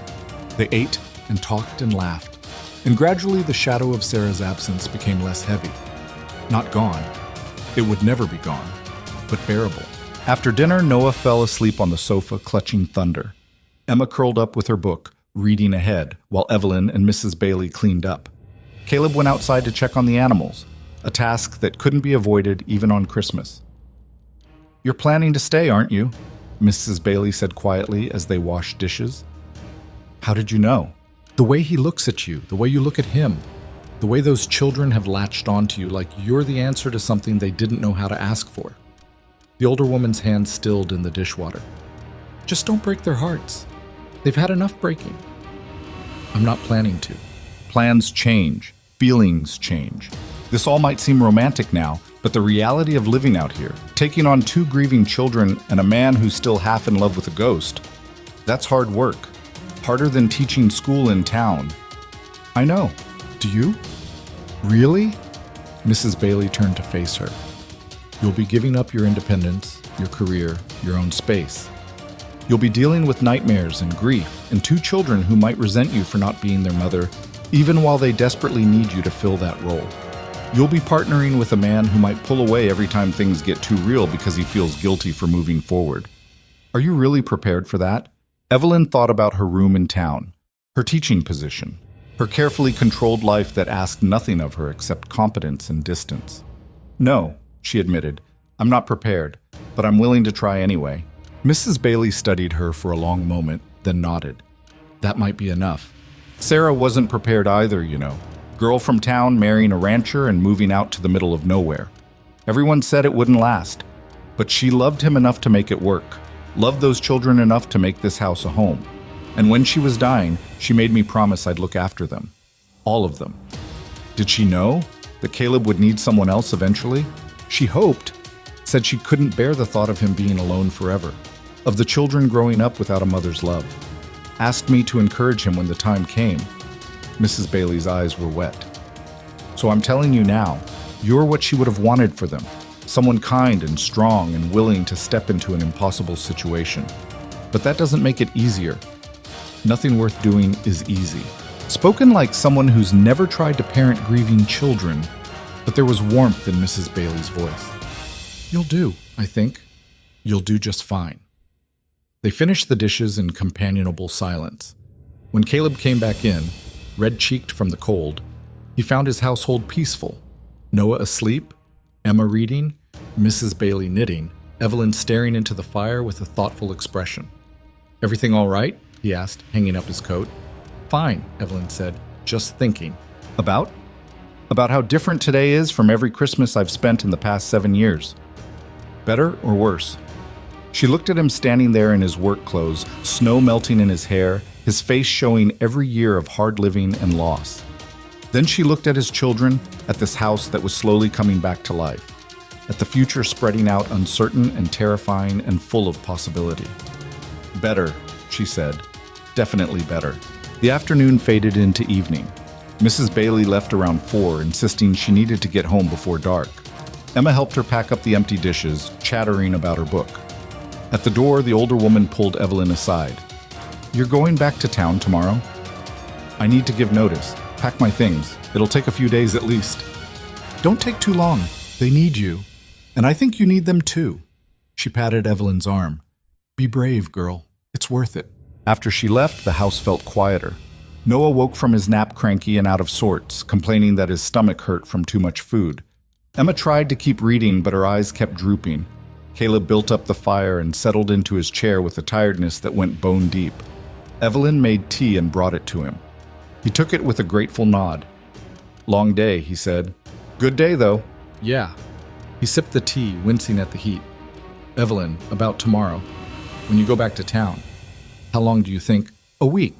They ate and talked and laughed, and gradually the shadow of Sarah's absence became less heavy. Not gone. It would never be gone, but bearable. After dinner, Noah fell asleep on the sofa, clutching thunder. Emma curled up with her book, reading ahead, while Evelyn and Mrs. Bailey cleaned up. Caleb went outside to check on the animals, a task that couldn't be avoided even on Christmas. You're planning to stay, aren't you? Mrs. Bailey said quietly as they washed dishes. How did you know? The way he looks at you, the way you look at him, the way those children have latched onto you like you're the answer to something they didn't know how to ask for. The older woman's hand stilled in the dishwater. Just don't break their hearts. They've had enough breaking. I'm not planning to. Plans change. Feelings change. This all might seem romantic now, but the reality of living out here, taking on 2 grieving children and a man who's still half in love with a ghost, that's hard work. Harder than teaching school in town. I know. Do you? Really? Mrs. Bailey turned to face her. You'll be giving up your independence, your career, your own space. You'll be dealing with nightmares and grief and 2 children who might resent you for not being their mother, even while they desperately need you to fill that role. You'll be partnering with a man who might pull away every time things get too real because he feels guilty for moving forward. Are you really prepared for that? Evelyn thought about her room in town, her teaching position, her carefully controlled life that asked nothing of her except competence and distance. No, she admitted, I'm not prepared, but I'm willing to try anyway. Mrs. Bailey studied her for a long moment, then nodded. That might be enough. Sarah wasn't prepared either, you know. Girl from town marrying a rancher and moving out to the middle of nowhere. Everyone said it wouldn't last, but she loved him enough to make it work, loved those children enough to make this house a home. And when she was dying, she made me promise I'd look after them. All of them. Did she know that Caleb would need someone else eventually? She hoped, said she couldn't bear the thought of him being alone forever, of the children growing up without a mother's love. Asked me to encourage him when the time came. Mrs. Bailey's eyes were wet. So I'm telling you now, you're what she would have wanted for them. Someone kind and strong and willing to step into an impossible situation. But that doesn't make it easier. Nothing worth doing is easy. Spoken like someone who's never tried to parent grieving children, but there was warmth in Mrs. Bailey's voice. You'll do, I think. You'll do just fine. They finished the dishes in companionable silence. When Caleb came back in, red-cheeked from the cold, he found his household peaceful. Noah asleep, Emma reading, Mrs. Bailey knitting, Evelyn staring into the fire with a thoughtful expression. Everything all right? He asked, hanging up his coat. Fine, Evelyn said, just thinking. About? About how different today is from every Christmas I've spent in the past 7 years. Better or worse? She looked at him standing there in his work clothes, snow melting in his hair, his face showing every year of hard living and loss. Then she looked at his children, at this house that was slowly coming back to life, at the future spreading out uncertain and terrifying and full of possibility. Better, she said. Definitely better. The afternoon faded into evening. Mrs. Bailey left around 4, insisting she needed to get home before dark. Emma helped her pack up the empty dishes, chattering about her book. At the door, the older woman pulled Evelyn aside. You're going back to town tomorrow? I need to give notice. Pack my things. It'll take a few days at least. Don't take too long. They need you. And I think you need them too. She patted Evelyn's arm. Be brave, girl. It's worth it. After she left, the house felt quieter. Noah woke from his nap cranky and out of sorts, complaining that his stomach hurt from too much food. Emma tried to keep reading, but her eyes kept drooping. Caleb built up the fire and settled into his chair with a tiredness that went bone deep. Evelyn made tea and brought it to him. He took it with a grateful nod. Long day, he said. Good day, though. Yeah. He sipped the tea, wincing at the heat. Evelyn, about tomorrow, when you go back to town. How long do you think? A week.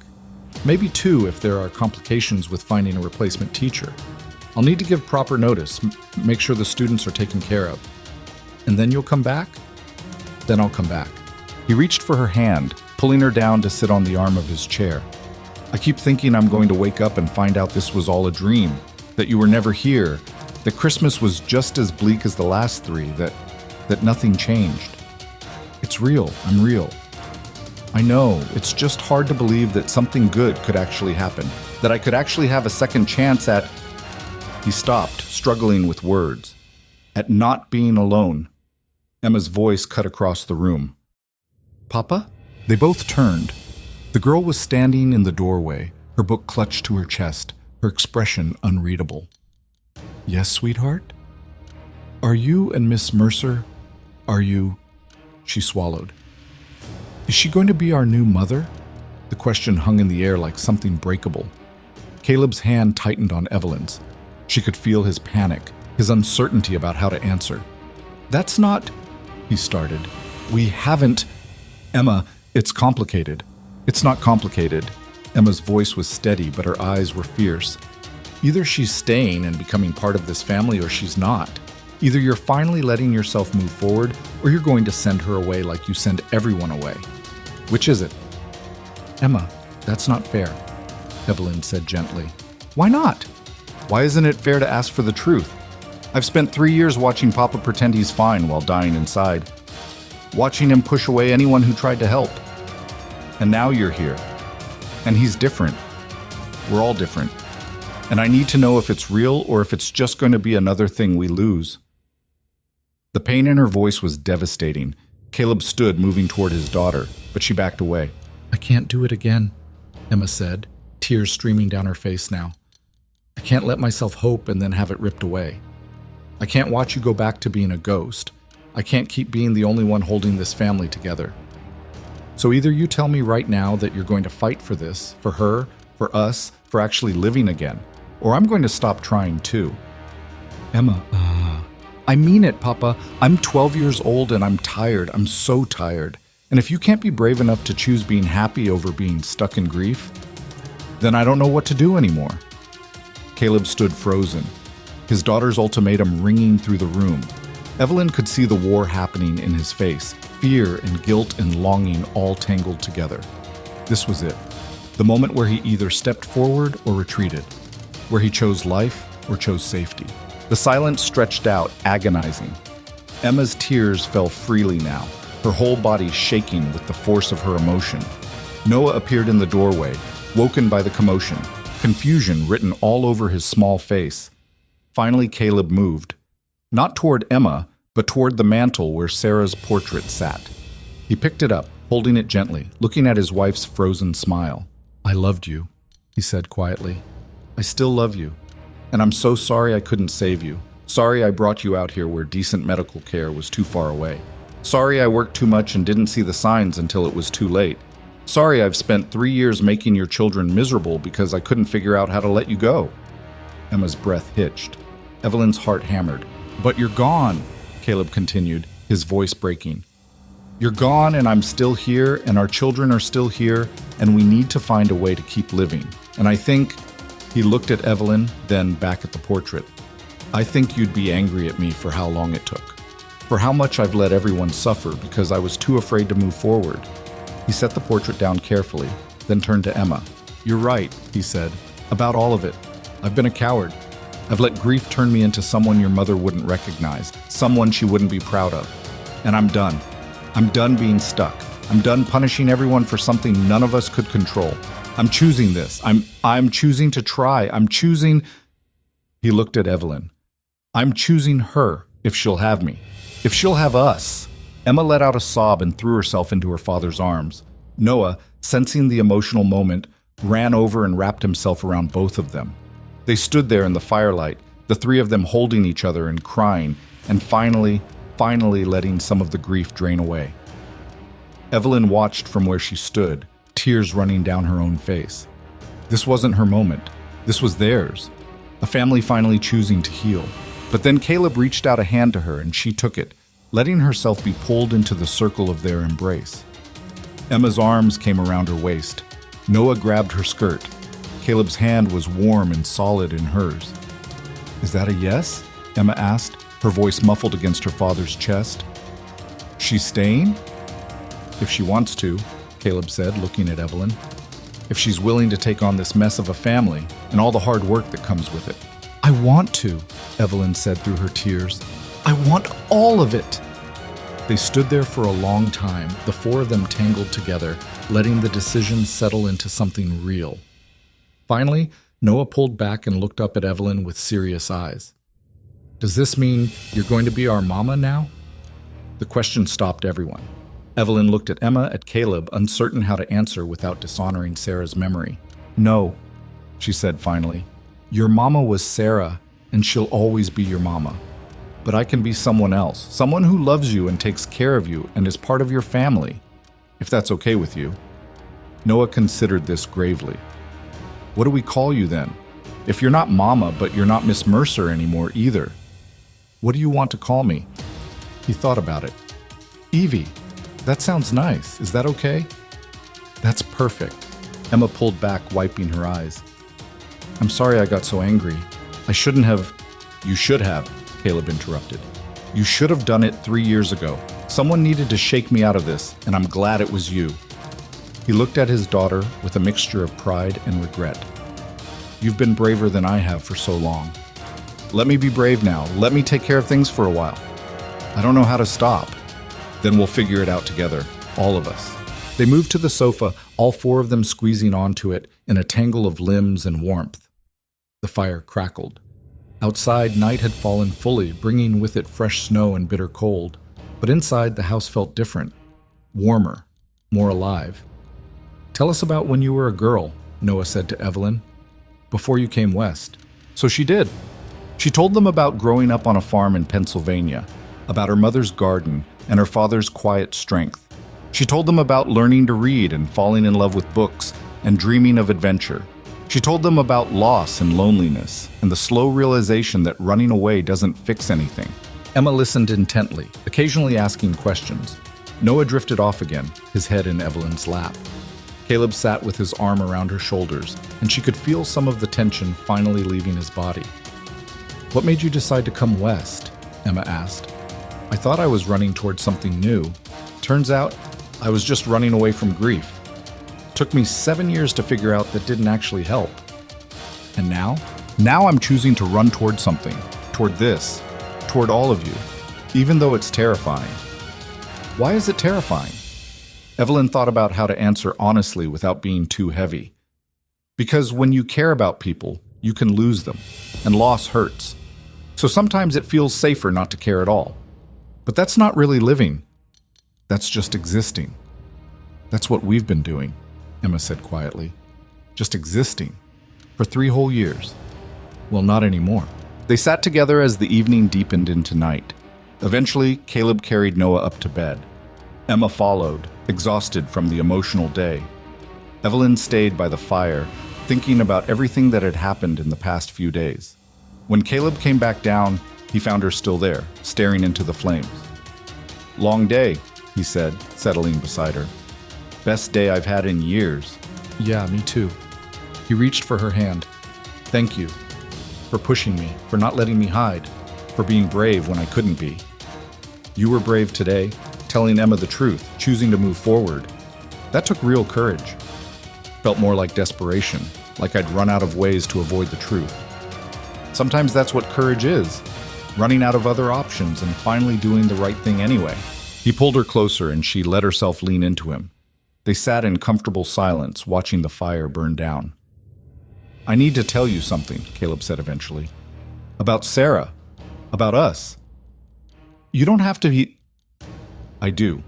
Maybe 2 if there are complications with finding a replacement teacher. I'll need to give proper notice, make sure the students are taken care of. And then you'll come back? Then I'll come back. He reached for her hand, pulling her down to sit on the arm of his chair. I keep thinking I'm going to wake up and find out this was all a dream, that you were never here, that Christmas was just as bleak as the last 3, that nothing changed. It's real. I'm real. I know, it's just hard to believe that something good could actually happen, that I could actually have a second chance at... He stopped, struggling with words. At not being alone. Emma's voice cut across the room. Papa? They both turned. The girl was standing in the doorway, her book clutched to her chest, her expression unreadable. Yes, sweetheart? Are you and Miss Mercer... Are you... She swallowed. Is she going to be our new mother? The question hung in the air like something breakable. Caleb's hand tightened on Evelyn's. She could feel his panic, his uncertainty about how to answer. That's not... He started. We haven't... Emma, it's complicated. It's not complicated. Emma's voice was steady, but her eyes were fierce. Either she's staying and becoming part of this family or she's not. Either you're finally letting yourself move forward or you're going to send her away like you send everyone away. Which is it? Emma, that's not fair, Evelyn said gently. Why not? Why isn't it fair to ask for the truth? I've spent 3 years watching Papa pretend he's fine while dying inside. Watching him push away anyone who tried to help. And now you're here. And he's different. We're all different. And I need to know if it's real or if it's just going to be another thing we lose. The pain in her voice was devastating. Caleb stood, moving toward his daughter, but she backed away. I can't do it again, Emma said, tears streaming down her face now. I can't let myself hope and then have it ripped away. I can't watch you go back to being a ghost. I can't keep being the only one holding this family together. So either you tell me right now that you're going to fight for this, for her, for us, for actually living again, or I'm going to stop trying too. Emma, I mean it, Papa. I'm 12 years old and I'm tired. I'm so tired. And if you can't be brave enough to choose being happy over being stuck in grief, then I don't know what to do anymore. Caleb stood frozen, his daughter's ultimatum ringing through the room. Evelyn could see the war happening in his face, fear and guilt and longing all tangled together. This was it, the moment where he either stepped forward or retreated, where he chose life or chose safety. The silence stretched out, agonizing. Emma's tears fell freely now, her whole body shaking with the force of her emotion. Noah appeared in the doorway, woken by the commotion, confusion written all over his small face. Finally, Caleb moved, not toward Emma, but toward the mantel where Sarah's portrait sat. He picked it up, holding it gently, looking at his wife's frozen smile. "I loved you," he said quietly. "I still love you. And I'm so sorry I couldn't save you. Sorry I brought you out here where decent medical care was too far away. Sorry I worked too much and didn't see the signs until it was too late. Sorry I've spent 3 years making your children miserable because I couldn't figure out how to let you go." Emma's breath hitched. Evelyn's heart hammered. "But you're gone," Caleb continued, his voice breaking. "You're gone and I'm still here and our children are still here and we need to find a way to keep living. And I think," he looked at Evelyn, then back at the portrait, "I think you'd be angry at me for how long it took. For how much I've let everyone suffer because I was too afraid to move forward." He set the portrait down carefully, then turned to Emma. "You're right," he said, "about all of it. I've been a coward. I've let grief turn me into someone your mother wouldn't recognize, someone she wouldn't be proud of. And I'm done. I'm done being stuck. I'm done punishing everyone for something none of us could control. I'm choosing this. I'm choosing to try. I'm choosing..." He looked at Evelyn. "I'm choosing her, if she'll have me. If she'll have us." Emma let out a sob and threw herself into her father's arms. Noah, sensing the emotional moment, ran over and wrapped himself around both of them. They stood there in the firelight, the three of them holding each other and crying, and finally letting some of the grief drain away. Evelyn watched from where she stood, tears running down her own face. This wasn't her moment. This was theirs. A family finally choosing to heal. But then Caleb reached out a hand to her and she took it, letting herself be pulled into the circle of their embrace. Emma's arms came around her waist. Noah grabbed her skirt. Caleb's hand was warm and solid in hers. "Is that a yes?" Emma asked, her voice muffled against her father's chest. "She's staying?" "If she wants to," Caleb said, looking at Evelyn. "If she's willing to take on this mess of a family and all the hard work that comes with it." "I want to," Evelyn said through her tears. "I want all of it." They stood there for a long time, the four of them tangled together, letting the decision settle into something real. Finally, Noah pulled back and looked up at Evelyn with serious eyes. "Does this mean you're going to be our mama now?" The question stopped everyone. Evelyn looked at Emma, at Caleb, uncertain how to answer without dishonoring Sarah's memory. "No," she said finally. "Your mama was Sarah, and she'll always be your mama. But I can be someone else, someone who loves you and takes care of you and is part of your family, if that's okay with you." Noah considered this gravely. "What do we call you then? If you're not Mama, but you're not Miss Mercer anymore either. What do you want to call me?" He thought about it. "Evie. That sounds nice. Is that okay?" "That's perfect." Emma pulled back, wiping her eyes. "I'm sorry I got so angry. I shouldn't have..." "You should have," Caleb interrupted. "You should have done it 3 years ago. Someone needed to shake me out of this, and I'm glad it was you." He looked at his daughter with a mixture of pride and regret. "You've been braver than I have for so long. Let me be brave now. Let me take care of things for a while. I don't know how to stop. Then we'll figure it out together, all of us." They moved to the sofa, all four of them squeezing onto it in a tangle of limbs and warmth. The fire crackled. Outside, night had fallen fully, bringing with it fresh snow and bitter cold. But inside, the house felt different, warmer, more alive. "Tell us about when you were a girl," Noah said to Evelyn, "before you came west." So she did. She told them about growing up on a farm in Pennsylvania, about her mother's garden and her father's quiet strength. She told them about learning to read and falling in love with books and dreaming of adventure. She told them about loss and loneliness and the slow realization that running away doesn't fix anything. Emma listened intently, occasionally asking questions. Noah drifted off again, his head in Evelyn's lap. Caleb sat with his arm around her shoulders, and she could feel some of the tension finally leaving his body. "What made you decide to come west?" Emma asked. I thought I was running towards something new. Turns out, I was just running away from grief. Took me 7 years to figure out that didn't actually help. And now? Now I'm choosing to run toward something, toward this, toward all of you, even though it's terrifying. Why is it terrifying? Evelyn thought about how to answer honestly without being too heavy. Because when you care about people, you can lose them, and loss hurts. So sometimes it feels safer not to care at all. But that's not really living. That's just existing. That's what we've been doing, Emma said quietly. Just existing. For 3 whole years. Well, not anymore. They sat together as the evening deepened into night. Eventually, Caleb carried Noah up to bed. Emma followed, exhausted from the emotional day. Evelyn stayed by the fire, thinking about everything that had happened in the past few days. When Caleb came back down, he found her still there, staring into the flames. "Long day," he said, settling beside her. "Best day I've had in years." Yeah, me too. He reached for her hand. Thank you. For pushing me, for not letting me hide, for being brave when I couldn't be. You were brave today, telling Emma the truth, choosing to move forward. That took real courage. Felt more like desperation, like I'd run out of ways to avoid the truth. Sometimes that's what courage is, running out of other options and finally doing the right thing anyway. He pulled her closer and she let herself lean into him. They sat in comfortable silence, watching the fire burn down. "I need to tell you something," Caleb said eventually. "About Sarah. About us." "You don't have to be..." "I do.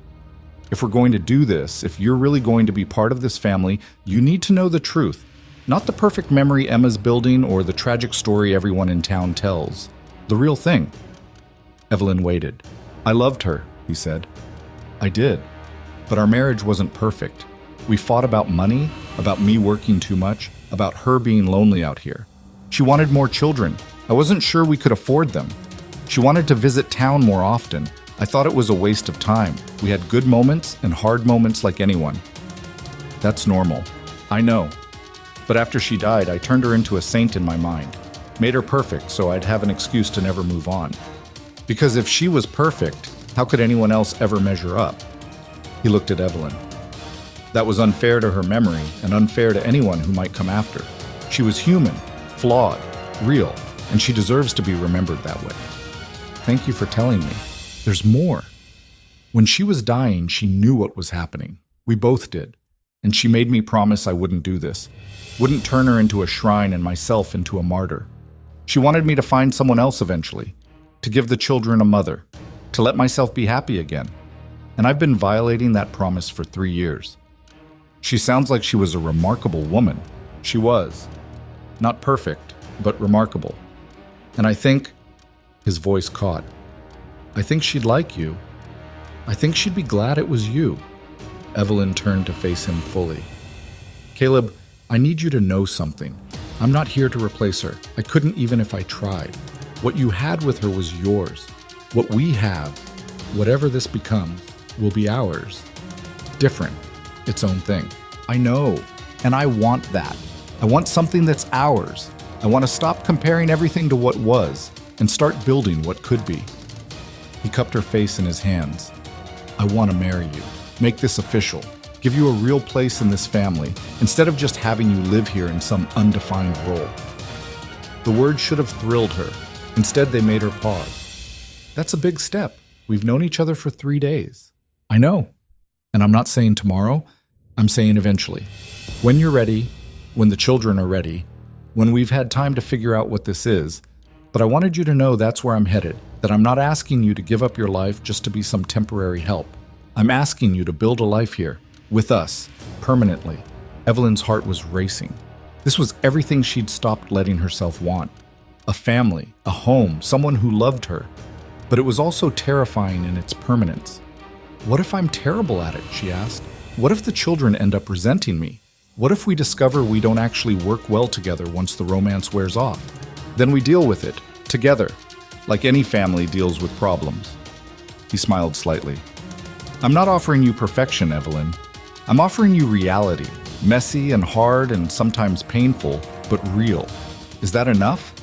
If we're going to do this, if you're really going to be part of this family, you need to know the truth. Not the perfect memory Emma's building or the tragic story everyone in town tells. The real thing." Evelyn waited. "I loved her," he said. "I did. But our marriage wasn't perfect. We fought about money, about me working too much, about her being lonely out here. She wanted more children. I wasn't sure we could afford them. She wanted to visit town more often. I thought it was a waste of time. We had good moments and hard moments like anyone. That's normal. I know. But after she died, I turned her into a saint in my mind. Made her perfect so I'd have an excuse to never move on. Because if she was perfect, how could anyone else ever measure up?" He looked at Evelyn. "That was unfair to her memory and unfair to anyone who might come after. She was human, flawed, real, and she deserves to be remembered that way." "Thank you for telling me. There's more." When she was dying, she knew what was happening. We both did. And she made me promise I wouldn't do this. Wouldn't turn her into a shrine and myself into a martyr. She wanted me to find someone else eventually. To give the children a mother. To let myself be happy again. And I've been violating that promise for 3 years. She sounds like she was a remarkable woman. She was. Not perfect, but remarkable. And I think, his voice caught, I think she'd like you. I think she'd be glad it was you. Evelyn turned to face him fully. Caleb, I need you to know something. I'm not here to replace her. I couldn't even if I tried. What you had with her was yours. What we have, whatever this becomes, will be ours. Different, its own thing. I know, and I want that. I want something that's ours. I want to stop comparing everything to what was and start building what could be. He cupped her face in his hands. I want to marry you. Make this official. Give you a real place in this family, instead of just having you live here in some undefined role. The words should have thrilled her. Instead, they made her pause. That's a big step. We've known each other for 3 days. I know. And I'm not saying tomorrow. I'm saying eventually. When you're ready, when the children are ready, when we've had time to figure out what this is. But I wanted you to know that's where I'm headed, that I'm not asking you to give up your life just to be some temporary help. I'm asking you to build a life here, with us, permanently. Evelyn's heart was racing. This was everything she'd stopped letting herself want. A family, a home, someone who loved her. But it was also terrifying in its permanence. What if I'm terrible at it, she asked. What if the children end up resenting me? What if we discover we don't actually work well together once the romance wears off? Then we deal with it, together, like any family deals with problems. He smiled slightly. I'm not offering you perfection, Evelyn. I'm offering you reality, messy and hard and sometimes painful, but real. Is that enough?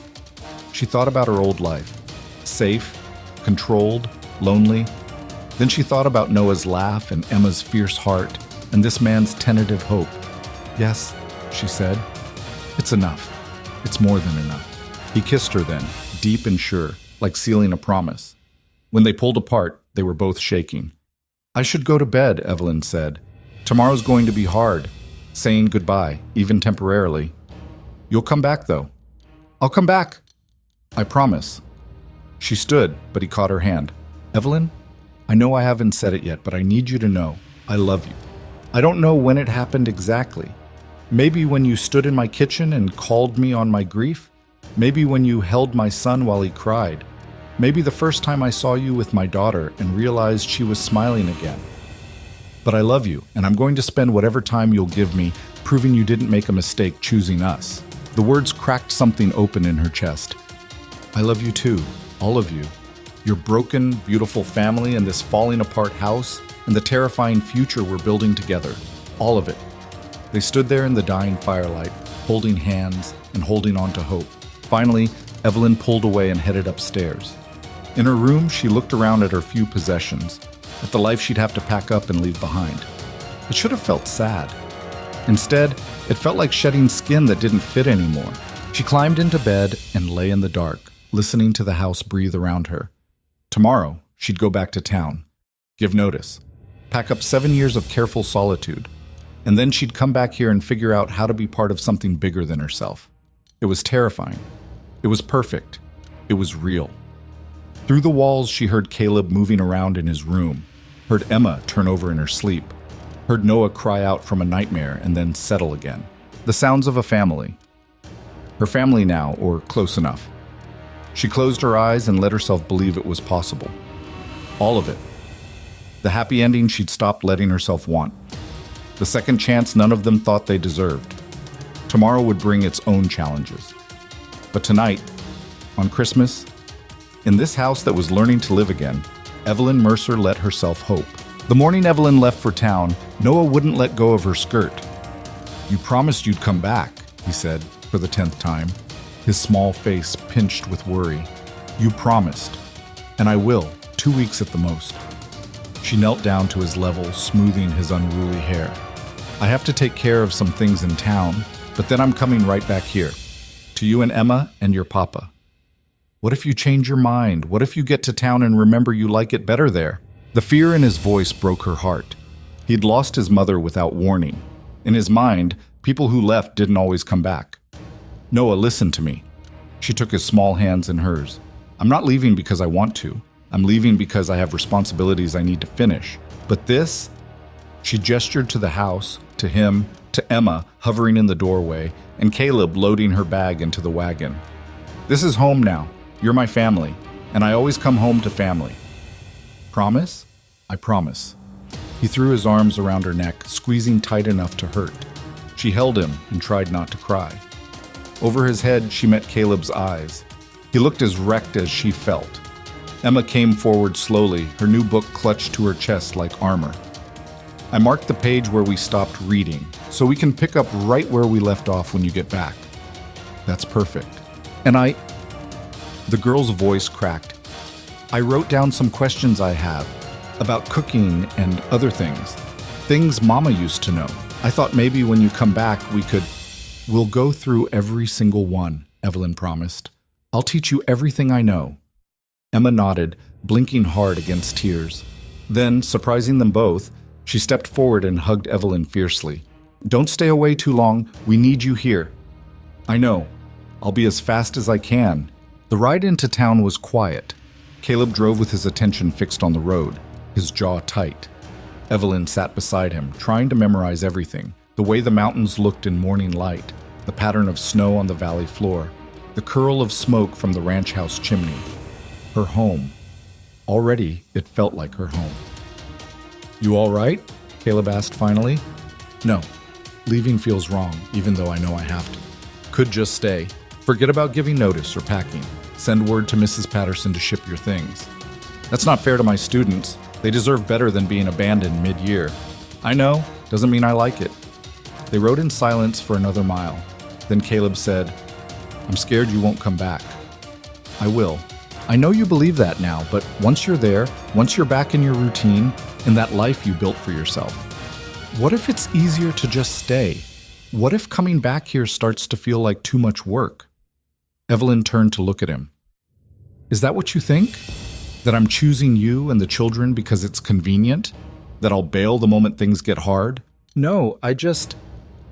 She thought about her old life. Safe, controlled, lonely. Then she thought about Noah's laugh and Emma's fierce heart and this man's tentative hope. "Yes," she said. "It's enough. It's more than enough." He kissed her then, deep and sure, like sealing a promise. When they pulled apart, they were both shaking. "I should go to bed," Evelyn said. "Tomorrow's going to be hard, saying goodbye, even temporarily." "You'll come back, though." "I'll come back." "I promise." She stood, but he caught her hand. "Evelyn, I know I haven't said it yet, but I need you to know I love you. I don't know when it happened exactly. Maybe when you stood in my kitchen and called me on my grief. Maybe when you held my son while he cried. Maybe the first time I saw you with my daughter and realized she was smiling again. But I love you, and I'm going to spend whatever time you'll give me proving you didn't make a mistake choosing us." The words cracked something open in her chest. "I love you too, all of you. Your broken, beautiful family and this falling apart house and the terrifying future we're building together. All of it." They stood there in the dying firelight, holding hands and holding on to hope. Finally, Evelyn pulled away and headed upstairs. In her room, she looked around at her few possessions, at the life she'd have to pack up and leave behind. It should have felt sad. Instead, it felt like shedding skin that didn't fit anymore. She climbed into bed and lay in the dark, listening to the house breathe around her. Tomorrow, she'd go back to town, give notice, pack up 7 years of careful solitude, and then she'd come back here and figure out how to be part of something bigger than herself. It was terrifying. It was perfect. It was real. Through the walls, she heard Caleb moving around in his room, heard Emma turn over in her sleep, heard Noah cry out from a nightmare and then settle again. The sounds of a family. Her family now, or close enough. She closed her eyes and let herself believe it was possible. All of it. The happy ending she'd stopped letting herself want. The second chance none of them thought they deserved. Tomorrow would bring its own challenges. But tonight, on Christmas, in this house that was learning to live again, Evelyn Mercer let herself hope. The morning Evelyn left for town, Noah wouldn't let go of her skirt. "You promised you'd come back," he said, for the 10th time, his small face pinched with worry. "You promised. And I will, 2 weeks at the most." She knelt down to his level, smoothing his unruly hair. "I have to take care of some things in town, but then I'm coming right back here. To you and Emma and your papa. What if you change your mind? What if you get to town and remember you like it better there?" The fear in his voice broke her heart. He'd lost his mother without warning. In his mind, people who left didn't always come back. "Noah, listen to me." She took his small hands in hers. "I'm not leaving because I want to. I'm leaving because I have responsibilities I need to finish. But this..." She gestured to the house, to him, to Emma hovering in the doorway, and Caleb loading her bag into the wagon. "This is home now. You're my family, and I always come home to family." "Promise?" "I promise." He threw his arms around her neck, squeezing tight enough to hurt. She held him and tried not to cry. Over his head, she met Caleb's eyes. He looked as wrecked as she felt. Emma came forward slowly, her new book clutched to her chest like armor. "I marked the page where we stopped reading, so we can pick up right where we left off when you get back." "That's perfect." "And The girl's voice cracked. "I wrote down some questions I have about cooking and other things. Things Mama used to know. I thought maybe when you come back we could..." "We'll go through every single one," Evelyn promised. "I'll teach you everything I know." Emma nodded, blinking hard against tears. Then, surprising them both, she stepped forward and hugged Evelyn fiercely. "Don't stay away too long. We need you here." "I know. I'll be as fast as I can." The ride into town was quiet. Caleb drove with his attention fixed on the road, his jaw tight. Evelyn sat beside him, trying to memorize everything. The way the mountains looked in morning light, the pattern of snow on the valley floor, the curl of smoke from the ranch house chimney. Her home. Already, it felt like her home. "You all right?" Caleb asked finally. "No. Leaving feels wrong, even though I know I have to. Could just stay. Forget about giving notice or packing. Send word to Mrs. Patterson to ship your things. That's not fair to my students. They deserve better than being abandoned mid-year." "I know. Doesn't mean I like it." They rode in silence for another mile. Then Caleb said, "I'm scared you won't come back." "I will. I know you believe that now, but once you're there, once you're back in your routine, in that life you built for yourself, what if it's easier to just stay? What if coming back here starts to feel like too much work? Evelyn turned to look at him. Is that what you think? That I'm choosing you and the children because it's convenient? That I'll bail the moment things get hard? No,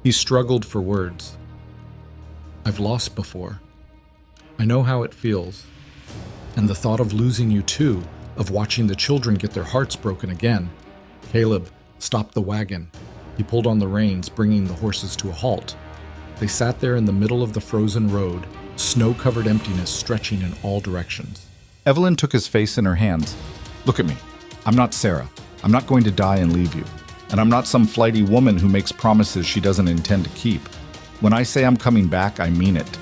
He struggled for words. I've lost before. I know how it feels. And the thought of losing you too, of watching the children get their hearts broken again. Caleb stopped the wagon. He pulled on the reins, bringing the horses to a halt. They sat there in the middle of the frozen road, snow-covered emptiness stretching in all directions. Evelyn took his face in her hands. Look at me. I'm not Sarah. I'm not going to die and leave you. And I'm not some flighty woman who makes promises she doesn't intend to keep. When I say I'm coming back, I mean it.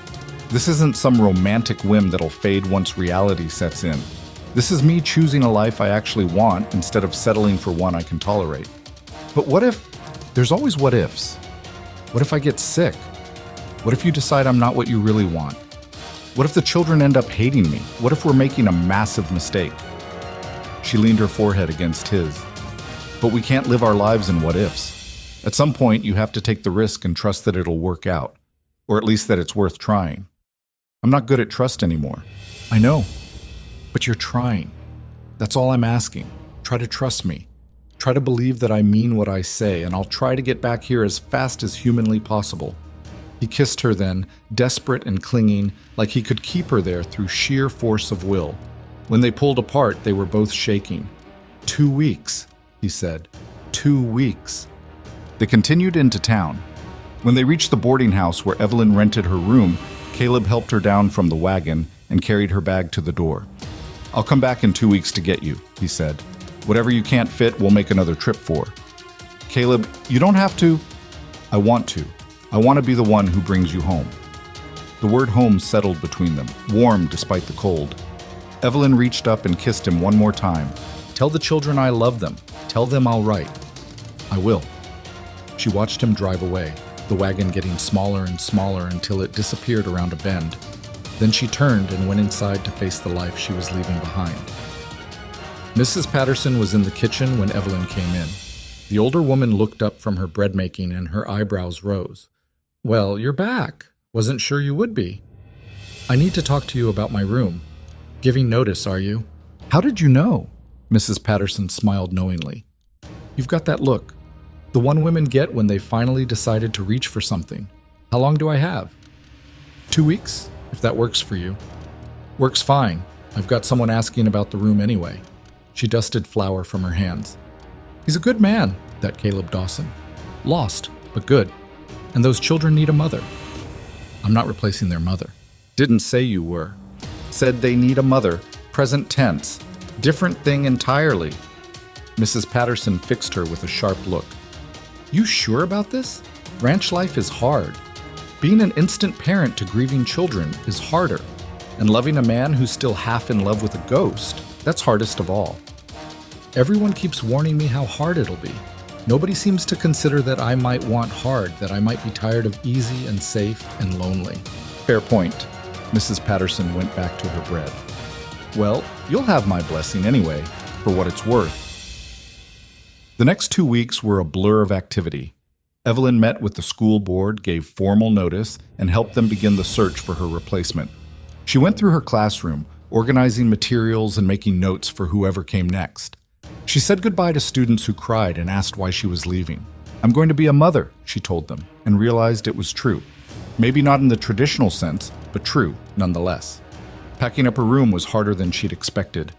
This isn't some romantic whim that'll fade once reality sets in. This is me choosing a life I actually want instead of settling for one I can tolerate. But what if... There's always what ifs. What if I get sick? What if you decide I'm not what you really want? What if the children end up hating me? What if we're making a massive mistake? She leaned her forehead against his. But we can't live our lives in what ifs. At some point, you have to take the risk and trust that it'll work out. Or at least that it's worth trying. I'm not good at trust anymore. I know. But you're trying. That's all I'm asking. Try to trust me. Try to believe that I mean what I say, and I'll try to get back here as fast as humanly possible. He kissed her then, desperate and clinging, like he could keep her there through sheer force of will. When they pulled apart, they were both shaking. 2 weeks, he said. 2 weeks. They continued into town. When they reached the boarding house where Evelyn rented her room, Caleb helped her down from the wagon and carried her bag to the door. I'll come back in 2 weeks to get you, he said. Whatever you can't fit, we'll make another trip for. Caleb, you don't have to. I want to. I want to be the one who brings you home. The word home settled between them, warm despite the cold. Evelyn reached up and kissed him one more time. Tell the children I love them. Tell them I'll write. I will. She watched him drive away, the wagon getting smaller and smaller until it disappeared around a bend. Then she turned and went inside to face the life she was leaving behind. Mrs. Patterson was in the kitchen when Evelyn came in. The older woman looked up from her bread making and her eyebrows rose. Well, you're back. Wasn't sure you would be. I need to talk to you about my room. Giving notice, are you? How did you know? Mrs. Patterson smiled knowingly. You've got that look. The one women get when they finally decided to reach for something. How long do I have? 2 weeks, if that works for you. Works fine. I've got someone asking about the room anyway. She dusted flour from her hands. He's a good man, that Caleb Dawson. Lost, but good. And those children need a mother. I'm not replacing their mother. Didn't say you were. Said they need a mother, present tense. Different thing entirely. Mrs. Patterson fixed her with a sharp look. You sure about this? Ranch life is hard. Being an instant parent to grieving children is harder. And loving a man who's still half in love with a ghost, that's hardest of all. Everyone keeps warning me how hard it'll be. Nobody seems to consider that I might want hard, that I might be tired of easy and safe and lonely. Fair point. Mrs. Patterson went back to her bread. Well, you'll have my blessing anyway, for what it's worth. The next 2 weeks were a blur of activity. Evelyn met with the school board, gave formal notice, and helped them begin the search for her replacement. She went through her classroom, organizing materials and making notes for whoever came next. She said goodbye to students who cried and asked why she was leaving. I'm going to be a mother, she told them, and realized it was true. Maybe not in the traditional sense, but true nonetheless. Packing up her room was harder than she'd expected.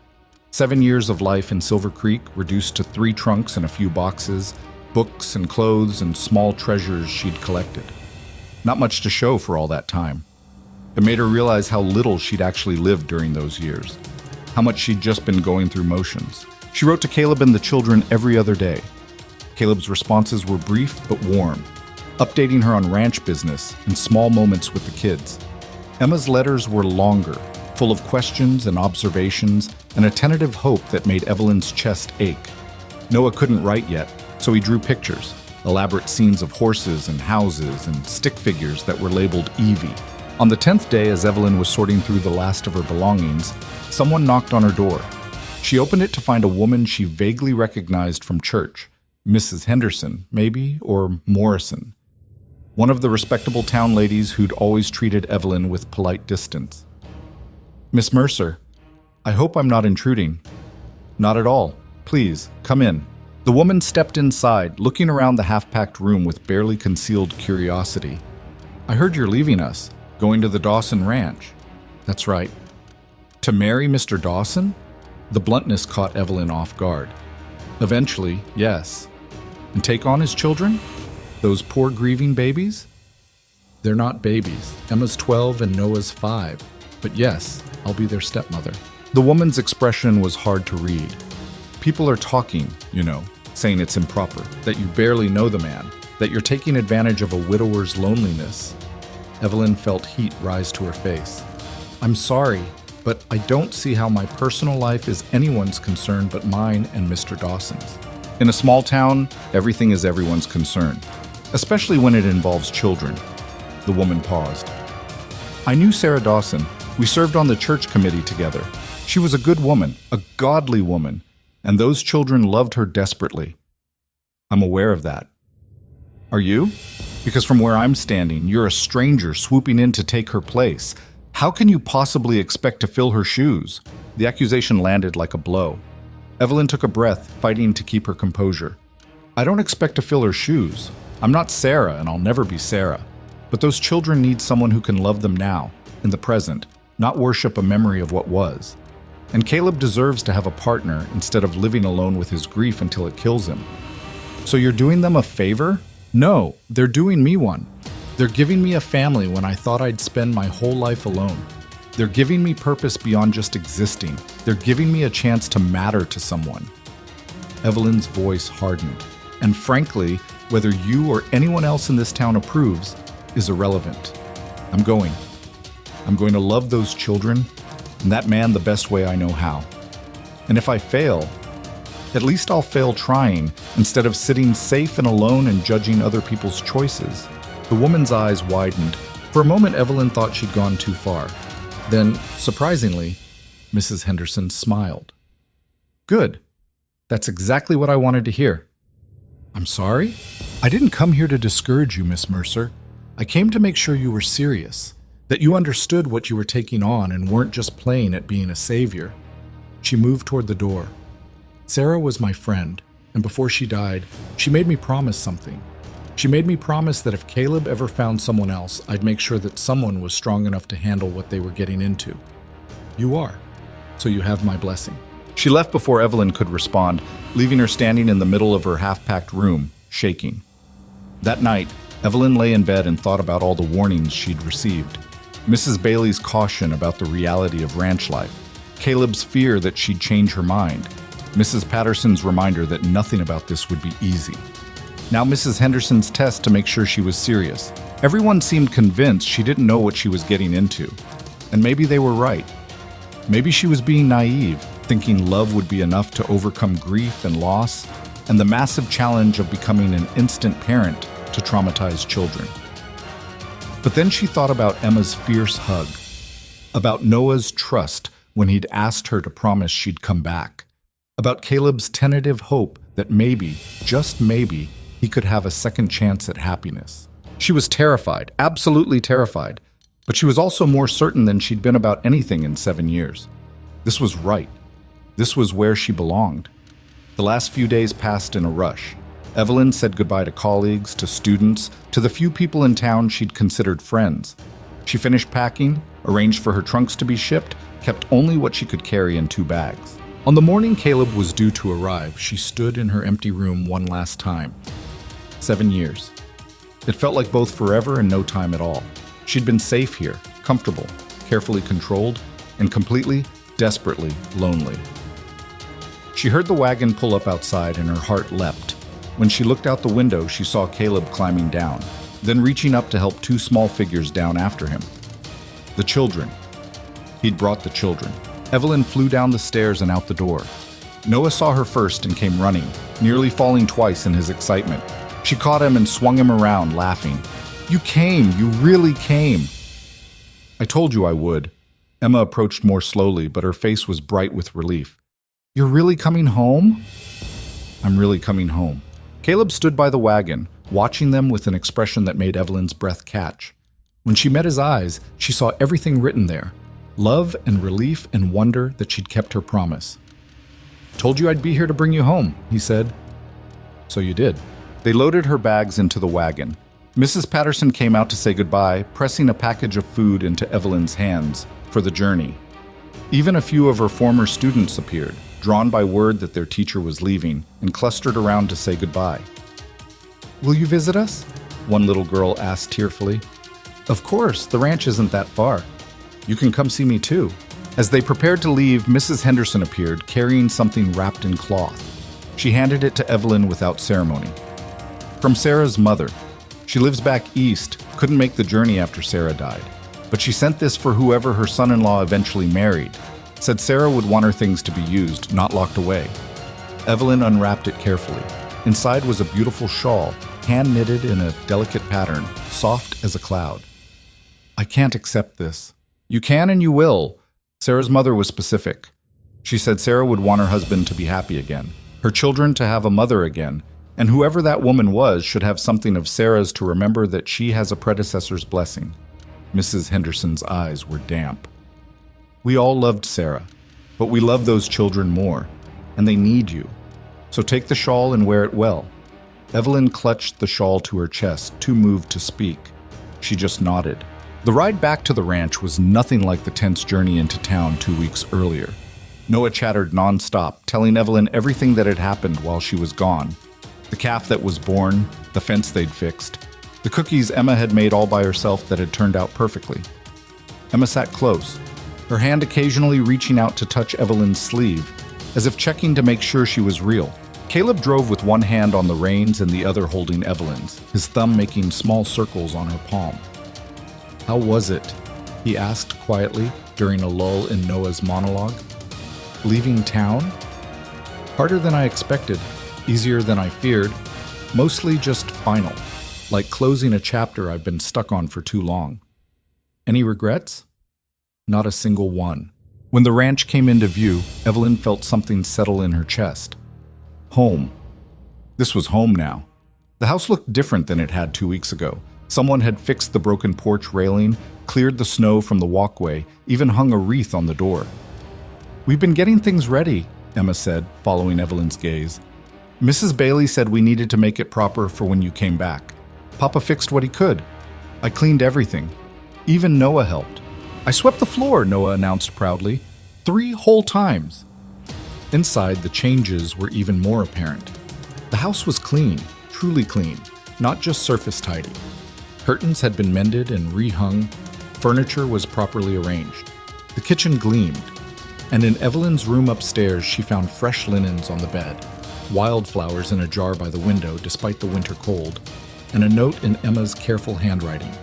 7 years of life in Silver Creek reduced to 3 trunks and a few boxes, books and clothes and small treasures she'd collected. Not much to show for all that time. It made her realize how little she'd actually lived during those years, how much she'd just been going through motions. She wrote to Caleb and the children every other day. Caleb's responses were brief but warm, updating her on ranch business and small moments with the kids. Emma's letters were longer, full of questions and observations and a tentative hope that made Evelyn's chest ache. Noah couldn't write yet, so he drew pictures, elaborate scenes of horses and houses and stick figures that were labeled Evie. On the 10th day, as Evelyn was sorting through the last of her belongings, someone knocked on her door. She opened it to find a woman she vaguely recognized from church. Mrs. Henderson, maybe, or Morrison. One of the respectable town ladies who'd always treated Evelyn with polite distance. "Miss Mercer, I hope I'm not intruding." "Not at all. Please, come in." The woman stepped inside, looking around the half-packed room with barely concealed curiosity. "I heard you're leaving us, going to the Dawson Ranch." "That's right." "To marry Mr. Dawson?" The bluntness caught Evelyn off guard. "Eventually, yes." "And take on his children? Those poor grieving babies?" "They're not babies. Emma's 12 and Noah's 5. But yes, I'll be their stepmother." The woman's expression was hard to read. "People are talking, you know, saying it's improper, that you barely know the man, that you're taking advantage of a widower's loneliness." Evelyn felt heat rise to her face. "I'm sorry, but I don't see how my personal life is anyone's concern but mine and Mr. Dawson's." In a small town, everything is everyone's concern, especially when it involves children. The woman paused. "I knew Sarah Dawson. We served on the church committee together. She was a good woman, a godly woman, and those children loved her desperately." "I'm aware of that." "Are you? Because from where I'm standing, you're a stranger swooping in to take her place. How can you possibly expect to fill her shoes?" The accusation landed like a blow. Evelyn took a breath, fighting to keep her composure. "I don't expect to fill her shoes. I'm not Sarah, and I'll never be Sarah. But those children need someone who can love them now, in the present, not worship a memory of what was. And Caleb deserves to have a partner instead of living alone with his grief until it kills him." "So you're doing them a favor?" "No, they're doing me one. They're giving me a family when I thought I'd spend my whole life alone. They're giving me purpose beyond just existing. They're giving me a chance to matter to someone." Evelyn's voice hardened. "And frankly, whether you or anyone else in this town approves is irrelevant. I'm going. I'm going to love those children and that man the best way I know how. And if I fail, at least I'll fail trying instead of sitting safe and alone and judging other people's choices." The woman's eyes widened. For a moment, Evelyn thought she'd gone too far. Then, surprisingly, Mrs. Henderson smiled. "Good. That's exactly what I wanted to hear." "I'm sorry? I didn't come here to discourage you, Miss Mercer. I came to make sure you were serious, that you understood what you were taking on and weren't just playing at being a savior." She moved toward the door. "Sarah was my friend, and before she died, she made me promise something. She made me promise that if Caleb ever found someone else, I'd make sure that someone was strong enough to handle what they were getting into. You are, so you have my blessing." She left before Evelyn could respond, leaving her standing in the middle of her half-packed room, shaking. That night, Evelyn lay in bed and thought about all the warnings she'd received. Mrs. Bailey's caution about the reality of ranch life, Caleb's fear that she'd change her mind, Mrs. Patterson's reminder that nothing about this would be easy. Now Mrs. Henderson's test to make sure she was serious. Everyone seemed convinced she didn't know what she was getting into. And maybe they were right. Maybe she was being naive, thinking love would be enough to overcome grief and loss, and the massive challenge of becoming an instant parent to traumatized children. But then she thought about Emma's fierce hug, about Noah's trust when he'd asked her to promise she'd come back, about Caleb's tentative hope that maybe, just maybe, he could have a second chance at happiness. She was terrified, absolutely terrified, but she was also more certain than she'd been about anything in 7 years. This was right. This was where she belonged. The last few days passed in a rush. Evelyn said goodbye to colleagues, to students, to the few people in town she'd considered friends. She finished packing, arranged for her trunks to be shipped, kept only what she could carry in 2 bags. On the morning Caleb was due to arrive, she stood in her empty room one last time. 7 years. It felt like both forever and no time at all. She'd been safe here, comfortable, carefully controlled, and completely, desperately lonely. She heard the wagon pull up outside and her heart leapt. When she looked out the window, she saw Caleb climbing down, then reaching up to help 2 small figures down after him. The children. He'd brought the children. Evelyn flew down the stairs and out the door. Noah saw her first and came running, nearly falling twice in his excitement. She caught him and swung him around, laughing. "You came! You really came!" I told you I would. Emma approached more slowly, but her face was bright with relief. You're really coming home? I'm really coming home. Caleb stood by the wagon, watching them with an expression that made Evelyn's breath catch. When she met his eyes, she saw everything written there. Love and relief and wonder that she'd kept her promise. Told you I'd be here to bring you home, he said. So you did. They loaded her bags into the wagon. Mrs. Patterson came out to say goodbye, pressing a package of food into Evelyn's hands for the journey. Even a few of her former students appeared, drawn by word that their teacher was leaving, and clustered around to say goodbye. Will you visit us? One little girl asked tearfully. Of course, the ranch isn't that far. You can come see me too. As they prepared to leave, Mrs. Henderson appeared, carrying something wrapped in cloth. She handed it to Evelyn without ceremony. From Sarah's mother. She lives back east, couldn't make the journey after Sarah died. But she sent this for whoever her son-in-law eventually married. Said Sarah would want her things to be used, not locked away. Evelyn unwrapped it carefully. Inside was a beautiful shawl, hand-knitted in a delicate pattern, soft as a cloud. I can't accept this. You can and you will. Sarah's mother was specific. She said Sarah would want her husband to be happy again, her children to have a mother again, and whoever that woman was should have something of Sarah's to remember that she has a predecessor's blessing. Mrs. Henderson's eyes were damp. We all loved Sarah, but we love those children more, and they need you. So take the shawl and wear it well. Evelyn clutched the shawl to her chest, too moved to speak. She just nodded. The ride back to the ranch was nothing like the tense journey into town 2 weeks earlier. Noah chattered nonstop, telling Evelyn everything that had happened while she was gone. The calf that was born, the fence they'd fixed, the cookies Emma had made all by herself that had turned out perfectly. Emma sat close, her hand occasionally reaching out to touch Evelyn's sleeve, as if checking to make sure she was real. Caleb drove with one hand on the reins and the other holding Evelyn's, his thumb making small circles on her palm. How was it? He asked quietly during a lull in Noah's monologue. Leaving town? Harder than I expected, easier than I feared, mostly just final, like closing a chapter I've been stuck on for too long. Any regrets? Not a single one. When the ranch came into view, Evelyn felt something settle in her chest. Home. This was home now. The house looked different than it had 2 weeks ago. Someone had fixed the broken porch railing, cleared the snow from the walkway, even hung a wreath on the door. We've been getting things ready, Emma said, following Evelyn's gaze. Mrs. Bailey said we needed to make it proper for when you came back. Papa fixed what he could. I cleaned everything. Even Noah helped. I swept the floor, Noah announced proudly. 3 whole times. Inside, the changes were even more apparent. The house was clean, truly clean, not just surface tidy. Curtains had been mended and rehung. Furniture was properly arranged. The kitchen gleamed. And in Evelyn's room upstairs, she found fresh linens on the bed, wildflowers in a jar by the window despite the winter cold, and a note in Emma's careful handwriting.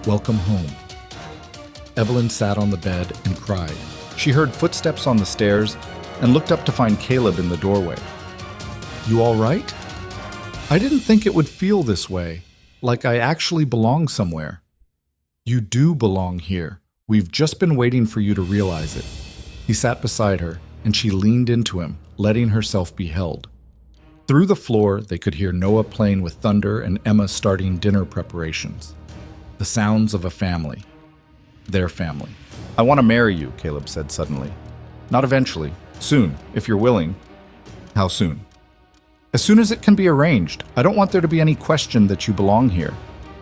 Welcome home. Evelyn sat on the bed and cried. She heard footsteps on the stairs and looked up to find Caleb in the doorway. You all right? I didn't think it would feel this way, like I actually belong somewhere. You do belong here. We've just been waiting for you to realize it. He sat beside her, and she leaned into him, letting herself be held. Through the floor, they could hear Noah playing with Thunder and Emma starting dinner preparations. The sounds of a family. Their family. I want to marry you, Caleb said suddenly. Not eventually. Soon, if you're willing. How soon? As soon as it can be arranged. I don't want there to be any question that you belong here,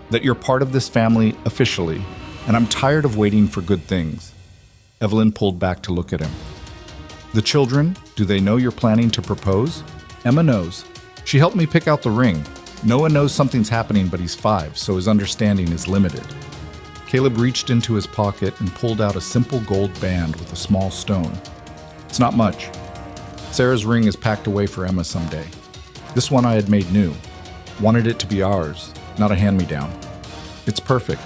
that you're part of this family officially, and I'm tired of waiting for good things. Evelyn pulled back to look at him. The children, do they know you're planning to propose? Emma knows. She helped me pick out the ring. Noah knows something's happening, but he's 5, so his understanding is limited. Caleb reached into his pocket and pulled out a simple gold band with a small stone. It's not much. Sarah's ring is packed away for Emma someday. This one I had made new. Wanted it to be ours, not a hand-me-down. It's perfect.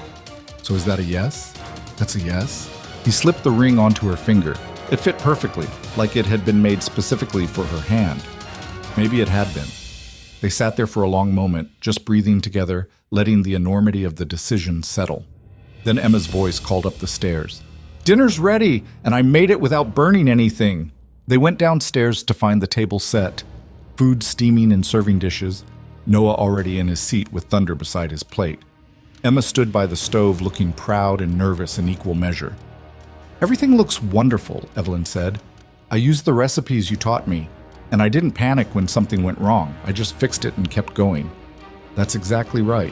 So is that a yes? That's a yes? He slipped the ring onto her finger. It fit perfectly, like it had been made specifically for her hand. Maybe it had been. They sat there for a long moment, just breathing together, letting the enormity of the decision settle. Then Emma's voice called up the stairs. "Dinner's ready, and I made it without burning anything." They went downstairs to find the table set, food steaming in serving dishes, Noah already in his seat with Thunder beside his plate. Emma stood by the stove looking proud and nervous in equal measure. "Everything looks wonderful," Evelyn said. "I used the recipes you taught me, and I didn't panic when something went wrong. I just fixed it and kept going." "That's exactly right."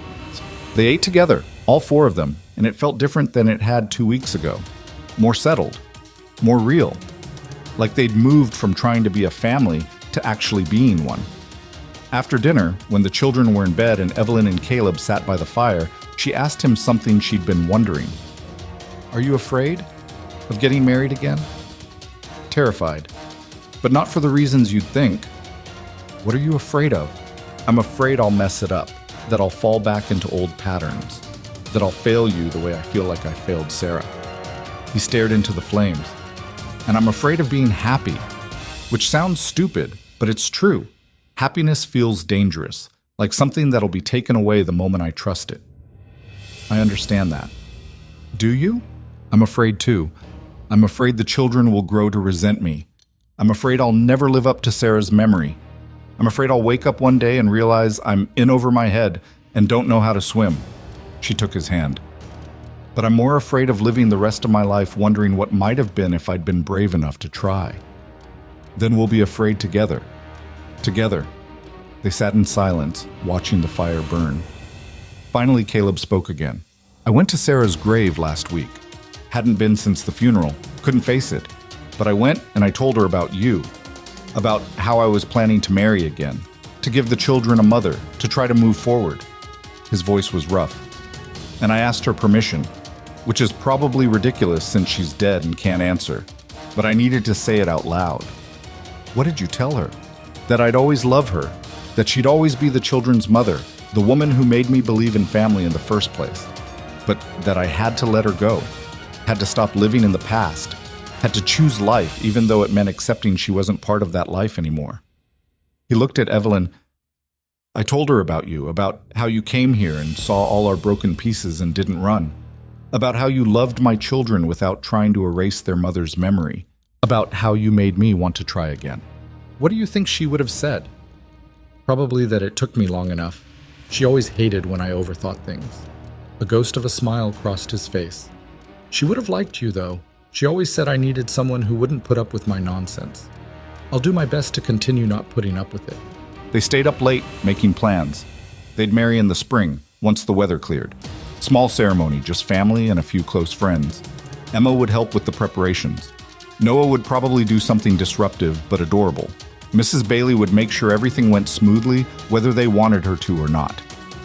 They ate together, all four of them, and it felt different than it had 2 weeks ago. More settled, more real. Like they'd moved from trying to be a family to actually being one. After dinner, when the children were in bed and Evelyn and Caleb sat by the fire, she asked him something she'd been wondering. "Are you afraid of getting married again?" "Terrified, but not for the reasons you'd think." "What are you afraid of?" "I'm afraid I'll mess it up, that I'll fall back into old patterns, that I'll fail you the way I feel like I failed Sarah." He stared into the flames. "And I'm afraid of being happy," which sounds stupid, but it's true. Happiness feels dangerous, like something that'll be taken away the moment I trust it. "I understand that." "Do you?" "I'm afraid too. I'm afraid the children will grow to resent me. I'm afraid I'll never live up to Sarah's memory. I'm afraid I'll wake up one day and realize I'm in over my head and don't know how to swim." She took his hand. "But I'm more afraid of living the rest of my life wondering what might have been if I'd been brave enough to try." "Then we'll be afraid together." Together. They sat in silence, watching the fire burn. Finally, Caleb spoke again. "I went to Sarah's grave last week. Hadn't been since the funeral. Couldn't face it. But I went and I told her about you. About how I was planning to marry again. To give the children a mother. To try to move forward." His voice was rough. "And I asked her permission, which is probably ridiculous since she's dead and can't answer. But I needed to say it out loud." "What did you tell her?" "That I'd always love her. That she'd always be the children's mother, the woman who made me believe in family in the first place. But that I had to let her go. Had to stop living in the past. Had to choose life, even though it meant accepting she wasn't part of that life anymore." He looked at Evelyn. "I told her about you, about how you came here and saw all our broken pieces and didn't run. About how you loved my children without trying to erase their mother's memory. About how you made me want to try again." What do you think she would have said? Probably that it took me long enough. She always hated when I overthought things. A ghost of a smile crossed his face. She would have liked you, though. She always said I needed someone who wouldn't put up with my nonsense. I'll do my best to continue not putting up with it. They stayed up late, making plans. They'd marry in the spring, once the weather cleared. Small ceremony, just family and a few close friends. Emma would help with the preparations. Noah would probably do something disruptive but adorable. Mrs. Bailey would make sure everything went smoothly, whether they wanted her to or not.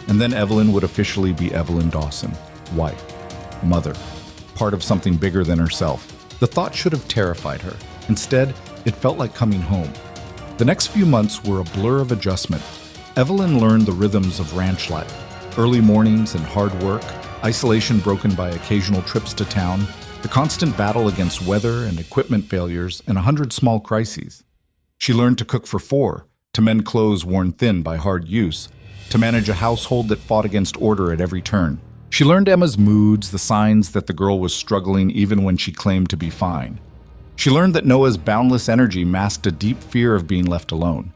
And then Evelyn would officially be Evelyn Dawson, wife, mother, part of something bigger than herself. The thought should have terrified her. Instead, it felt like coming home. The next few months were a blur of adjustment. Evelyn learned the rhythms of ranch life. Early mornings and hard work, isolation broken by occasional trips to town, the constant battle against weather and equipment failures, and 100 small crises. She learned to cook for 4, to mend clothes worn thin by hard use, to manage a household that fought against order at every turn. She learned Emma's moods, the signs that the girl was struggling even when she claimed to be fine. She learned that Noah's boundless energy masked a deep fear of being left alone.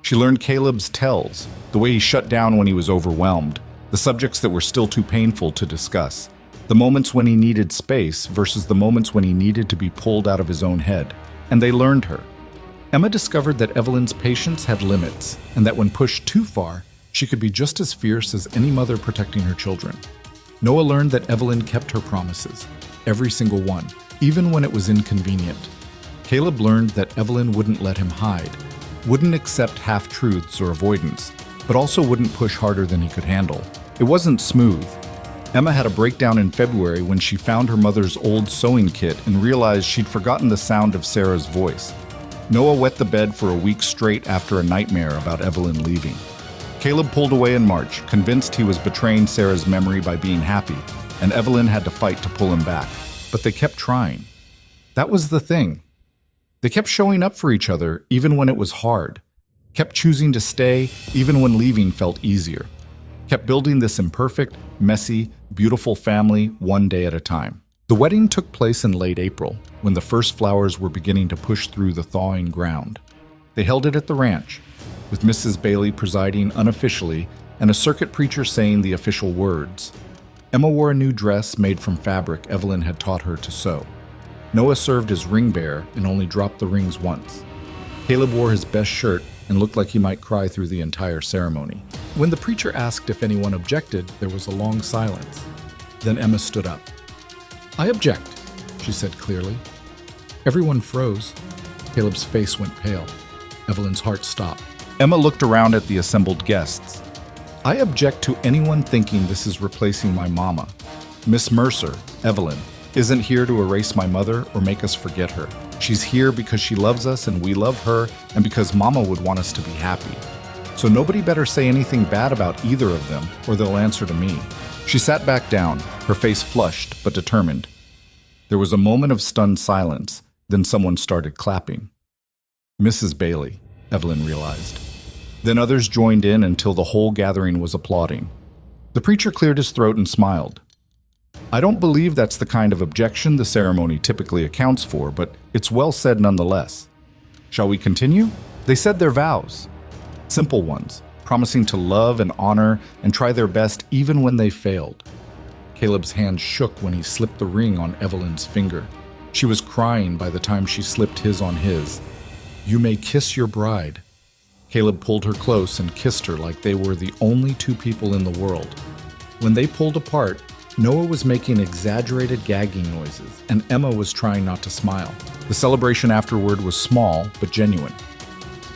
She learned Caleb's tells, the way he shut down when he was overwhelmed, the subjects that were still too painful to discuss, the moments when he needed space versus the moments when he needed to be pulled out of his own head. And they learned her. Emma discovered that Evelyn's patience had limits, and that when pushed too far, she could be just as fierce as any mother protecting her children. Noah learned that Evelyn kept her promises, every single one, even when it was inconvenient. Caleb learned that Evelyn wouldn't let him hide, wouldn't accept half-truths or avoidance, but also wouldn't push harder than he could handle. It wasn't smooth. Emma had a breakdown in February when she found her mother's old sewing kit and realized she'd forgotten the sound of Sarah's voice. Noah wet the bed for a week straight after a nightmare about Evelyn leaving. Caleb pulled away in March, convinced he was betraying Sarah's memory by being happy, and Evelyn had to fight to pull him back. But they kept trying. That was the thing. They kept showing up for each other even when it was hard. Kept choosing to stay even when leaving felt easier. kept building this imperfect, messy, beautiful family one day at a time. The wedding took place in late April, when the first flowers were beginning to push through the thawing ground. They held it at the ranch, with Mrs. Bailey presiding unofficially and a circuit preacher saying the official words. Emma wore a new dress made from fabric Evelyn had taught her to sew. Noah served as ring bearer and only dropped the rings once. Caleb wore his best shirt and looked like he might cry through the entire ceremony. When the preacher asked if anyone objected, there was a long silence. Then Emma stood up. "I object," she said clearly. Everyone froze. Caleb's face went pale. Evelyn's heart stopped. Emma looked around at the assembled guests. "I object to anyone thinking this is replacing my mama. Miss Mercer, Evelyn, isn't here to erase my mother or make us forget her. She's here because she loves us and we love her and because Mama would want us to be happy. So nobody better say anything bad about either of them or they'll answer to me." She sat back down, her face flushed but determined. There was a moment of stunned silence, then someone started clapping. Mrs. Bailey, Evelyn realized. Then others joined in until the whole gathering was applauding. The preacher cleared his throat and smiled. "I don't believe that's the kind of objection the ceremony typically accounts for, but it's well said nonetheless. Shall we continue?" They said their vows. Simple ones, promising to love and honor and try their best even when they failed. Caleb's hand shook when he slipped the ring on Evelyn's finger. She was crying by the time she slipped his on his. "You may kiss your bride." Caleb pulled her close and kissed her like they were the only two people in the world. When they pulled apart, Noah was making exaggerated gagging noises, and Emma was trying not to smile. The celebration afterward was small but genuine.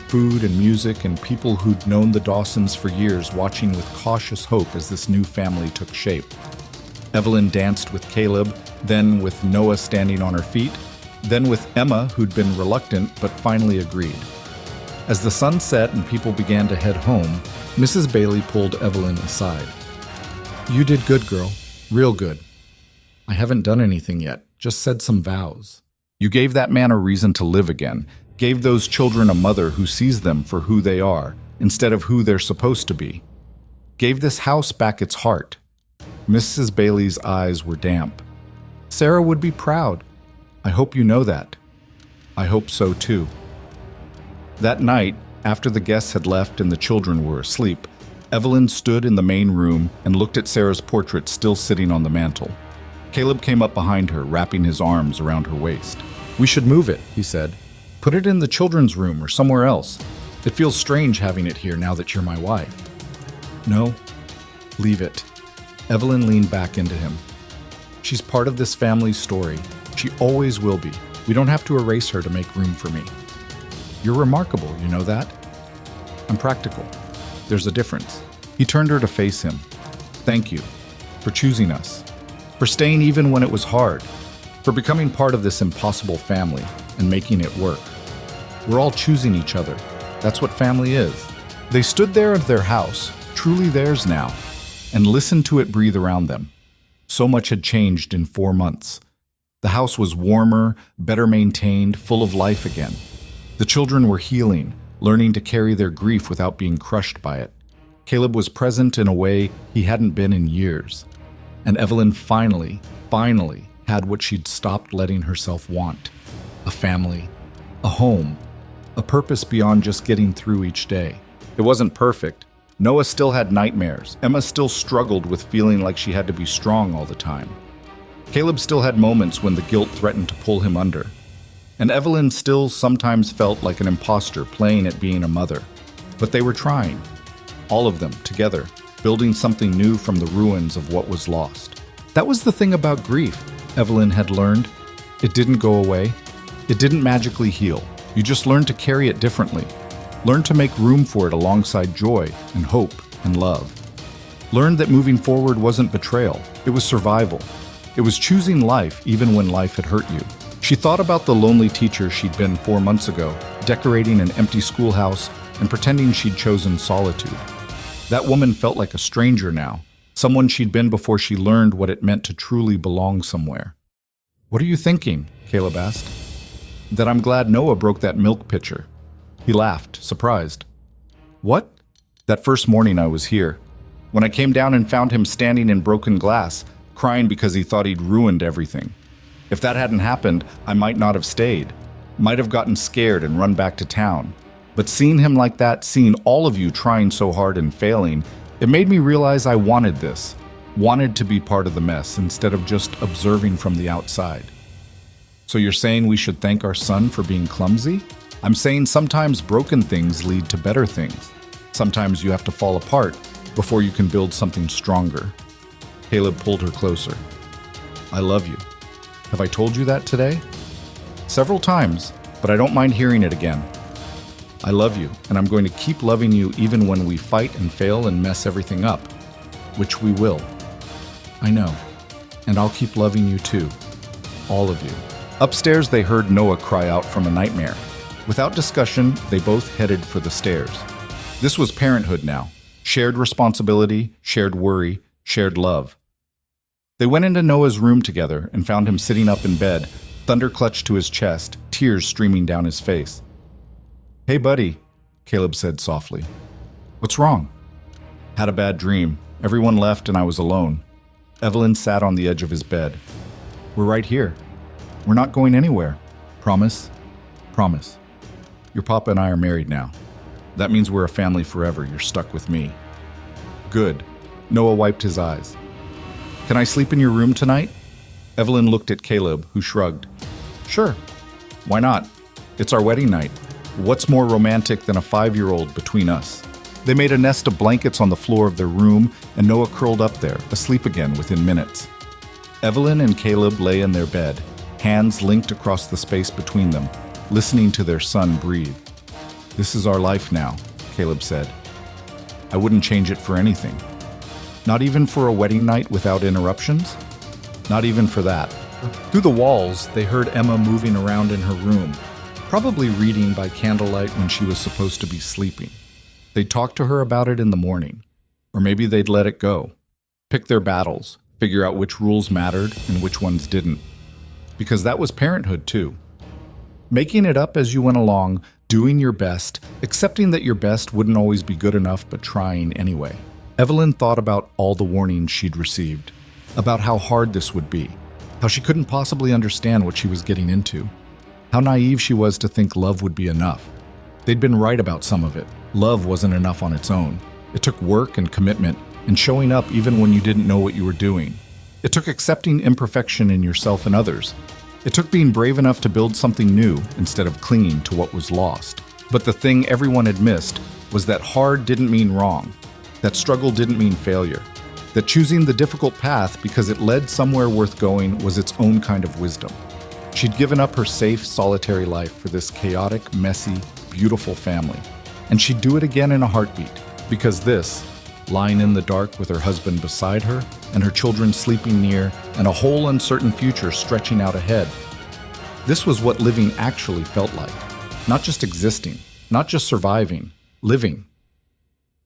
Food and music and people who'd known the Dawsons for years watching with cautious hope as this new family took shape. Evelyn danced with Caleb, then with Noah standing on her feet, then with Emma, who'd been reluctant but finally agreed. As the sun set and people began to head home, Mrs. Bailey pulled Evelyn aside. "You did good, girl. Real good. I haven't done anything yet, just said some vows. You gave that man a reason to live again, gave those children a mother who sees them for who they are, instead of who they're supposed to be. Gave this house back its heart." Mrs. Bailey's eyes were damp. "Sarah would be proud. I hope you know that." "I hope so too." That night, after the guests had left and the children were asleep, Evelyn stood in the main room and looked at Sarah's portrait still sitting on the mantel. Caleb came up behind her, wrapping his arms around her waist. "We should move it," he said. "Put it in the children's room or somewhere else. It feels strange having it here now that you're my wife." "No, leave it." Evelyn leaned back into him. "She's part of this family's story. She always will be. We don't have to erase her to make room for me. You're remarkable, you know that? I'm practical. There's a difference." He turned her to face him. "Thank you for choosing us, for staying even when it was hard, for becoming part of this impossible family and making it work. We're all choosing each other. That's what family is." They stood there at their house, truly theirs now, and listened to it breathe around them. So much had changed in 4 months. The house was warmer, better maintained, full of life again. The children were healing, learning to carry their grief without being crushed by it. Caleb was present in a way he hadn't been in years. And Evelyn finally had what she'd stopped letting herself want. A family, a home, a purpose beyond just getting through each day. It wasn't perfect. Noah still had nightmares. Emma still struggled with feeling like she had to be strong all the time. Caleb still had moments when the guilt threatened to pull him under. And Evelyn still sometimes felt like an imposter playing at being a mother. But they were trying. All of them, together, building something new from the ruins of what was lost. That was the thing about grief, Evelyn had learned. It didn't go away. It didn't magically heal. You just learned to carry it differently. Learned to make room for it alongside joy and hope and love. Learned that moving forward wasn't betrayal. It was survival. It was choosing life even when life had hurt you. She thought about the lonely teacher she'd been 4 months ago, decorating an empty schoolhouse and pretending she'd chosen solitude. That woman felt like a stranger now, someone she'd been before she learned what it meant to truly belong somewhere. "What are you thinking?" Caleb asked. "That I'm glad Noah broke that milk pitcher." He laughed, surprised. "What?" "That first morning I was here. When I came down and found him standing in broken glass, crying because he thought he'd ruined everything. If that hadn't happened, I might not have stayed. Might have gotten scared and run back to town. But seeing him like that, seeing all of you trying so hard and failing, it made me realize I wanted this. Wanted to be part of the mess instead of just observing from the outside. So you're saying we should thank our son for being clumsy? I'm saying sometimes broken things lead to better things. Sometimes you have to fall apart before you can build something stronger. Caleb pulled her closer. I love you. Have I told you that today? Several times, but I don't mind hearing it again. I love you, and I'm going to keep loving you even when we fight and fail and mess everything up, which we will. I know, and I'll keep loving you too, all of you. Upstairs, they heard Noah cry out from a nightmare. Without discussion, they both headed for the stairs. This was parenthood now. Shared responsibility, shared worry, shared love. They went into Noah's room together and found him sitting up in bed, thunder clutched to his chest, tears streaming down his face. Hey, buddy, Caleb said softly. What's wrong? Had a bad dream. Everyone left and I was alone. Evelyn sat on the edge of his bed. We're right here. We're not going anywhere. Promise? Promise. Your papa and I are married now. That means we're a family forever. You're stuck with me. Good. Noah wiped his eyes. Can I sleep in your room tonight? Evelyn looked at Caleb, who shrugged. Sure. Why not? It's our wedding night. What's more romantic than a 5-year-old between us? They made a nest of blankets on the floor of their room, and Noah curled up there, asleep again within minutes. Evelyn and Caleb lay in their bed, hands linked across the space between them, listening to their son breathe. This is our life now, Caleb said. I wouldn't change it for anything. Not even for a wedding night without interruptions? Not even for that. Through the walls, they heard Emma moving around in her room, probably reading by candlelight when she was supposed to be sleeping. They'd talk to her about it in the morning, or maybe they'd let it go. Pick their battles, figure out which rules mattered and which ones didn't. Because that was parenthood too. Making it up as you went along, doing your best, accepting that your best wouldn't always be good enough, but trying anyway. Evelyn thought about all the warnings she'd received, about how hard this would be, how she couldn't possibly understand what she was getting into, how naive she was to think love would be enough. They'd been right about some of it. Love wasn't enough on its own. It took work and commitment and showing up even when you didn't know what you were doing. It took accepting imperfection in yourself and others. It took being brave enough to build something new instead of clinging to what was lost. But the thing everyone had missed was that hard didn't mean wrong, that struggle didn't mean failure, that choosing the difficult path because it led somewhere worth going was its own kind of wisdom. She'd given up her safe, solitary life for this chaotic, messy, beautiful family. And she'd do it again in a heartbeat, because this, lying in the dark with her husband beside her and her children sleeping near and a whole uncertain future stretching out ahead, this was what living actually felt like. Not just existing, not just surviving, living.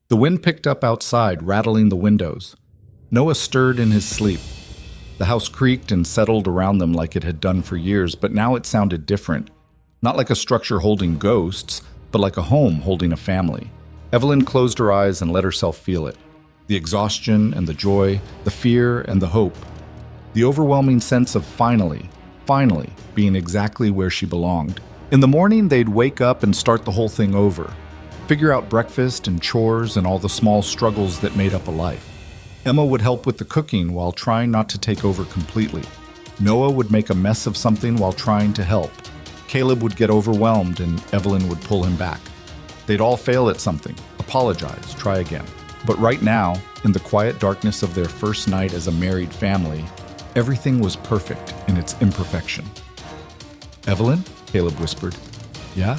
The wind picked up outside, rattling the windows. Noah stirred in his sleep. The house creaked and settled around them like it had done for years, but now it sounded different. Not like a structure holding ghosts, but like a home holding a family. Evelyn closed her eyes and let herself feel it. The exhaustion and the joy, the fear and the hope. The overwhelming sense of finally being exactly where she belonged. In the morning, they'd wake up and start the whole thing over. Figure out breakfast and chores and all the small struggles that made up a life. Emma would help with the cooking while trying not to take over completely. Noah would make a mess of something while trying to help. Caleb would get overwhelmed and Evelyn would pull him back. They'd all fail at something, apologize, try again. But right now, in the quiet darkness of their first night as a married family, everything was perfect in its imperfection. Evelyn? Caleb whispered. Yeah?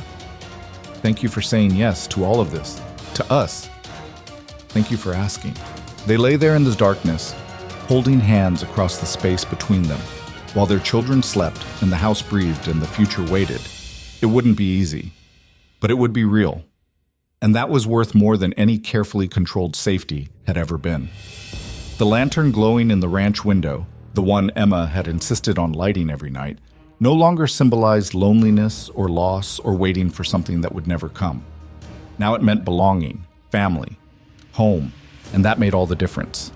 Thank you for saying yes to all of this. To us. Thank you for asking. They lay there in the darkness, holding hands across the space between them, while their children slept and the house breathed and the future waited. It wouldn't be easy, but it would be real. And that was worth more than any carefully controlled safety had ever been. The lantern glowing in the ranch window, the one Emma had insisted on lighting every night, no longer symbolized loneliness or loss or waiting for something that would never come. Now it meant belonging, family, home, And that made all the difference.